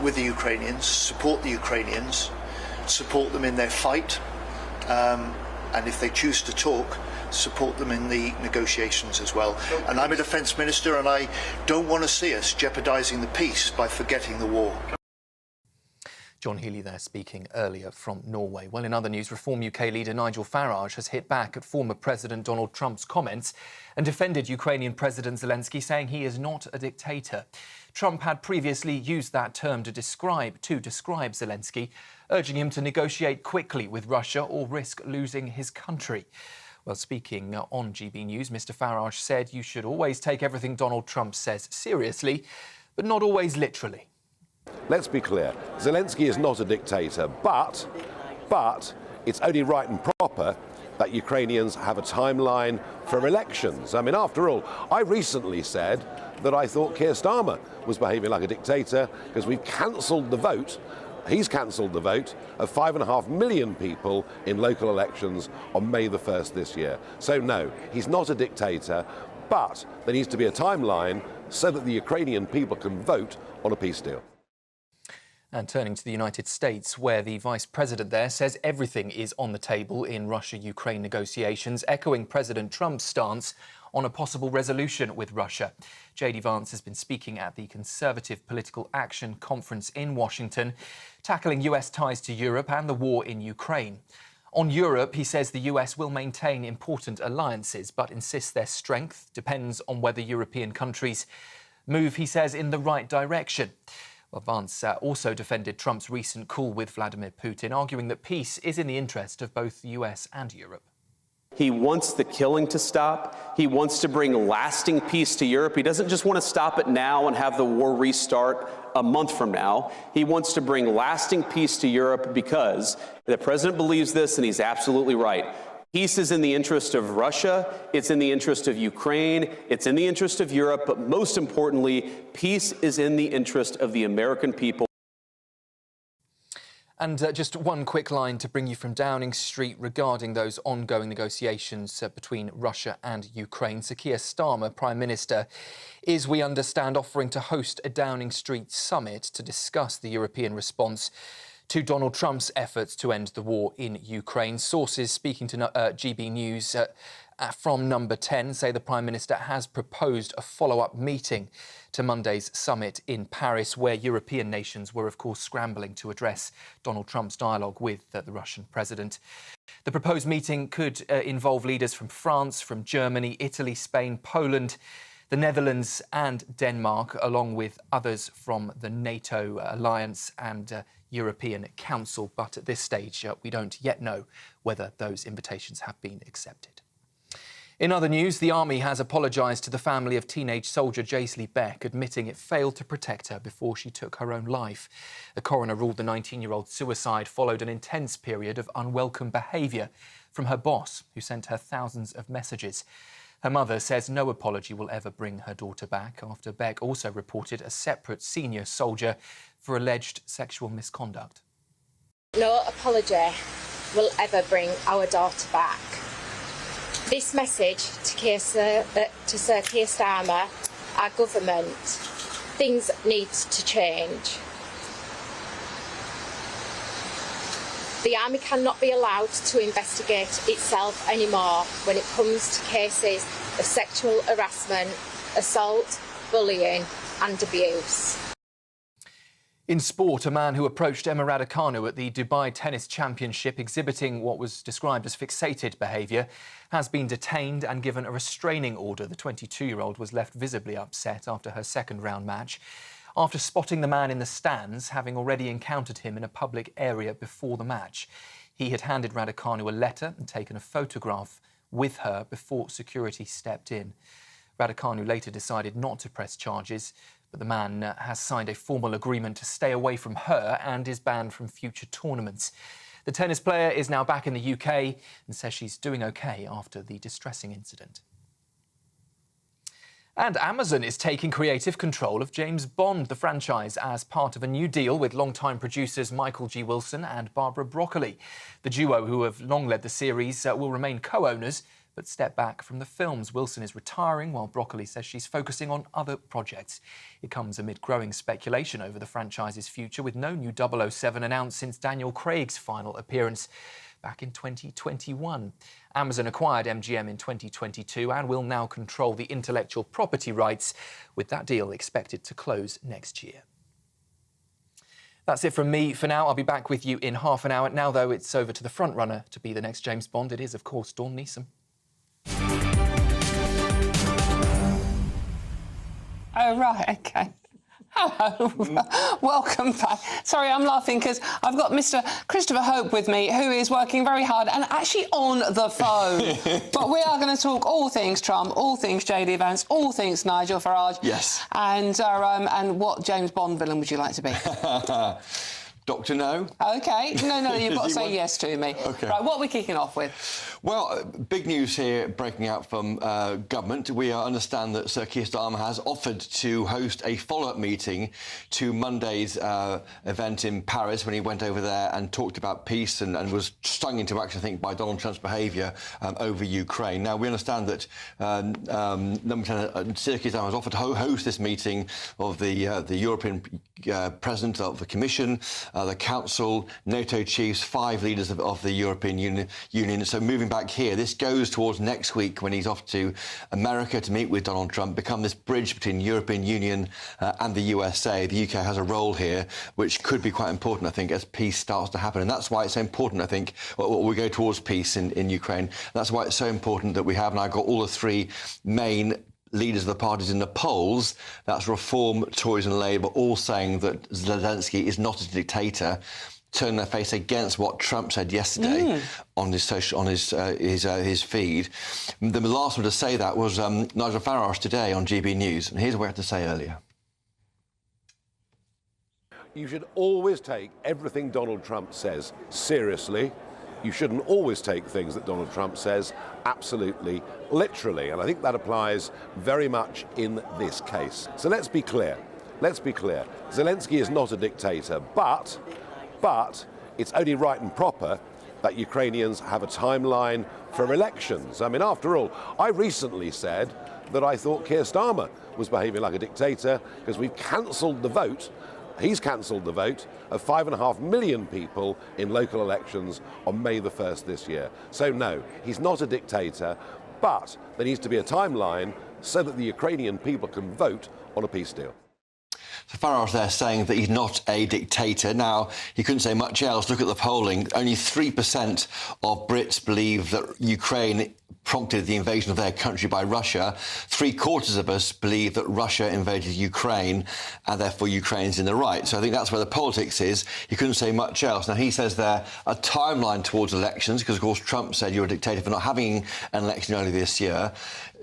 with the Ukrainians, support the Ukrainians, support them in their fight, and if they choose to talk, support them in the negotiations as well. And I'm a defence minister, and I don't want to see us jeopardising the peace by forgetting the war. John Healey there speaking earlier from Norway. Well, in other news, Reform UK leader Nigel Farage has hit back at former President Donald Trump's comments and defended Ukrainian President Zelensky, saying he is not a dictator. Trump had previously used that term to describe Zelensky, urging him to negotiate quickly with Russia or risk losing his country. Well, speaking on GB News, Mr Farage said you should always take everything Donald Trump says seriously, but not always literally. Let's be clear, Zelensky is not a dictator, but it's only right and proper that Ukrainians have a timeline for elections. I mean, after all, I recently said that I thought Keir Starmer was behaving like a dictator because we've cancelled the vote. He's cancelled the vote of 5.5 million people in local elections on May the 1st this year. So no, he's not a dictator, but there needs to be a timeline so that the Ukrainian people can vote on a peace deal. And turning to the United States, where the Vice President there says everything is on the table in Russia-Ukraine negotiations, echoing President Trump's stance on a possible resolution with Russia. JD Vance has been speaking at the Conservative Political Action Conference in Washington, tackling US ties to Europe and the war in Ukraine. On Europe, he says the US will maintain important alliances, but insists their strength depends on whether European countries move, he says, in the right direction. Well, Vance also defended Trump's recent call with Vladimir Putin, arguing that peace is in the interest of both the US and Europe. He wants the killing to stop. He wants to bring lasting peace to Europe. He doesn't just want to stop it now and have the war restart a month from now. He wants to bring lasting peace to Europe because the president believes this, and he's absolutely right. Peace is in the interest of Russia, it's in the interest of Ukraine, it's in the interest of Europe, but most importantly, peace is in the interest of the American people. And just one quick line to bring you from Downing Street regarding those ongoing negotiations between Russia and Ukraine. Sir Keir Starmer, Prime Minister, is, we understand, offering to host a Downing Street summit to discuss the European response to Donald Trump's efforts to end the war in Ukraine. Sources speaking to GB News from Number 10 say the Prime Minister has proposed a follow-up meeting to Monday's summit in Paris, where European nations were, of course, scrambling to address Donald Trump's dialogue with the Russian president. The proposed meeting could involve leaders from France, from Germany, Italy, Spain, Poland, the Netherlands and Denmark, along with others from the NATO alliance and European Council. But at this stage, we don't yet know whether those invitations have been accepted. In other news, the Army has apologised to the family of teenage soldier Jaisley Beck, admitting it failed to protect her before she took her own life. The coroner ruled the 19-year-old's suicide followed an intense period of unwelcome behaviour from her boss, who sent her thousands of messages. Her mother says no apology will ever bring her daughter back, after Beck also reported a separate senior soldier for alleged sexual misconduct. No apology will ever bring our daughter back. This message to Sir Keir Starmer, our government, things need to change. The Army cannot be allowed to investigate itself anymore when it comes to cases of sexual harassment, assault, bullying and abuse. In sport, a man who approached Emma Raducanu at the Dubai Tennis Championship exhibiting what was described as fixated behaviour has been detained and given a restraining order. The 22-year-old was left visibly upset after her second-round match, after spotting the man in the stands, having already encountered him in a public area before the match. He had handed Raducanu a letter and taken a photograph with her before security stepped in. Raducanu later decided not to press charges, but the man has signed a formal agreement to stay away from her and is banned from future tournaments. The tennis player is now back in the UK and says she's doing OK after the distressing incident. And Amazon is taking creative control of James Bond, the franchise, as part of a new deal with longtime producers Michael G. Wilson and Barbara Broccoli. The duo, who have long led the series, will remain co-owners but step back from the films. Wilson is retiring, while Broccoli says she's focusing on other projects. It comes amid growing speculation over the franchise's future, with no new 007 announced since Daniel Craig's final appearance back in 2021. Amazon acquired MGM in 2022 and will now control the intellectual property rights, with that deal expected to close next year. That's it from me for now. I'll be back with you in half an hour. Now, though, it's over to the frontrunner to be the next James Bond. It is, of course, Dawn Neeson. Oh, right, OK. Hello, welcome back. Sorry, I'm laughing because I've got Mr. Christopher Hope with me, who is working very hard and actually on the phone. But we are going to talk all things Trump, all things JD Vance, all things Nigel Farage. Yes. And what James Bond villain would you like to be? Dr. No. OK. No, you've got to say yes to me. OK. Right, what are we kicking off with? Well, big news here breaking out from government. We understand that Sir Keir Starmer has offered to host a follow-up meeting to Monday's event in Paris, when he went over there and talked about peace and was stung into action, I think, by Donald Trump's behaviour over Ukraine. Now, we understand that Number 10, Sir Keir Starmer has offered to host this meeting of the European President of the Commission, the Council, NATO chiefs, 5 leaders of the European Union. So moving back here, this goes towards next week when he's off to America to meet with Donald Trump, become this bridge between European Union and the USA. The UK has a role here, which could be quite important, I think, as peace starts to happen. And that's why it's so important, I think, we go towards peace in Ukraine. That's why it's so important that we have, and I've got all the 3 main leaders of the parties in the polls, that's Reform, Tories and Labour, all saying that Zelensky is not a dictator, turning their face against what Trump said yesterday on his feed. The last one to say that was Nigel Farage today on GB News, and here's what he had to say earlier. You should always take everything Donald Trump says seriously. You shouldn't always take things that Donald Trump says absolutely literally, and I think that applies very much in this case. So let's be clear. Zelensky is not a dictator, but it's only right and proper that Ukrainians have a timeline for elections. I mean, after all, I recently said that I thought Keir Starmer was behaving like a dictator because we've cancelled the vote. He's cancelled the vote of 5.5 million people in local elections on May the 1st this year. So no, he's not a dictator, but there needs to be a timeline so that the Ukrainian people can vote on a peace deal. So Farage there saying that he's not a dictator. Now, he couldn't say much else. Look at the polling. Only 3% of Brits believe that Ukraine prompted the invasion of their country by Russia. 3/4 of us believe that Russia invaded Ukraine and therefore Ukraine's in the right. So I think that's where the politics is. He couldn't say much else. Now, he says there a timeline towards elections because, of course, Trump said you're a dictator for not having an election early this year.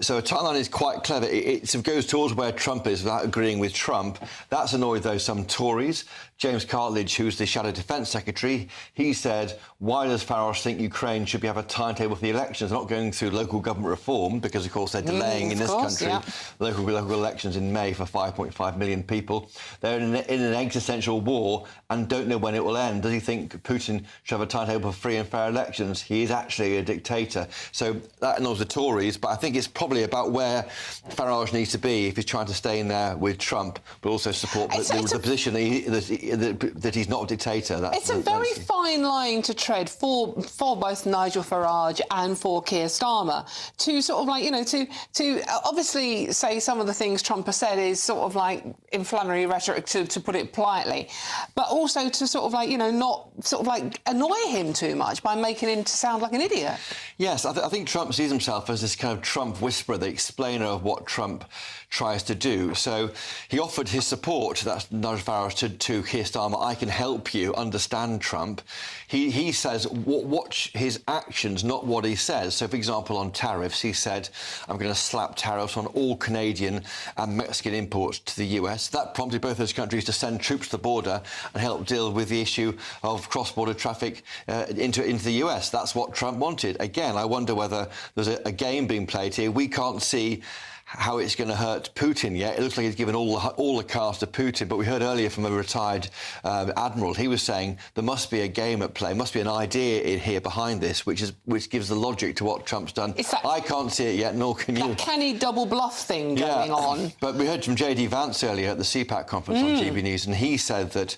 So a timeline is quite clever. It sort of goes towards where Trump is without agreeing with Trump. That's annoyed, though, some Tories. James Cartledge, who's the Shadow Defence Secretary, he said, why does Farage think Ukraine should have a timetable for the elections? They're not going through local government reform because, of course, they're delaying in this country local elections in May for 5.5 million people. They're in an existential war and don't know when it will end. Does he think Putin should have a timetable for free and fair elections? He is actually a dictator. So that annoys the Tories, but I think it's probably about where Farage needs to be if he's trying to stay in there with Trump, but also support the position that he's not a dictator. It's a very fine line to tread for both Nigel Farage and for Keir Starmer to sort of like, you know, to obviously say some of the things Trump has said is sort of like inflammatory rhetoric, to put it politely, but also to sort of like, you know, not sort of like annoy him too much by making him to sound like an idiot. Yes, I think Trump sees himself as this kind of Trump whisperer, the explainer of what Trump tries to do. So he offered his support, that's Nigel Farage, to Keir Starmer. I can help you understand Trump. He says watch his actions, not what he says. So, for example, on tariffs, he said, I'm going to slap tariffs on all Canadian and Mexican imports to the US. That prompted both those countries to send troops to the border and help deal with the issue of cross-border traffic into the US. That's what Trump wanted. Again, I wonder whether there's a game being played here. We can't see how it's going to hurt Putin yet. It looks like he's given all the cards to Putin, but we heard earlier from a retired admiral, he was saying there must be a game at play, must be an idea in here behind this, which gives the logic to what Trump's done. I can't see it yet, nor can you. That canny double bluff thing going on. But we heard from JD Vance earlier at the CPAC conference on GBNews, and he said that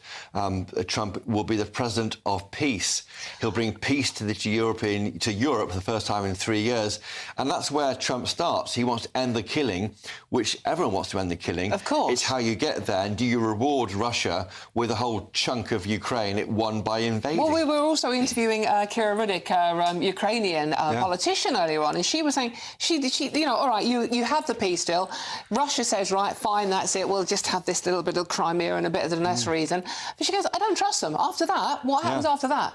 Trump will be the president of peace. He'll bring peace to Europe for the first time in 3 years, and that's where Trump starts. He wants to end the killing, which everyone wants to end the killing. Of course. It's how you get there. And do you reward Russia with a whole chunk of Ukraine it won by invading? Well, we were also interviewing Kira Riddick, a Ukrainian politician earlier on, and she was saying, she you know, all right, you have the peace deal. Russia says, right, fine, that's it. We'll just have this little bit of Crimea and a bit of the Donetsk region. But she goes, I don't trust them. After that, what happens after that?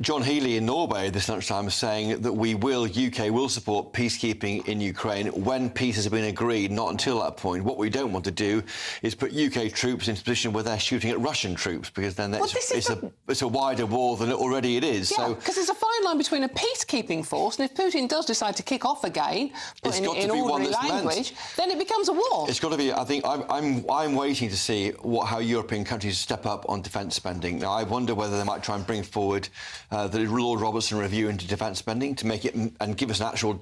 John Healey in Norway this lunchtime is saying that UK will support peacekeeping in Ukraine when peace has been agreed, not until that point. What we don't want to do is put UK troops in a position where they're shooting at Russian troops, because then it's a wider war than already it is. Yeah, because there's a fine line between a peacekeeping force, and if Putin does decide to kick off again, in ordinary language, then it becomes a war. It's got to be. I think I'm waiting to see how European countries step up on defence spending. Now, I wonder whether they might try and bring forward the Lord Robertson review into defence spending to make it and give us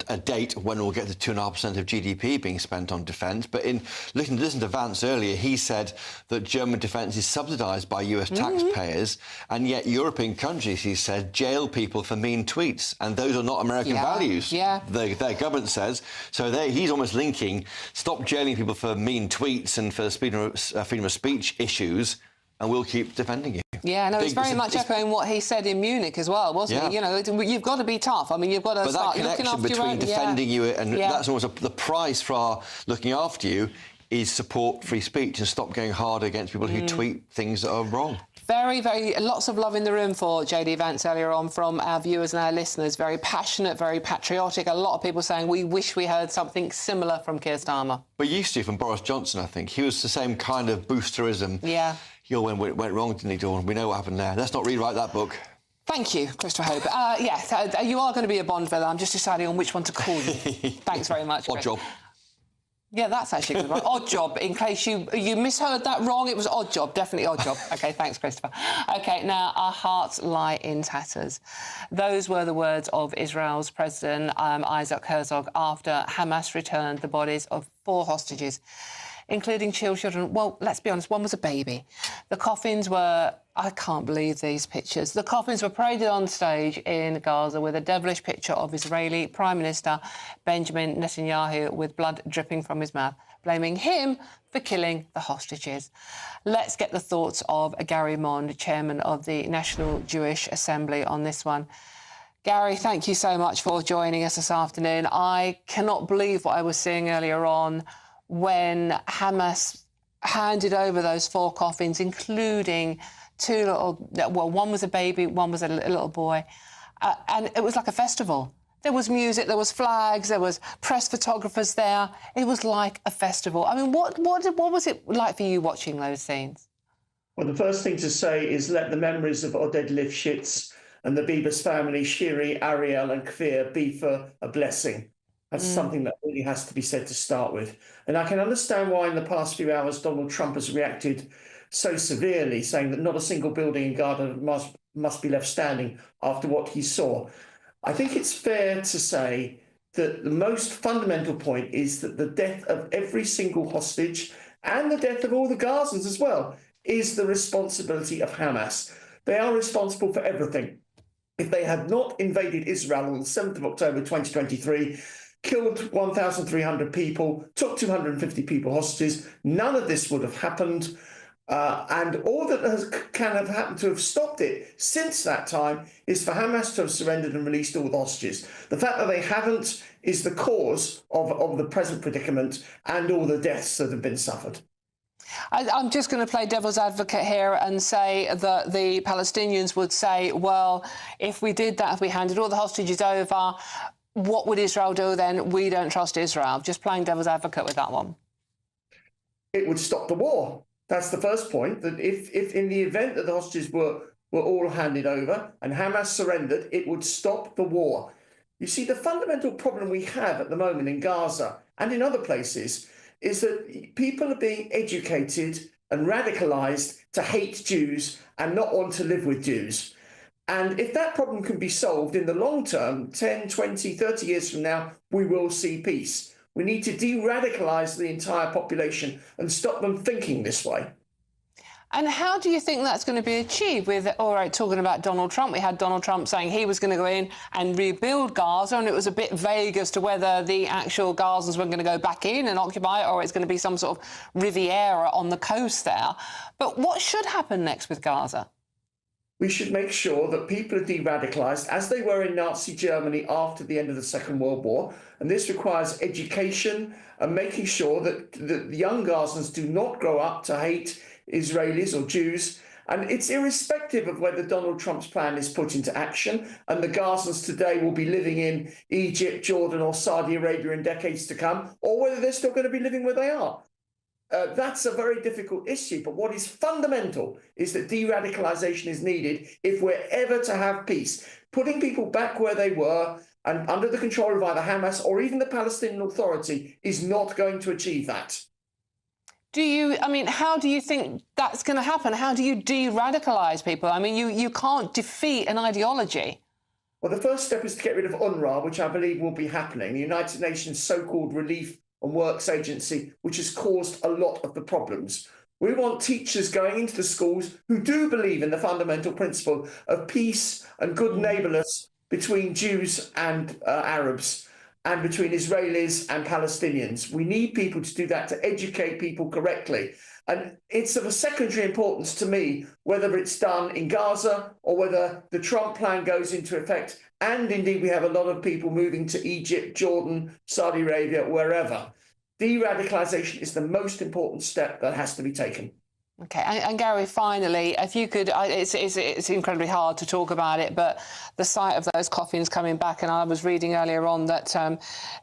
a date when we'll get the 2.5% of GDP being spent on defence. But in listen to Vance earlier, he said that German defence is subsidised by US taxpayers, and yet European countries, he said, jail people for mean tweets, and those are not American values. Their government says. So he's almost linking stop jailing people for mean tweets and for freedom of speech issues, and we'll keep defending you. Yeah, no, it's very much echoing what he said in Munich as well, wasn't it? You know, you've got to be tough. I mean, you've got to start looking after your own. But that connection between defending you and that's almost the price for looking after you is support free speech and stop going hard against people who tweet things that are wrong. Very, very, lots of love in the room for JD Vance earlier on from our viewers and our listeners. Very passionate, very patriotic. A lot of people saying we wish we heard something similar from Keir Starmer. We used to from Boris Johnson, I think. He was the same kind of boosterism. Yeah. He all went wrong, didn't he, Dawn? We know what happened there. Let's not rewrite that book. Thank you, Christopher Hope. Yes, you are going to be a Bond villain. I'm just deciding on which one to call you. Thanks very much. Odd job. Yeah, that's actually a good one. Odd job, in case you misheard that wrong. It was odd job, definitely odd job. OK, thanks, Christopher. OK, now, our hearts lie in tatters. Those were the words of Israel's President Isaac Herzog after Hamas returned the bodies of 4 hostages, including children. Well, let's be honest, one was a baby. The coffins were... I can't believe these pictures. The coffins were paraded on stage in Gaza with a devilish picture of Israeli Prime Minister Benjamin Netanyahu with blood dripping from his mouth, blaming him for killing the hostages. Let's get the thoughts of Gary Mond, chairman of the National Jewish Assembly, on this one. Gary, thank you so much for joining us this afternoon. I cannot believe what I was seeing earlier on when Hamas handed over those 4 coffins, including 2 little... Well, one was a baby, one was a little boy. And it was like a festival. There was music, there was flags, there was press photographers there. It was like a festival. I mean, what was it like for you watching those scenes? Well, the first thing to say is let the memories of Oded Lifshitz and the Bibas family, Shiri, Ariel and Kfir, be for a blessing. That's something that really has to be said to start with. And I can understand why in the past few hours Donald Trump has reacted so severely, saying that not a single building in Gaza must be left standing after what he saw. I think it's fair to say that the most fundamental point is that the death of every single hostage and the death of all the Gazans as well is the responsibility of Hamas. They are responsible for everything. If they had not invaded Israel on the 7th of October 2023, killed 1,300 people, took 250 people hostages, none of this would have happened. And all that can have happened to have stopped it since that time is for Hamas to have surrendered and released all the hostages. The fact that they haven't is the cause of the present predicament and all the deaths that have been suffered. I'm just going to play devil's advocate here and say that the Palestinians would say, well, if we did that, if we handed all the hostages over, what would Israel do then? We don't trust Israel. Just playing devil's advocate with that one. It would stop the war. That's the first point, that if in the event that the hostages were all handed over and Hamas surrendered, it would stop the war. You see, the fundamental problem we have at the moment in Gaza and in other places is that people are being educated and radicalized to hate Jews and not want to live with Jews. And if that problem can be solved in the long term, 10, 20, 30 years from now, we will see peace. We need to de-radicalise the entire population and stop them thinking this way. And how do you think that's going to be achieved with, all right, talking about Donald Trump, we had Donald Trump saying he was going to go in and rebuild Gaza, and it was a bit vague as to whether the actual Gazans were going to go back in and occupy it or it's going to be some sort of Riviera on the coast there. But what should happen next with Gaza? We should make sure that people are de-radicalised, as they were in Nazi Germany after the end of the Second World War. And this requires education and making sure that the young Gazans do not grow up to hate Israelis or Jews. And it's irrespective of whether Donald Trump's plan is put into action and the Gazans today will be living in Egypt, Jordan or Saudi Arabia in decades to come, or whether they're still going to be living where they are. That's a very difficult issue, but what is fundamental is that de-radicalisation is needed if we're ever to have peace. Putting people back where they were and under the control of either Hamas or even the Palestinian Authority is not going to achieve that. How do you think that's going to happen? How do you de-radicalise people? I mean, you can't defeat an ideology. Well, the first step is to get rid of UNRWA, which I believe will be happening, the United Nations so-called relief and works agency, which has caused a lot of the problems. We want teachers going into the schools who do believe in the fundamental principle of peace and good neighbourliness between Jews and Arabs and between Israelis and Palestinians. We need people to do that, to educate people correctly. And it's of a secondary importance to me whether it's done in Gaza or whether the Trump plan goes into effect. And indeed, we have a lot of people moving to Egypt, Jordan, Saudi Arabia, wherever. De-radicalisation is the most important step that has to be taken. OK, and Gary, finally, if you could, it's incredibly hard to talk about it, but the sight of those coffins coming back, and I was reading earlier on that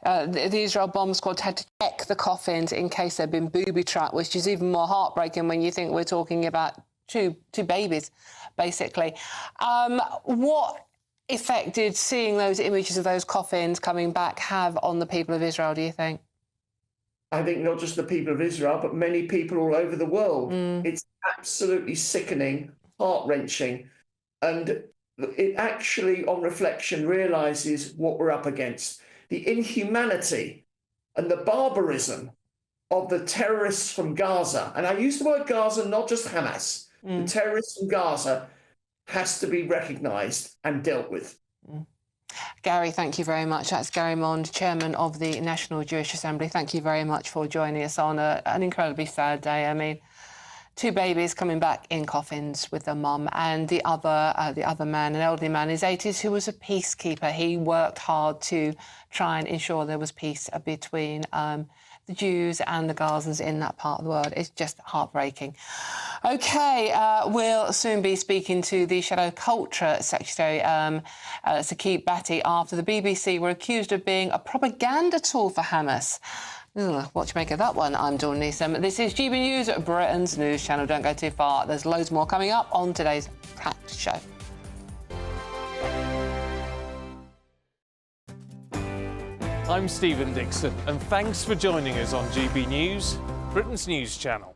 the Israel bomb squad had to check the coffins in case they'd been booby-trapped, which is even more heartbreaking when you think we're talking about two babies, basically. What effect did seeing those images of those coffins coming back have on the people of Israel, do you think? I think not just the people of Israel, but many people all over the world. It's absolutely sickening, heart-wrenching, and it actually, on reflection, realises what we're up against. The inhumanity and the barbarism of the terrorists from Gaza, and I use the word Gaza, not just Hamas, the terrorists from Gaza has to be recognised and dealt with. Gary, thank you very much. That's Gary Mond, Chairman of the National Jewish Assembly. Thank you very much for joining us on an incredibly sad day. I mean, 2 babies coming back in coffins with their mum, and the other man, an elderly man in his 80s, who was a peacekeeper. He worked hard to try and ensure there was peace between the Jews and the Gazans in that part of the world. It's just heartbreaking. OK, we'll soon be speaking to the Shadow Culture Secretary, Saqib Bhatti, after the BBC were accused of being a propaganda tool for Hamas. Ugh, what do you make of that one? I'm Dawn Neeson. This is GB News, Britain's news channel. Don't go too far. There's loads more coming up on today's packed show. I'm Stephen Dixon, and thanks for joining us on GB News, Britain's news channel.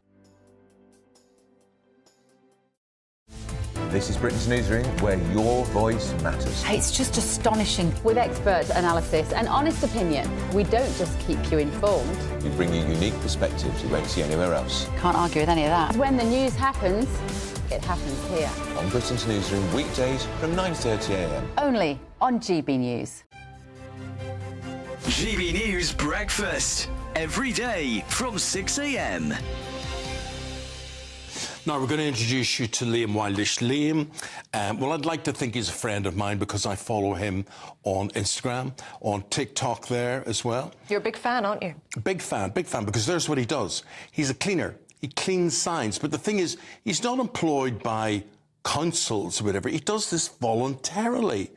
This is Britain's Newsroom, where your voice matters. It's just astonishing. With expert analysis and honest opinion, we don't just keep you informed. We bring you unique perspectives you won't see anywhere else. Can't argue with any of that. When the news happens, it happens here. On Britain's Newsroom, weekdays from 9:30 a.m. Only on GB News. GB News Breakfast, every day from 6 a.m. Now, we're going to introduce you to Liam Wildish. Liam, well, I'd like to think he's a friend of mine because I follow him on Instagram, on TikTok there as well. You're a big fan, aren't you? Big fan, because there's what he does. He's a cleaner. He cleans signs. But the thing is, he's not employed by councils or whatever. He does this voluntarily.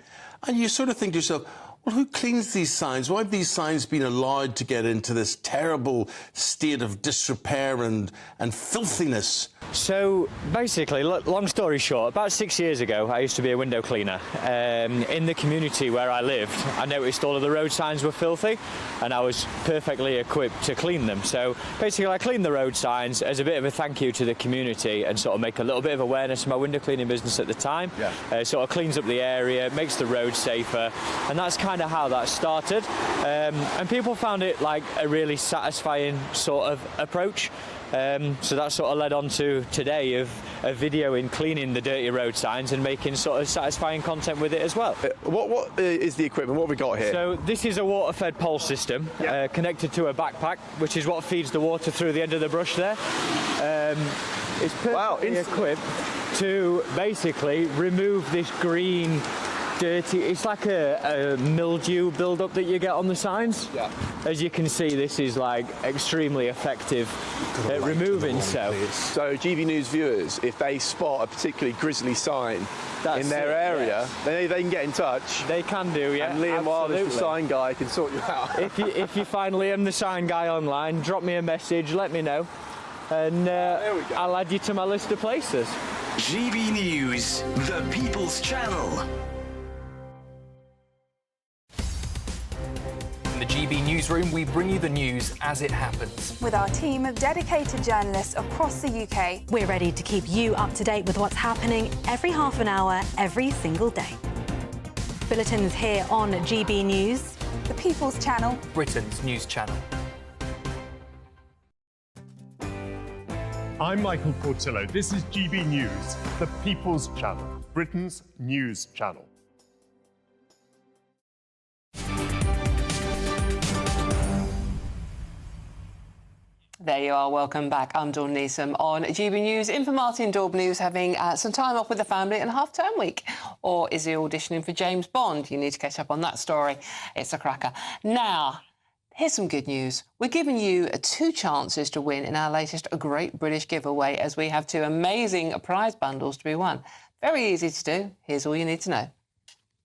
And you sort of think to yourself, well, who cleans these signs? Why have these signs been allowed to get into this terrible state of disrepair and filthiness? So basically, long story short, about 6 years ago, I used to be a window cleaner. In the community where I lived, I noticed all of the road signs were filthy, and I was perfectly equipped to clean them. So basically, I cleaned the road signs as a bit of a thank you to the community and sort of make a little bit of awareness of my window cleaning business at the time. Yeah. Sort of cleans up the area, makes the road safer, and that's kind of how that started. And people found it like a really satisfying sort of approach. So that sort of led on to today of a video in cleaning the dirty road signs and making sort of satisfying content with it as well. What is the equipment? What have we got here? So this is a water-fed pole system connected to a backpack, which is what feeds the water through the end of the brush there. It's perfectly equipped to basically remove this green dirty, it's like a mildew build-up that you get on the signs. Yeah. As you can see, this is like extremely effective at removing so. So GB News viewers, if they spot a particularly grisly sign in their area, then they can get in touch. They can do, yeah. And Liam Wildish, the sign guy, can sort you out. if you find Liam the sign guy online, drop me a message, let me know, and I'll add you to my list of places. GB News, the People's Channel. In the GB Newsroom, we bring you the news as it happens. With our team of dedicated journalists across the UK, we're ready to keep you up to date with what's happening every half an hour, every single day. Bulletins here on GB News, the People's Channel, Britain's news channel. I'm Michael Portillo. This is GB News, the People's Channel, Britain's news channel. There you are. Welcome back. I'm Dawn Neeson on GB News. In for Martin Daubney, who's having some time off with the family and half-term week. Or is he auditioning for James Bond? You need to catch up on that story. It's a cracker. Now, here's some good news. We're giving you 2 chances to win in our latest Great British giveaway, as we have 2 amazing prize bundles to be won. Very easy to do. Here's all you need to know.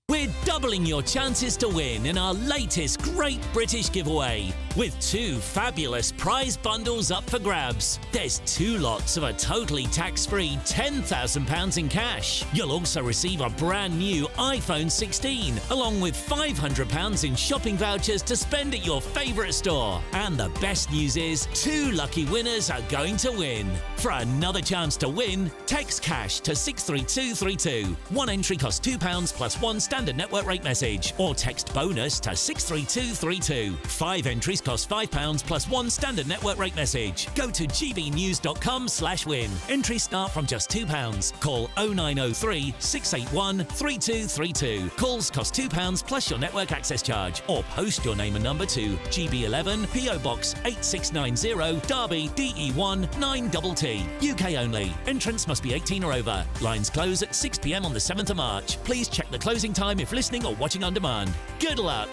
We're We're doubling your chances to win in our latest Great British giveaway, with 2 fabulous prize bundles up for grabs. There's 2 lots of a totally tax-free £10,000 in cash. You'll also receive a brand new iPhone 16, along with £500 in shopping vouchers to spend at your favourite store. And the best news is 2 lucky winners are going to win. For another chance to win, text cash to 63232. One entry costs £2 plus 1 standard network rate message, or text bonus to 63232. 5 entries cost £5 plus 1 standard network rate message. Go to gbnews.com/win. Entries start from just £2. Call 0903 681 3232. Calls cost £2 plus your network access charge, or post your name and number to GB11 PO Box 8690 Derby DE1 9TT. UK only. Entrants must be 18 or over. Lines close at 6 p.m. on the 7th of March. Please check the closing time if listening or watching on demand. Good luck.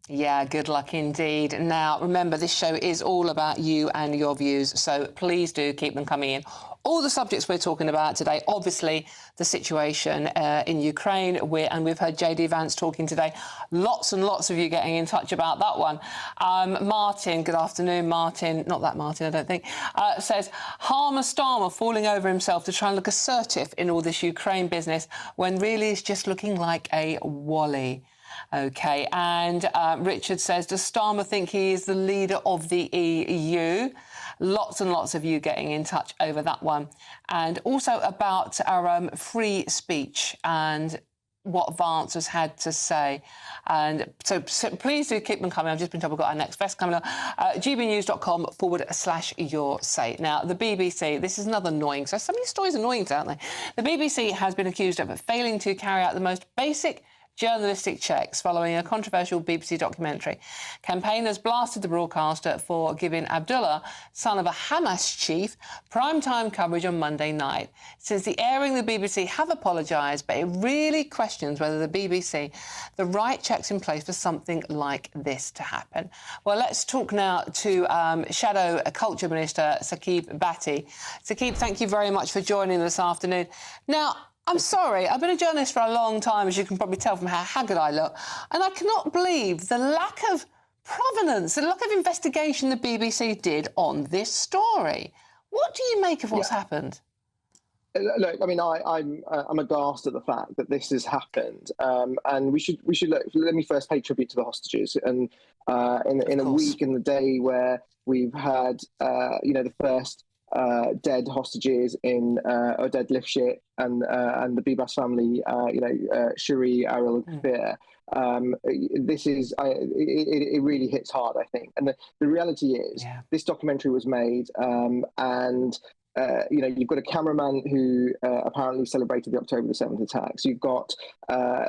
Yeah, good luck indeed. Now, remember, this show is all about you and your views, so please do keep them coming in. All the subjects we're talking about today, obviously the situation in Ukraine, and we've heard JD Vance talking today. Lots and lots of you getting in touch about that one. Martin, good afternoon, Martin. Not that Martin, I don't think. Says, Harmer Starmer falling over himself to try and look assertive in all this Ukraine business when really it's just looking like a wally. OK, and Richard says, does Starmer think he is the leader of the EU? Lots and lots of you getting in touch over that one. And also about our free speech and what Vance has had to say. And so please do keep them coming. I've just been told we've got our next vest coming up. gbnews.com/your say. Now, the BBC, this is another annoying. So some of these stories are annoying, aren't they? The BBC has been accused of failing to carry out the most basic journalistic checks following a controversial BBC documentary. Campaigners blasted the broadcaster for giving Abdullah, son of a Hamas chief, primetime coverage on Monday night. Since the airing, the BBC have apologised, but it really questions whether the BBC the right checks in place for something like this to happen. Well, let's talk now to Shadow Culture Minister Saqib Bhatti. Saqib, thank you very much for joining this afternoon. Now, I'm sorry, I've been a journalist for a long time, as you can probably tell from how haggard I look, and I cannot believe the lack of provenance, the lack of investigation the BBC did on this story. What do you make of what's happened? Look, I mean, I'm aghast at the fact that this has happened, and we should look. Let me first pay tribute to the hostages, and in a week, in the day where we've had, the first dead hostages in Oded Lifshit and the Bibas family, Shuri, Ariel, and Kafir. This is it really hits hard, I think. And the reality is, this documentary was made, and you've got a cameraman who apparently celebrated the October the 7th attacks. You've got,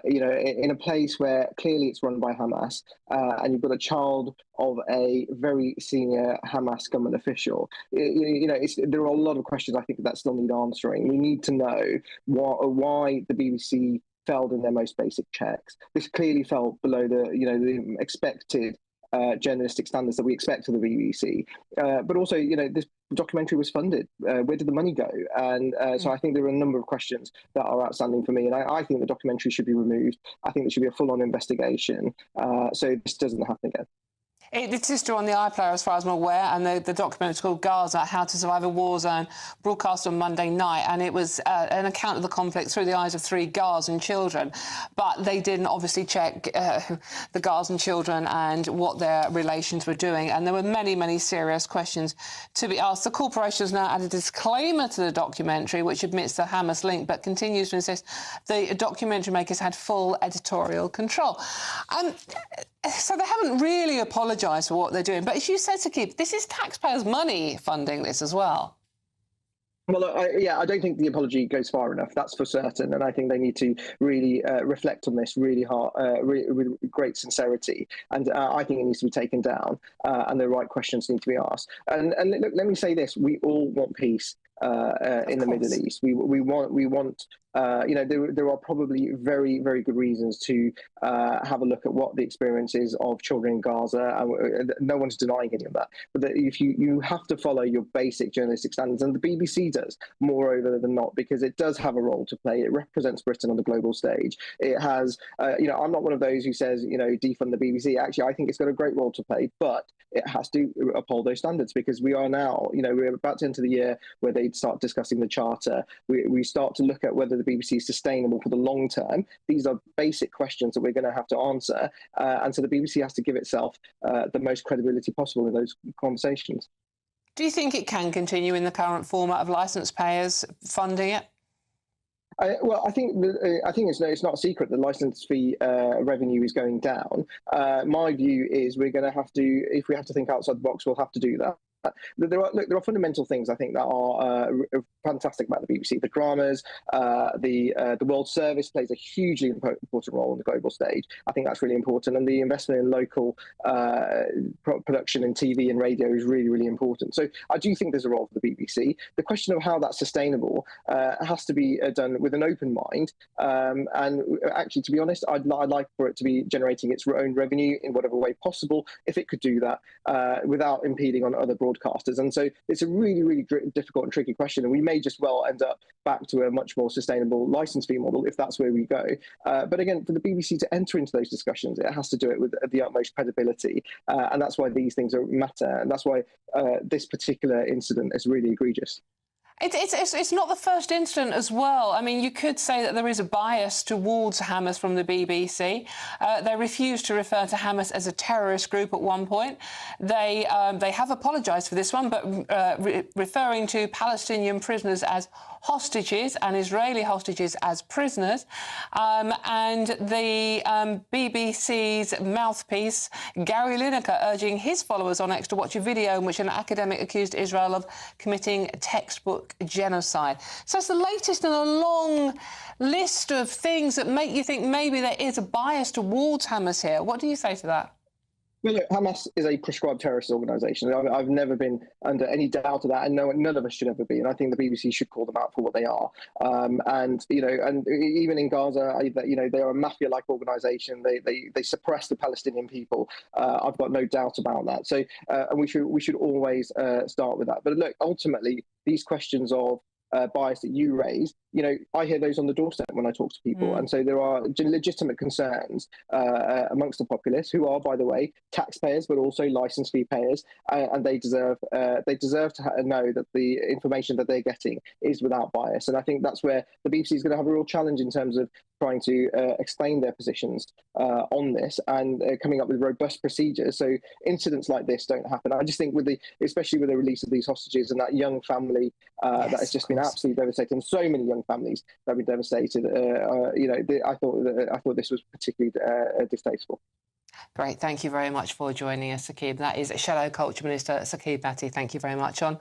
in a place where clearly it's run by Hamas, and you've got a child of a very senior Hamas government official. There are a lot of questions I think that still need answering. We need to know why the BBC failed in their most basic checks. This clearly fell below the expected journalistic standards that we expect of the BBC. But also, this documentary was funded. Where did the money go? And so I think there are a number of questions that are outstanding for me. And I think the documentary should be removed. I think there should be a full-on investigation so this doesn't happen again. It is still on the iPlayer, as far as I'm aware, and the documentary is called Gaza, How to Survive a War Zone, broadcast on Monday night, and it was an account of the conflict through the eyes of 3 Gazan children. But they didn't obviously check the Gazan children and what their relations were doing, and there were many, many serious questions to be asked. The corporation has now added a disclaimer to the documentary, which admits the Hamas link, but continues to insist the documentary makers had full editorial control. So they haven't really apologised for what they're doing. But as you said, Saqib, this is taxpayers' money funding this as well. Well, I don't think the apology goes far enough. That's for certain, and I think they need to really reflect on this really hard, with great sincerity. And I think it needs to be taken down, and the right questions need to be asked. And look, let me say this: we all want peace. in the Middle East. We want. There are probably very, very good reasons to have a look at what the experience is of children in Gaza. No one's denying any of that. But if you have to follow your basic journalistic standards, and the BBC does, moreover than not, because it does have a role to play. It represents Britain on the global stage. It has, I'm not one of those who says, defund the BBC. Actually, I think it's got a great role to play, but it has to uphold those standards, because we are now, we're about to enter the year where they start discussing the charter. We start to look at whether the BBC is sustainable for the long term. These are basic questions that we're going to have to answer. And so the BBC has to give itself the most credibility possible in those conversations. Do you think it can continue in the current format of licence payers funding it? I think it's not a secret that licence fee revenue is going down. My view is we're going to have to, if we have to think outside the box, we'll have to do that. There are fundamental things I think that are fantastic about the BBC. The dramas, the World Service plays a hugely important role on the global stage. I think that's really important, and the investment in local production in TV and radio is really, really important. So I do think there's a role for the BBC. The question of how that's sustainable has to be done with an open mind. And actually, to be honest, I'd like for it to be generating its own revenue in whatever way possible, if it could do that without impeding on other broadcasters. And so it's a really, really difficult and tricky question, and we may just well end up back to a much more sustainable licence fee model if that's where we go. But again, for the BBC to enter into those discussions, it has to do it with the utmost credibility, and that's why these things matter, and that's why this particular incident is really egregious. It's not the first incident as well. I mean, you could say that there is a bias towards Hamas from the BBC. They refused to refer to Hamas as a terrorist group at one point. They have apologised for this one, but referring to Palestinian prisoners as hostages and Israeli hostages as prisoners. And the BBC's mouthpiece, Gary Lineker, urging his followers on X to watch a video in which an academic accused Israel of committing textbook genocide. So it's the latest in a long list of things that make you think maybe there is a bias towards Hamas here. What do you say to that? Well, look, Hamas is a prescribed terrorist organisation. I've never been under any doubt of that, and none of us should ever be. And I think the BBC should call them out for what they are. And even in Gaza, they are a mafia-like organisation. They suppress the Palestinian people. I've got no doubt about that. So, and we should always start with that. But look, ultimately, these questions of bias that you raise, I hear those on the doorstep when I talk to people. And so there are legitimate concerns amongst the populace, who are, by the way, taxpayers, but also licence fee payers, and they deserve to know that the information that they're getting is without bias. And I think that's where the BBC is going to have a real challenge in terms of trying to explain their positions on this and coming up with robust procedures so incidents like this don't happen. I just think especially with the release of these hostages and that young family that has just been absolutely devastated, and so many young families that have been devastated, I thought this was particularly distasteful. Great, thank you very much for joining us, Saqib. That is Shadow Culture Minister Saqib Bhatti. Thank you very much on,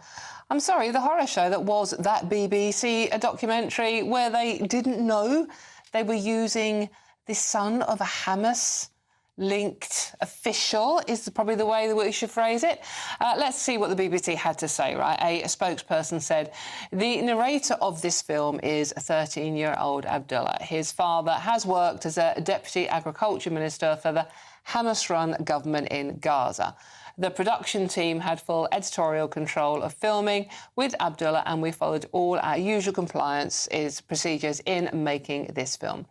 I'm sorry, the horror show that was That BBC, a documentary where they didn't know they were using the son of a Hamas-linked official, is probably the way that we should phrase it. Let's see what the BBC had to say, right? A spokesperson said, the narrator of this film is 13-year-old Abdullah. His father has worked as a deputy agriculture minister for the Hamas-run government in Gaza. The production team had full editorial control of filming with Abdullah, and we followed all our usual compliance procedures in making this film.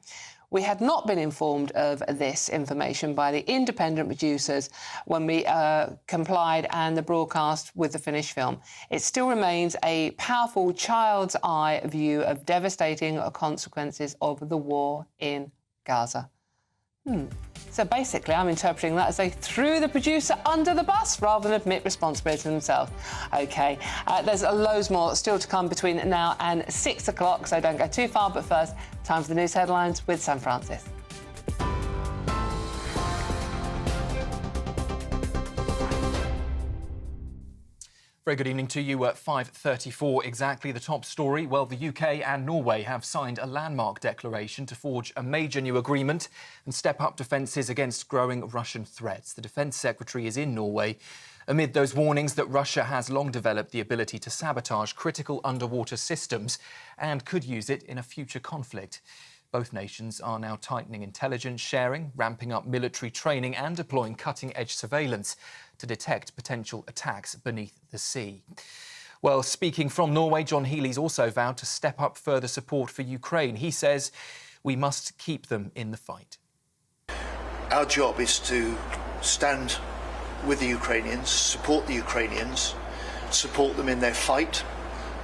We had not been informed of this information by the independent producers when we complied and the broadcast with the finished film. It still remains a powerful child's eye view of devastating consequences of the war in Gaza. So basically, I'm interpreting that as they threw the producer under the bus rather than admit responsibility themselves. OK, there's loads more still to come between now and 6 o'clock, so don't go too far. But first, time for the news headlines with Sam Francis. Very good evening to you at 5:34 exactly. The top story, well, the UK and Norway have signed a landmark declaration to forge a major new agreement and step up defences against growing Russian threats. The Defence Secretary is in Norway amid those warnings that Russia has long developed the ability to sabotage critical underwater systems and could use it in a future conflict. Both nations are now tightening intelligence sharing, ramping up military training and deploying cutting-edge surveillance to detect potential attacks beneath the sea. Well, speaking from Norway, John Healey's also vowed to step up further support for Ukraine. He says we must keep them in the fight. Our job is to stand with the Ukrainians, support them in their fight,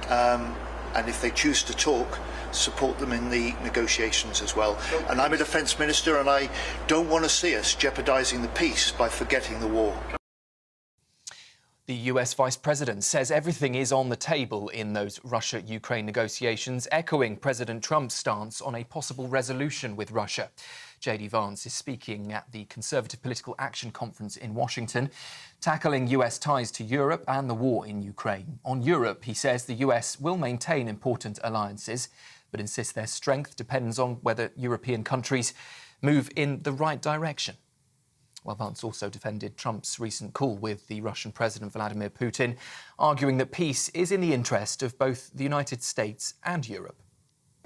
and if they choose to talk, support them in the negotiations as well. And I'm a defence minister, and I don't want to see us jeopardising the peace by forgetting the war. The US Vice President says everything is on the table in those Russia-Ukraine negotiations, echoing President Trump's stance on a possible resolution with Russia. JD Vance is speaking at the Conservative Political Action Conference in Washington, tackling US ties to Europe and the war in Ukraine. On Europe, he says the US will maintain important alliances, but insists their strength depends on whether European countries move in the right direction. Well, Vance also defended Trump's recent call with the Russian President Vladimir Putin, arguing that peace is in the interest of both the United States and Europe.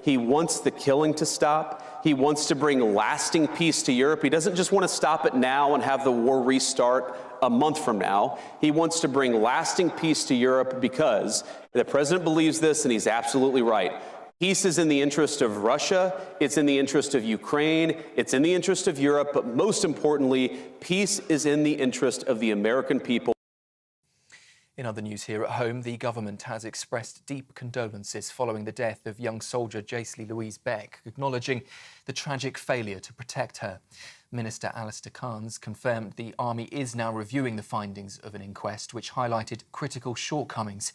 He wants the killing to stop. He wants to bring lasting peace to Europe. He doesn't just want to stop it now and have the war restart a month from now. He wants to bring lasting peace to Europe because the president believes this, and he's absolutely right. Peace is in the interest of Russia, it's in the interest of Ukraine, it's in the interest of Europe, but most importantly, peace is in the interest of the American people. In other news here at home, the government has expressed deep condolences following the death of young soldier Jaisley Louise Beck, acknowledging the tragic failure to protect her. Minister Alistair Cairns confirmed the Army is now reviewing the findings of an inquest which highlighted critical shortcomings.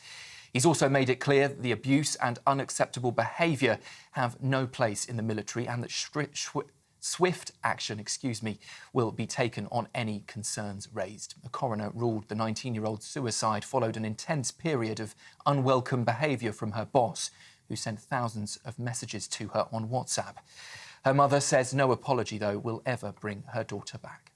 He's also made it clear that the abuse and unacceptable behaviour have no place in the military and that swift action, will be taken on any concerns raised. The coroner ruled the 19-year-old's suicide followed an intense period of unwelcome behaviour from her boss, who sent thousands of messages to her on WhatsApp. Her mother says no apology, though, will ever bring her daughter back.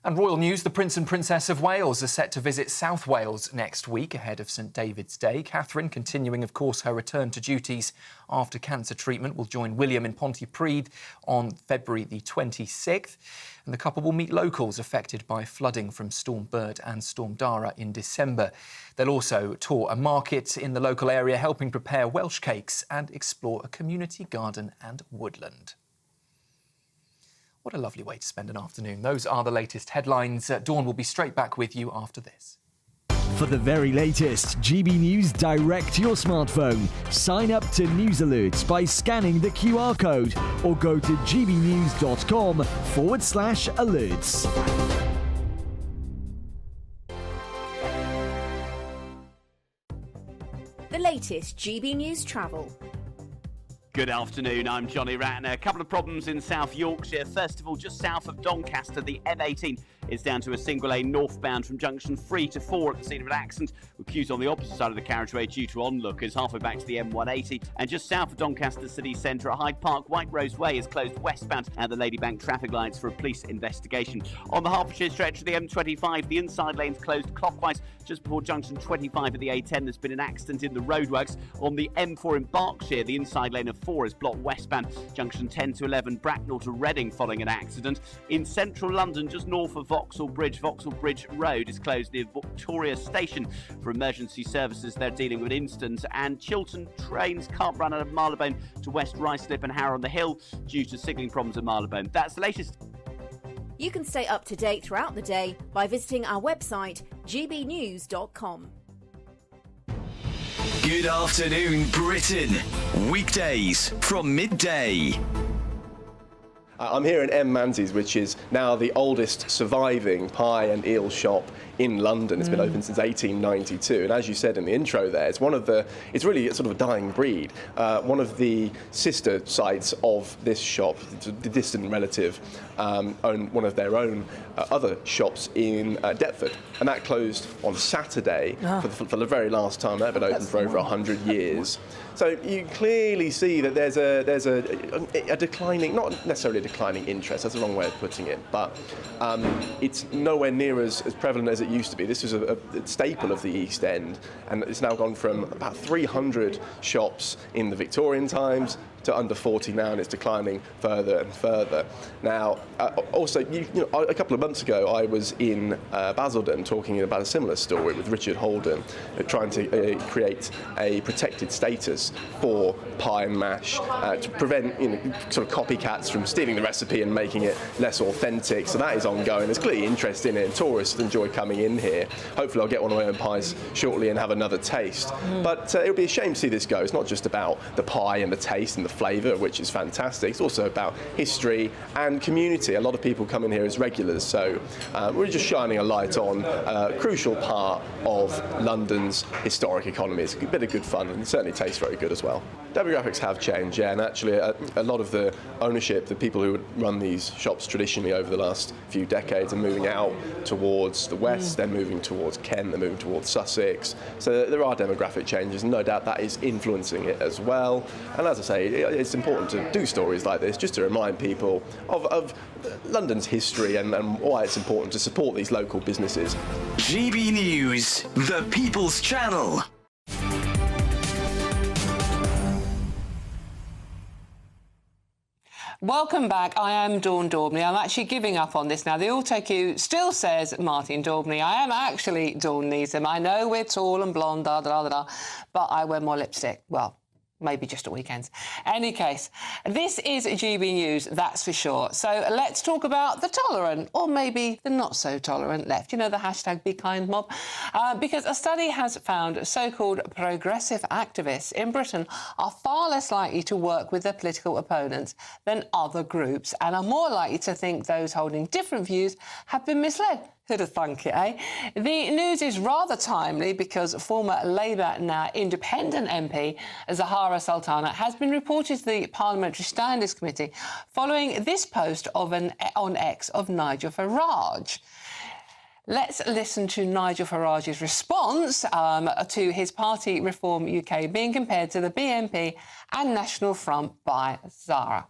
And royal news, the Prince and Princess of Wales are set to visit South Wales next week ahead of St David's Day. Catherine, continuing, of course, her return to duties after cancer treatment, will join William in Pontypridd on February the 26th. And the couple will meet locals affected by flooding from Storm Bird and Storm Dara in December. They'll also tour a market in the local area, helping prepare Welsh cakes and explore a community garden and woodland. What a lovely way to spend an afternoon. Those are the latest headlines. Dawn will be straight back with you after this. For the very latest GB News direct to your smartphone, sign up to News Alerts by scanning the QR code or go to gbnews.com/alerts. The latest GB News travel. Good afternoon, I'm Johnny Ratner. A couple of problems in South Yorkshire. First of all, just south of Doncaster, the M18 is down to a single lane northbound from junction 3 to 4 at the scene of an accident, with queues on the opposite side of the carriageway due to onlookers halfway back to the M180. And just south of Doncaster city centre at Hyde Park, White Rose Way is closed westbound at the Ladybank traffic lights for a police investigation. On the Hertfordshire stretch of the M25, the inside lane's closed clockwise just before junction 25 at the A10. There's been an accident in the roadworks. On the M4 in Berkshire, the inside lane of 4 is blocked westbound, junction 10 to 11 Bracknell to Reading following an accident. In central London, just north of Vauxhall Bridge Road is closed near Victoria Station for emergency services. They're dealing with incidents. And Chiltern trains can't run out of Marylebone to West Ruislip and Harrow on the Hill due to signalling problems at Marylebone. That's the latest. You can stay up to date throughout the day by visiting our website, gbnews.com. Good afternoon, Britain. Weekdays from midday. I'm here in M. Manzi's, which is now the oldest surviving pie and eel shop in London. It's been open since 1892, and as you said in the intro there, it's really sort of a dying breed. One of the sister sites of this shop, the distant relative, own one of their own other shops in Deptford, and that closed on Saturday for the very last time. That had been open for over 100 years. So you clearly see that there's a declining, not necessarily a declining interest, that's the wrong way of putting it, but it's nowhere near as prevalent as it used to be. This was a staple of the East End, and it's now gone from about 300 shops in the Victorian times to under 40 now, and it's declining further and further. Now, also, a couple of months ago, I was in Basildon talking about a similar story with Richard Holden, trying to create a protected status for pie and mash to prevent sort of copycats from stealing the recipe and making it less authentic. So that is ongoing. There's clearly interest in it, and tourists enjoy coming in here. Hopefully, I'll get one of my own pies shortly and have another taste. But it would be a shame to see this go. It's not just about the pie and the taste and the flavour, which is fantastic. It's also about history and community. A lot of people come in here as regulars, so we're just shining a light on a crucial part of London's historic economy. It's a bit of good fun, and it certainly tastes very good as well. Demographics have changed, yeah, and actually a lot of the ownership, the people who would run these shops traditionally over the last few decades are moving out towards the west, they're moving towards Kent, they're moving towards Sussex, so there are demographic changes, and no doubt that is influencing it as well. And as I say, it's important to do stories like this just to remind people of London's history and why it's important to support these local businesses. GB News, the People's Channel. Welcome back. I am Dawn Daubney. I'm actually giving up on this now. The auto cue still says Martin Daubney. I am actually Dawn Neeson. I know we're tall and blonde, but I wear more lipstick. Well, maybe just at weekends. Any case, this is GB News, that's for sure. So let's talk about the tolerant, or maybe the not-so-tolerant left. You know, the hashtag Be Kind mob. Because a study has found so-called progressive activists in Britain are far less likely to work with their political opponents than other groups, and are more likely to think those holding different views have been misled. Who'd have thunk it, eh? The news is rather timely because former Labour, now independent MP Zahara Sultana has been reported to the Parliamentary Standards Committee following this post on X of Nigel Farage. Let's listen to Nigel Farage's response to his party Reform UK being compared to the BNP and National Front by Zahara.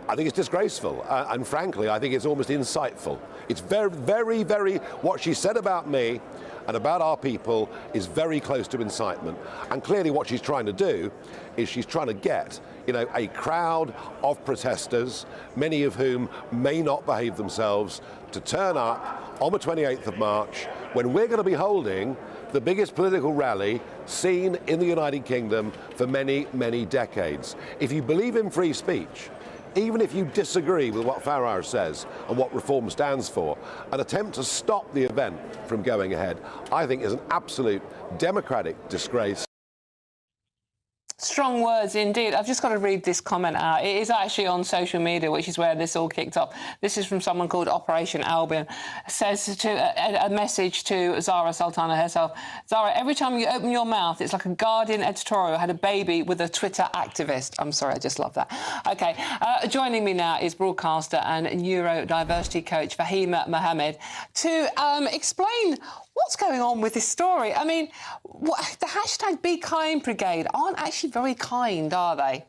I think it's disgraceful, and frankly, I think it's almost insightful. It's very, very, very, what she said about me and about our people is very close to incitement. And clearly what she's trying to do is she's trying to get, a crowd of protesters, many of whom may not behave themselves, to turn up on the 28th of March, when we're going to be holding the biggest political rally seen in the United Kingdom for many, many decades. If you believe in free speech, even if you disagree with what Farage says and what Reform stands for, an attempt to stop the event from going ahead, I think is an absolute democratic disgrace. Strong words indeed. I've just got to read this comment out. It is actually on social media, which is where this all kicked off. This is from someone called Operation Albion. Says a message to Zahara Sultana herself. Zahara, every time you open your mouth, it's like a Guardian editorial had a baby with a Twitter activist. I'm sorry, I just love that. OK, joining me now is broadcaster and neurodiversity coach Fahima Mohammed to explain what's going on with this story. I mean, the hashtag Be Kind Brigade aren't actually very kind, are they?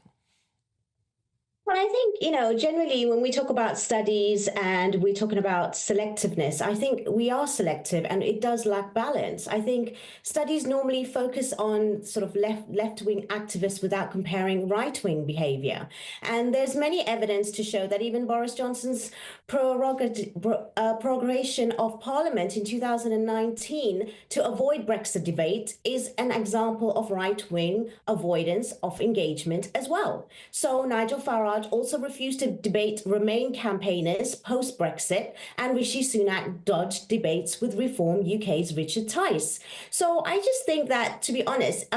Well, I think, generally when we talk about studies and we're talking about selectiveness, I think we are selective and it does lack balance. I think studies normally focus on sort of left-wing activists without comparing right-wing behaviour. And there's many evidence to show that even Boris Johnson's prorogation of Parliament in 2019 to avoid Brexit debate is an example of right-wing avoidance of engagement as well. So Nigel Farage Farage also refused to debate Remain campaigners post-Brexit, and Rishi Sunak dodged debates with Reform UK's Richard Tice. So I just think that, to be honest,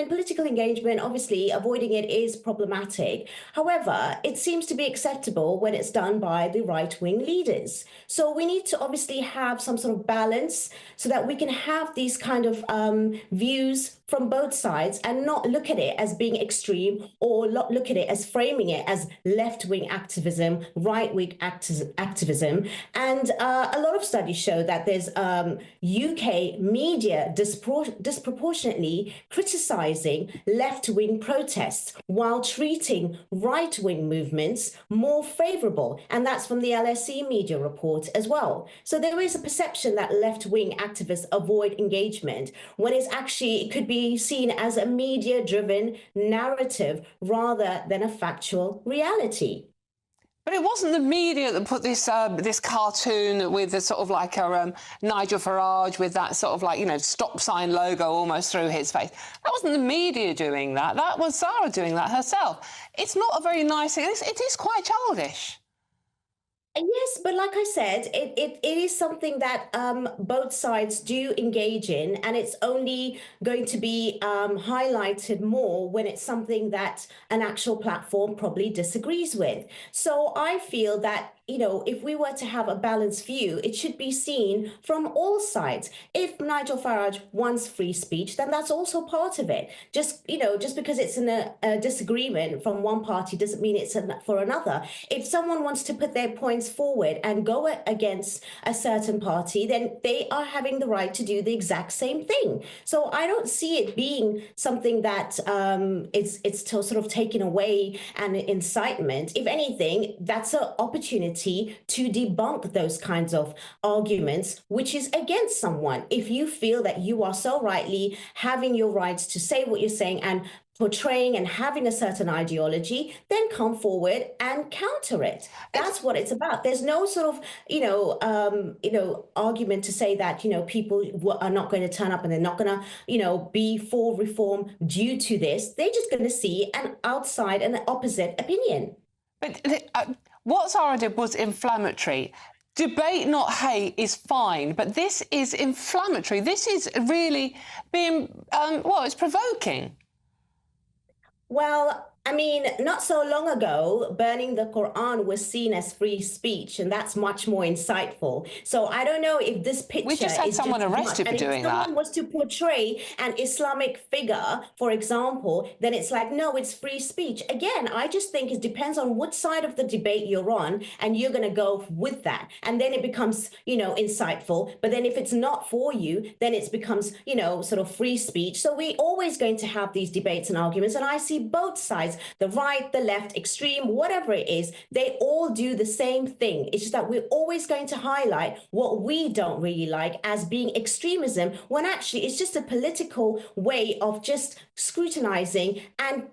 political engagement, obviously avoiding it is problematic. However, it seems to be acceptable when it's done by the right-wing leaders. So we need to obviously have some sort of balance so that we can have these kind of views from both sides and not look at it as being extreme or look at it as framing it as left-wing activism, right-wing activism. And a lot of studies show that there's UK media disproportionately criticising left-wing protests while treating right-wing movements more favourable. And that's from the LSE media report as well. So there is a perception that left-wing activists avoid engagement when it could be seen as a media-driven narrative rather than a factual reality. But it wasn't the media that put this this cartoon with the sort of like a Nigel Farage with that sort of like, you know, stop sign logo almost through his face. That wasn't the media doing that. That was Sarah doing that herself. It's not a very nice thing. It is quite childish. Yes, but like I said, it is something that both sides do engage in, and it's only going to be highlighted more when it's something that an actual platform probably disagrees with. So I feel that, you know, if we were to have a balanced view, it should be seen from all sides. If Nigel Farage wants free speech, then that's also part of it. Just because it's in a disagreement from one party doesn't mean it's for another. If someone wants to put their points forward and go against a certain party, then they are having the right to do the exact same thing. So I don't see it being something that it's sort of taken away and incitement. If anything, that's an opportunity to debunk those kinds of arguments, which is against someone. If you feel that you are so rightly having your rights to say what you're saying and portraying and having a certain ideology, then come forward and counter it. That's what it's about. There's no sort of, argument to say that, people are not going to turn up and they're not going to, be for reform due to this. They're just going to see an outside and an opposite opinion. But what Zara did was inflammatory. Debate, not hate, is fine, but this is inflammatory. This is really being, it's provoking. Well, I mean, not so long ago, burning the Quran was seen as free speech, and that's much more insightful. So I don't know if this picture we just had someone arrested for doing that. If someone was to portray an Islamic figure, for example, then it's like, no, it's free speech. Again, I just think it depends on what side of the debate you're on, and you're going to go with that. And then it becomes, insightful. But then if it's not for you, then it becomes, sort of free speech. So we're always going to have these debates and arguments, and I see both sides, the right, the left, extreme, whatever it is, they all do the same thing. It's just that we're always going to highlight what we don't really like as being extremism, when actually it's just a political way of just scrutinizing and,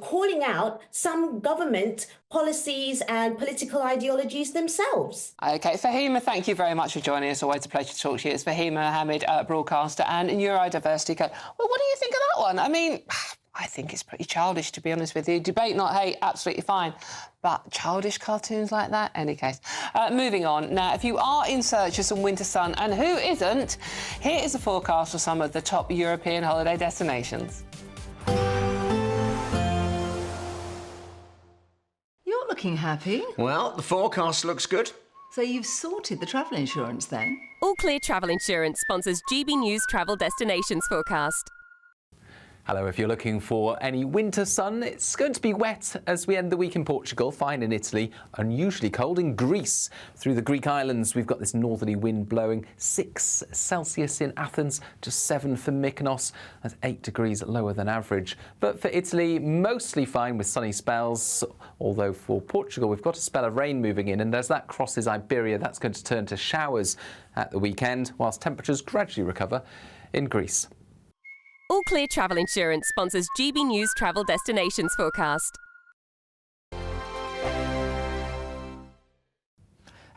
calling out some government policies and political ideologies themselves. OK, Fahima, thank you very much for joining us. Always a pleasure to talk to you. It's Fahima Hamid, broadcaster and neurodiversity coach. Well, what do you think of that one? I mean, I think it's pretty childish, to be honest with you. Debate, not hate, absolutely fine. But childish cartoons like that? Any case. Moving on. Now, if you are in search of some winter sun, and who isn't, here is a forecast for some of the top European holiday destinations. You're looking happy. Well, the forecast looks good. So you've sorted the travel insurance then? All Clear Travel Insurance sponsors GBNews Travel Destinations Forecast. Hello, if you're looking for any winter sun, it's going to be wet as we end the week in Portugal, fine in Italy, unusually cold in Greece. Through the Greek islands, we've got this northerly wind blowing, 6 Celsius in Athens, just 7 for Mykonos, that's 8 degrees lower than average. But for Italy, mostly fine with sunny spells, although for Portugal, we've got a spell of rain moving in, and as that crosses Iberia, that's going to turn to showers at the weekend, whilst temperatures gradually recover in Greece. All Clear Travel Insurance sponsors GBNews Travel Destinations Forecast.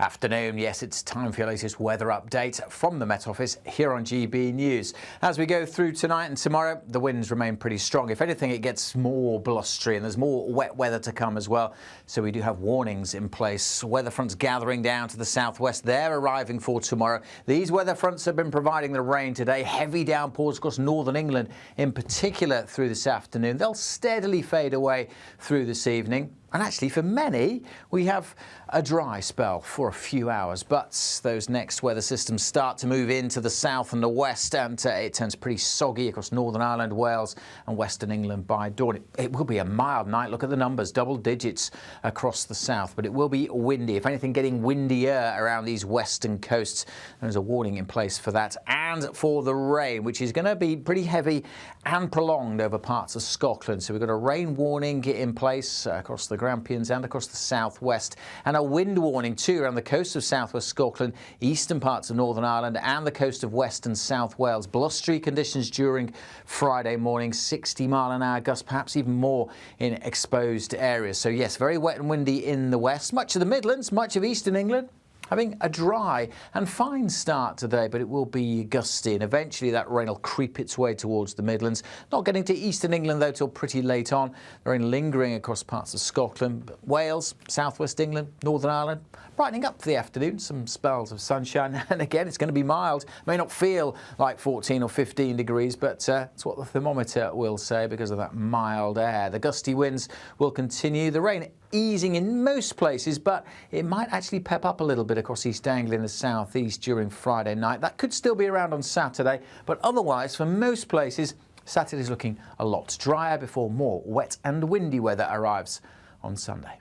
Afternoon, yes, it's time for your latest weather update from the Met Office here on GB News. As we go through tonight and tomorrow, the winds remain pretty strong. If anything, it gets more blustery and there's more wet weather to come as well. So we do have warnings in place. Weather fronts gathering down to the southwest. They're arriving for tomorrow. These weather fronts have been providing the rain today. Heavy downpours across northern England, in particular through this afternoon. They'll steadily fade away through this evening. And actually, for many, we have a dry spell for a few hours. But those next weather systems start to move into the south and the west, and it turns pretty soggy across Northern Ireland, Wales and Western England by dawn. It will be a mild night. Look at the numbers, double digits across the south. But it will be windy. If anything, getting windier around these western coasts. There's a warning in place for that. And for the rain, which is going to be pretty heavy and prolonged over parts of Scotland. So we've got a rain warning in place across the Grampians and across the southwest, and a wind warning too around the coast of southwest Scotland, eastern parts of Northern Ireland and the coast of West and South Wales. Blustery conditions during Friday morning, 60-mile-an-hour gusts, perhaps even more in exposed areas. So yes, very wet and windy in the west, much of the Midlands, much of eastern England having a dry and fine start today, but it will be gusty, and eventually that rain will creep its way towards the Midlands. Not getting to eastern England, though, till pretty late on. The rain lingering across parts of Scotland, Wales, southwest England, Northern Ireland. Brightening up for the afternoon, some spells of sunshine, and again, it's going to be mild. May not feel like 14 or 15 degrees, but it's what the thermometer will say because of that mild air. The gusty winds will continue. The rain easing in most places, but it might actually pep up a little bit across East Anglia in the southeast during Friday night. That could still be around on Saturday, but otherwise, for most places, Saturday's looking a lot drier before more wet and windy weather arrives on Sunday.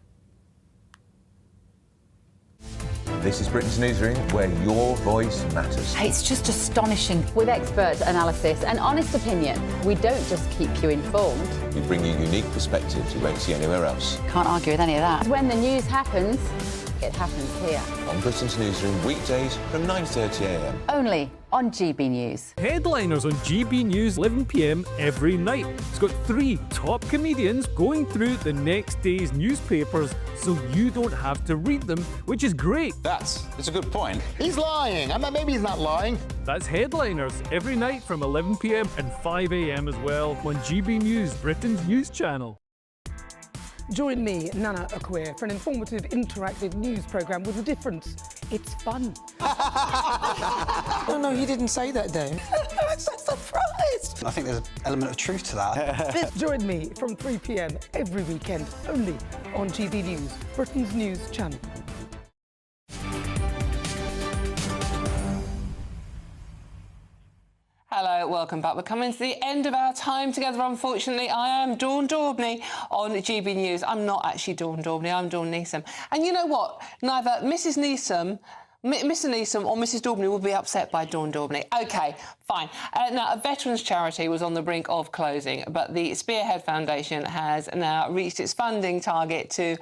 This is Britain's Newsroom, where your voice matters. It's just astonishing. With expert analysis and honest opinion, we don't just keep you informed. We bring you unique perspectives you won't see anywhere else. Can't argue with any of that. When the news happens, it happens here. On Britain's Newsroom, weekdays from 9:30 a.m. Only on GB News. Headliners on GB News, 11 p.m. every night. It's got 3 top comedians going through the next day's newspapers so you don't have to read them, which is great. It's a good point. He's lying. Maybe he's not lying. That's Headliners every night from 11 p.m. and 5 a.m. as well on GB News, Britain's news channel. Join me, Nana Akwe, for an informative, interactive news programme with a difference. It's fun. No, he didn't say that, though. I'm so surprised. I think there's an element of truth to that. Join me from 3 p.m. every weekend, only on GB News, Britain's news channel. Hello, welcome back. We're coming to the end of our time together, unfortunately. I am Dawn Daubney on GB News. I'm not actually Dawn Daubney, I'm Dawn Neeson. And you know what? Neither Mrs Neeson, Mr Neeson or Mrs Daubney will be upset by Dawn Daubney. OK, fine. Now, a veterans charity was on the brink of closing, but the Spearhead Foundation has now reached its funding target to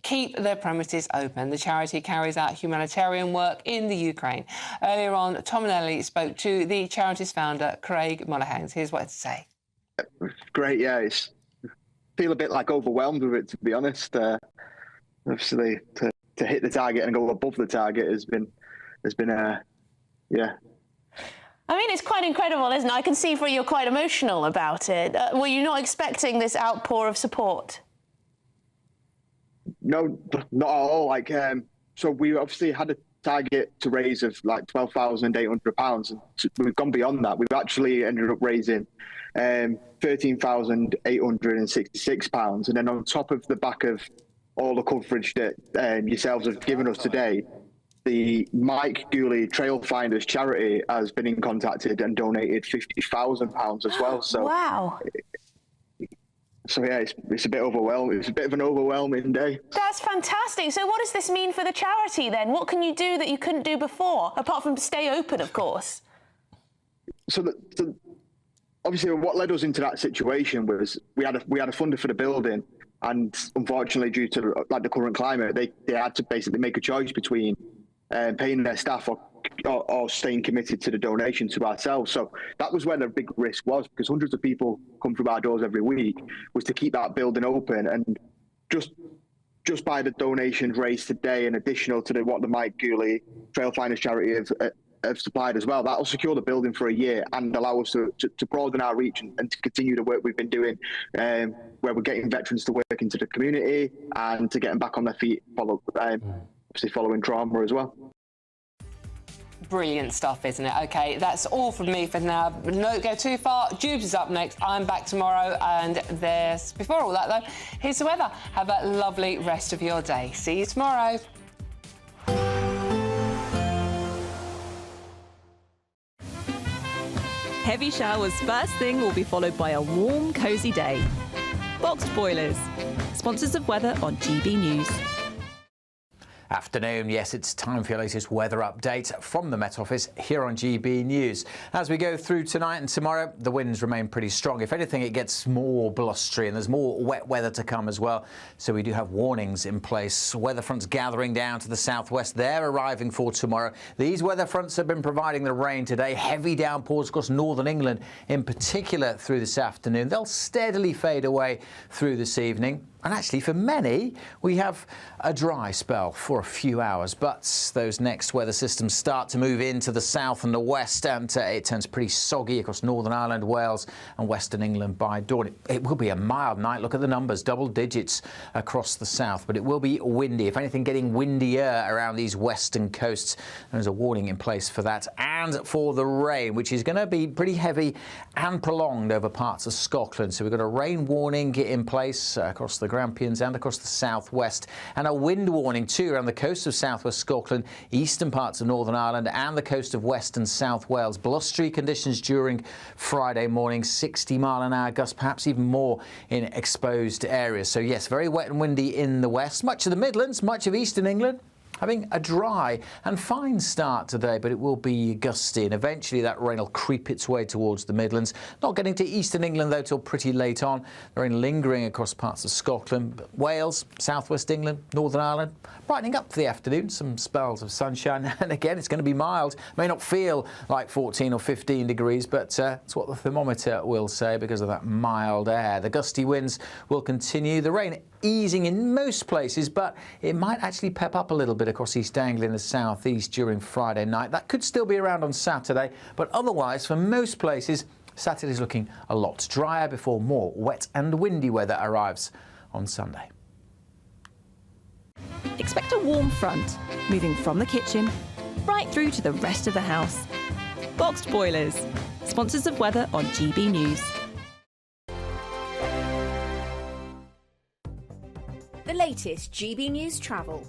keep their premises open. The charity carries out humanitarian work in the Ukraine. Earlier on, Tom and Ellie spoke to the charity's founder, Craig Monaghan. Here's what to say. Great, yeah. I feel a bit like overwhelmed with it, to be honest. Obviously, to hit the target and go above the target has been yeah. I mean, it's quite incredible, isn't it? I can see you're quite emotional about it. Were you not expecting this outpour of support? No, not at all. So we obviously had a target to raise of like £12,800, and we've gone beyond that. We've actually ended up raising £13,866, and then on top of the back of all the coverage that yourselves have given us today, the Mike Gooley Trail Finders charity has been contacted and donated £50,000 as well. So wow. So yeah, it's a bit overwhelming. It's a bit of an overwhelming day. That's fantastic. So what does this mean for the charity then? What can you do that you couldn't do before, apart from stay open, of course? So obviously, what led us into that situation was we had a funder for the building. And unfortunately, due to the current climate, they had to basically make a choice between paying their staff or staying committed to the donation to ourselves. So that was where the big risk was, because hundreds of people come through our doors every week, was to keep that building open. And just just by the donations raised today and additional to what the Mike Gooley Trailfinders charity have supplied as well, that will secure the building for a year and allow us to broaden our reach and to continue the work we've been doing, where we're getting veterans to work into the community and to get them back on their feet, obviously following trauma as well. Brilliant stuff, isn't it? OK, that's all from me for now. Don't go too far. Jubes is up next. I'm back tomorrow. And before all that, though, here's the weather. Have a lovely rest of your day. See you tomorrow. Heavy showers first thing will be followed by a warm, cosy day. Boxed boilers, sponsors of weather on GB News. Afternoon, yes, it's time for your latest weather update from the Met Office here on GB News. As we go through tonight and tomorrow, the winds remain pretty strong. If anything, it gets more blustery and there's more wet weather to come as well. So we do have warnings in place. Weather fronts gathering down to the southwest. They're arriving for tomorrow. These weather fronts have been providing the rain today. Heavy downpours across northern England, in particular through this afternoon. They'll steadily fade away through this evening. And actually, for many, we have a dry spell for a few hours. But those next weather systems start to move into the south and the west, and it turns pretty soggy across Northern Ireland, Wales and Western England by dawn. It will be a mild night. Look at the numbers, double digits across the south. But it will be windy. If anything, getting windier around these western coasts. There's a warning in place for that. And for the rain, which is going to be pretty heavy and prolonged over parts of Scotland. So we've got a rain warning in place across the Grampians and across the southwest, and a wind warning too around the coast of southwest Scotland, eastern parts of Northern Ireland and the coast of West and South Wales. Blustery conditions during Friday morning, 60-mile-an-hour gusts, perhaps even more in exposed areas. So yes, very wet and windy in the west, much of the Midlands, much of eastern England. Having a dry and fine start today, but it will be gusty, and eventually that rain will creep its way towards the Midlands. Not getting to eastern England, though, till pretty late on. The rain lingering across parts of Scotland, but Wales, southwest England, Northern Ireland, brightening up for the afternoon. Some spells of sunshine, and again, it's going to be mild. May not feel like 14 or 15 degrees, but it's what the thermometer will say because of that mild air. The gusty winds will continue. The rain easing in most places, but it might actually pep up a little bit across East Anglia in the southeast during Friday night. That could still be around on Saturday, but otherwise, for most places, Saturday's looking a lot drier before more wet and windy weather arrives on Sunday. Expect a warm front, moving from the kitchen right through to the rest of the house. Boxed boilers, sponsors of weather on GB News. The latest GB News travel.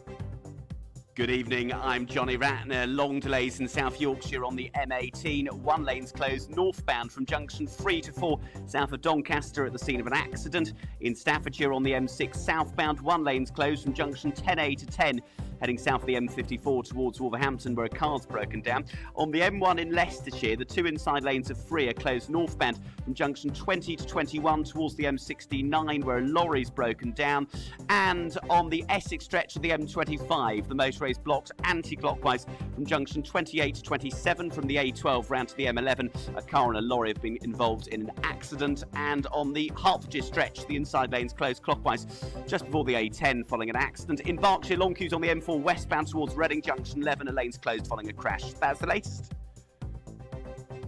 Good evening, I'm Johnny Ratner. Long delays in South Yorkshire on the M18. One lane's closed northbound from junction 3 to 4 south of Doncaster at the scene of an accident. In Staffordshire on the M6 southbound, one lane's closed from junction 10A to 10. Heading south of the M54 towards Wolverhampton where a car's broken down. On the M1 in Leicestershire, the two inside lanes of 3 are closed northbound from junction 20 to 21 towards the M69 where a lorry's broken down. And on the Essex stretch of the M25, the motorway is blocked anti-clockwise from junction 28 to 27 from the A12 round to the M11. A car and a lorry have been involved in an accident. And on the Hertfordshire stretch, the inside lane's closed clockwise just before the A10 following an accident. In Berkshire, long queues on the M4 westbound towards Reading junction 11, a lane's closed following a crash. That's the latest.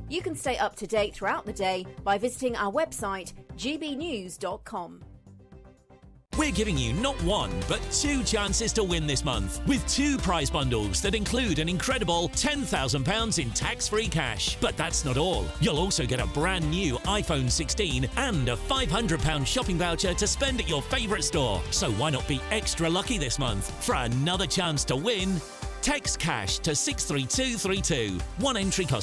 You can stay up to date throughout the day by visiting our website gbnews.com. We're giving you not one, but 2 chances to win this month with 2 prize bundles that include an incredible £10,000 in tax-free cash. But that's not all. You'll also get a brand new iPhone 16 and a £500 shopping voucher to spend at your favourite store. So why not be extra lucky this month? For another chance to win, text cash to 63232. One entry cost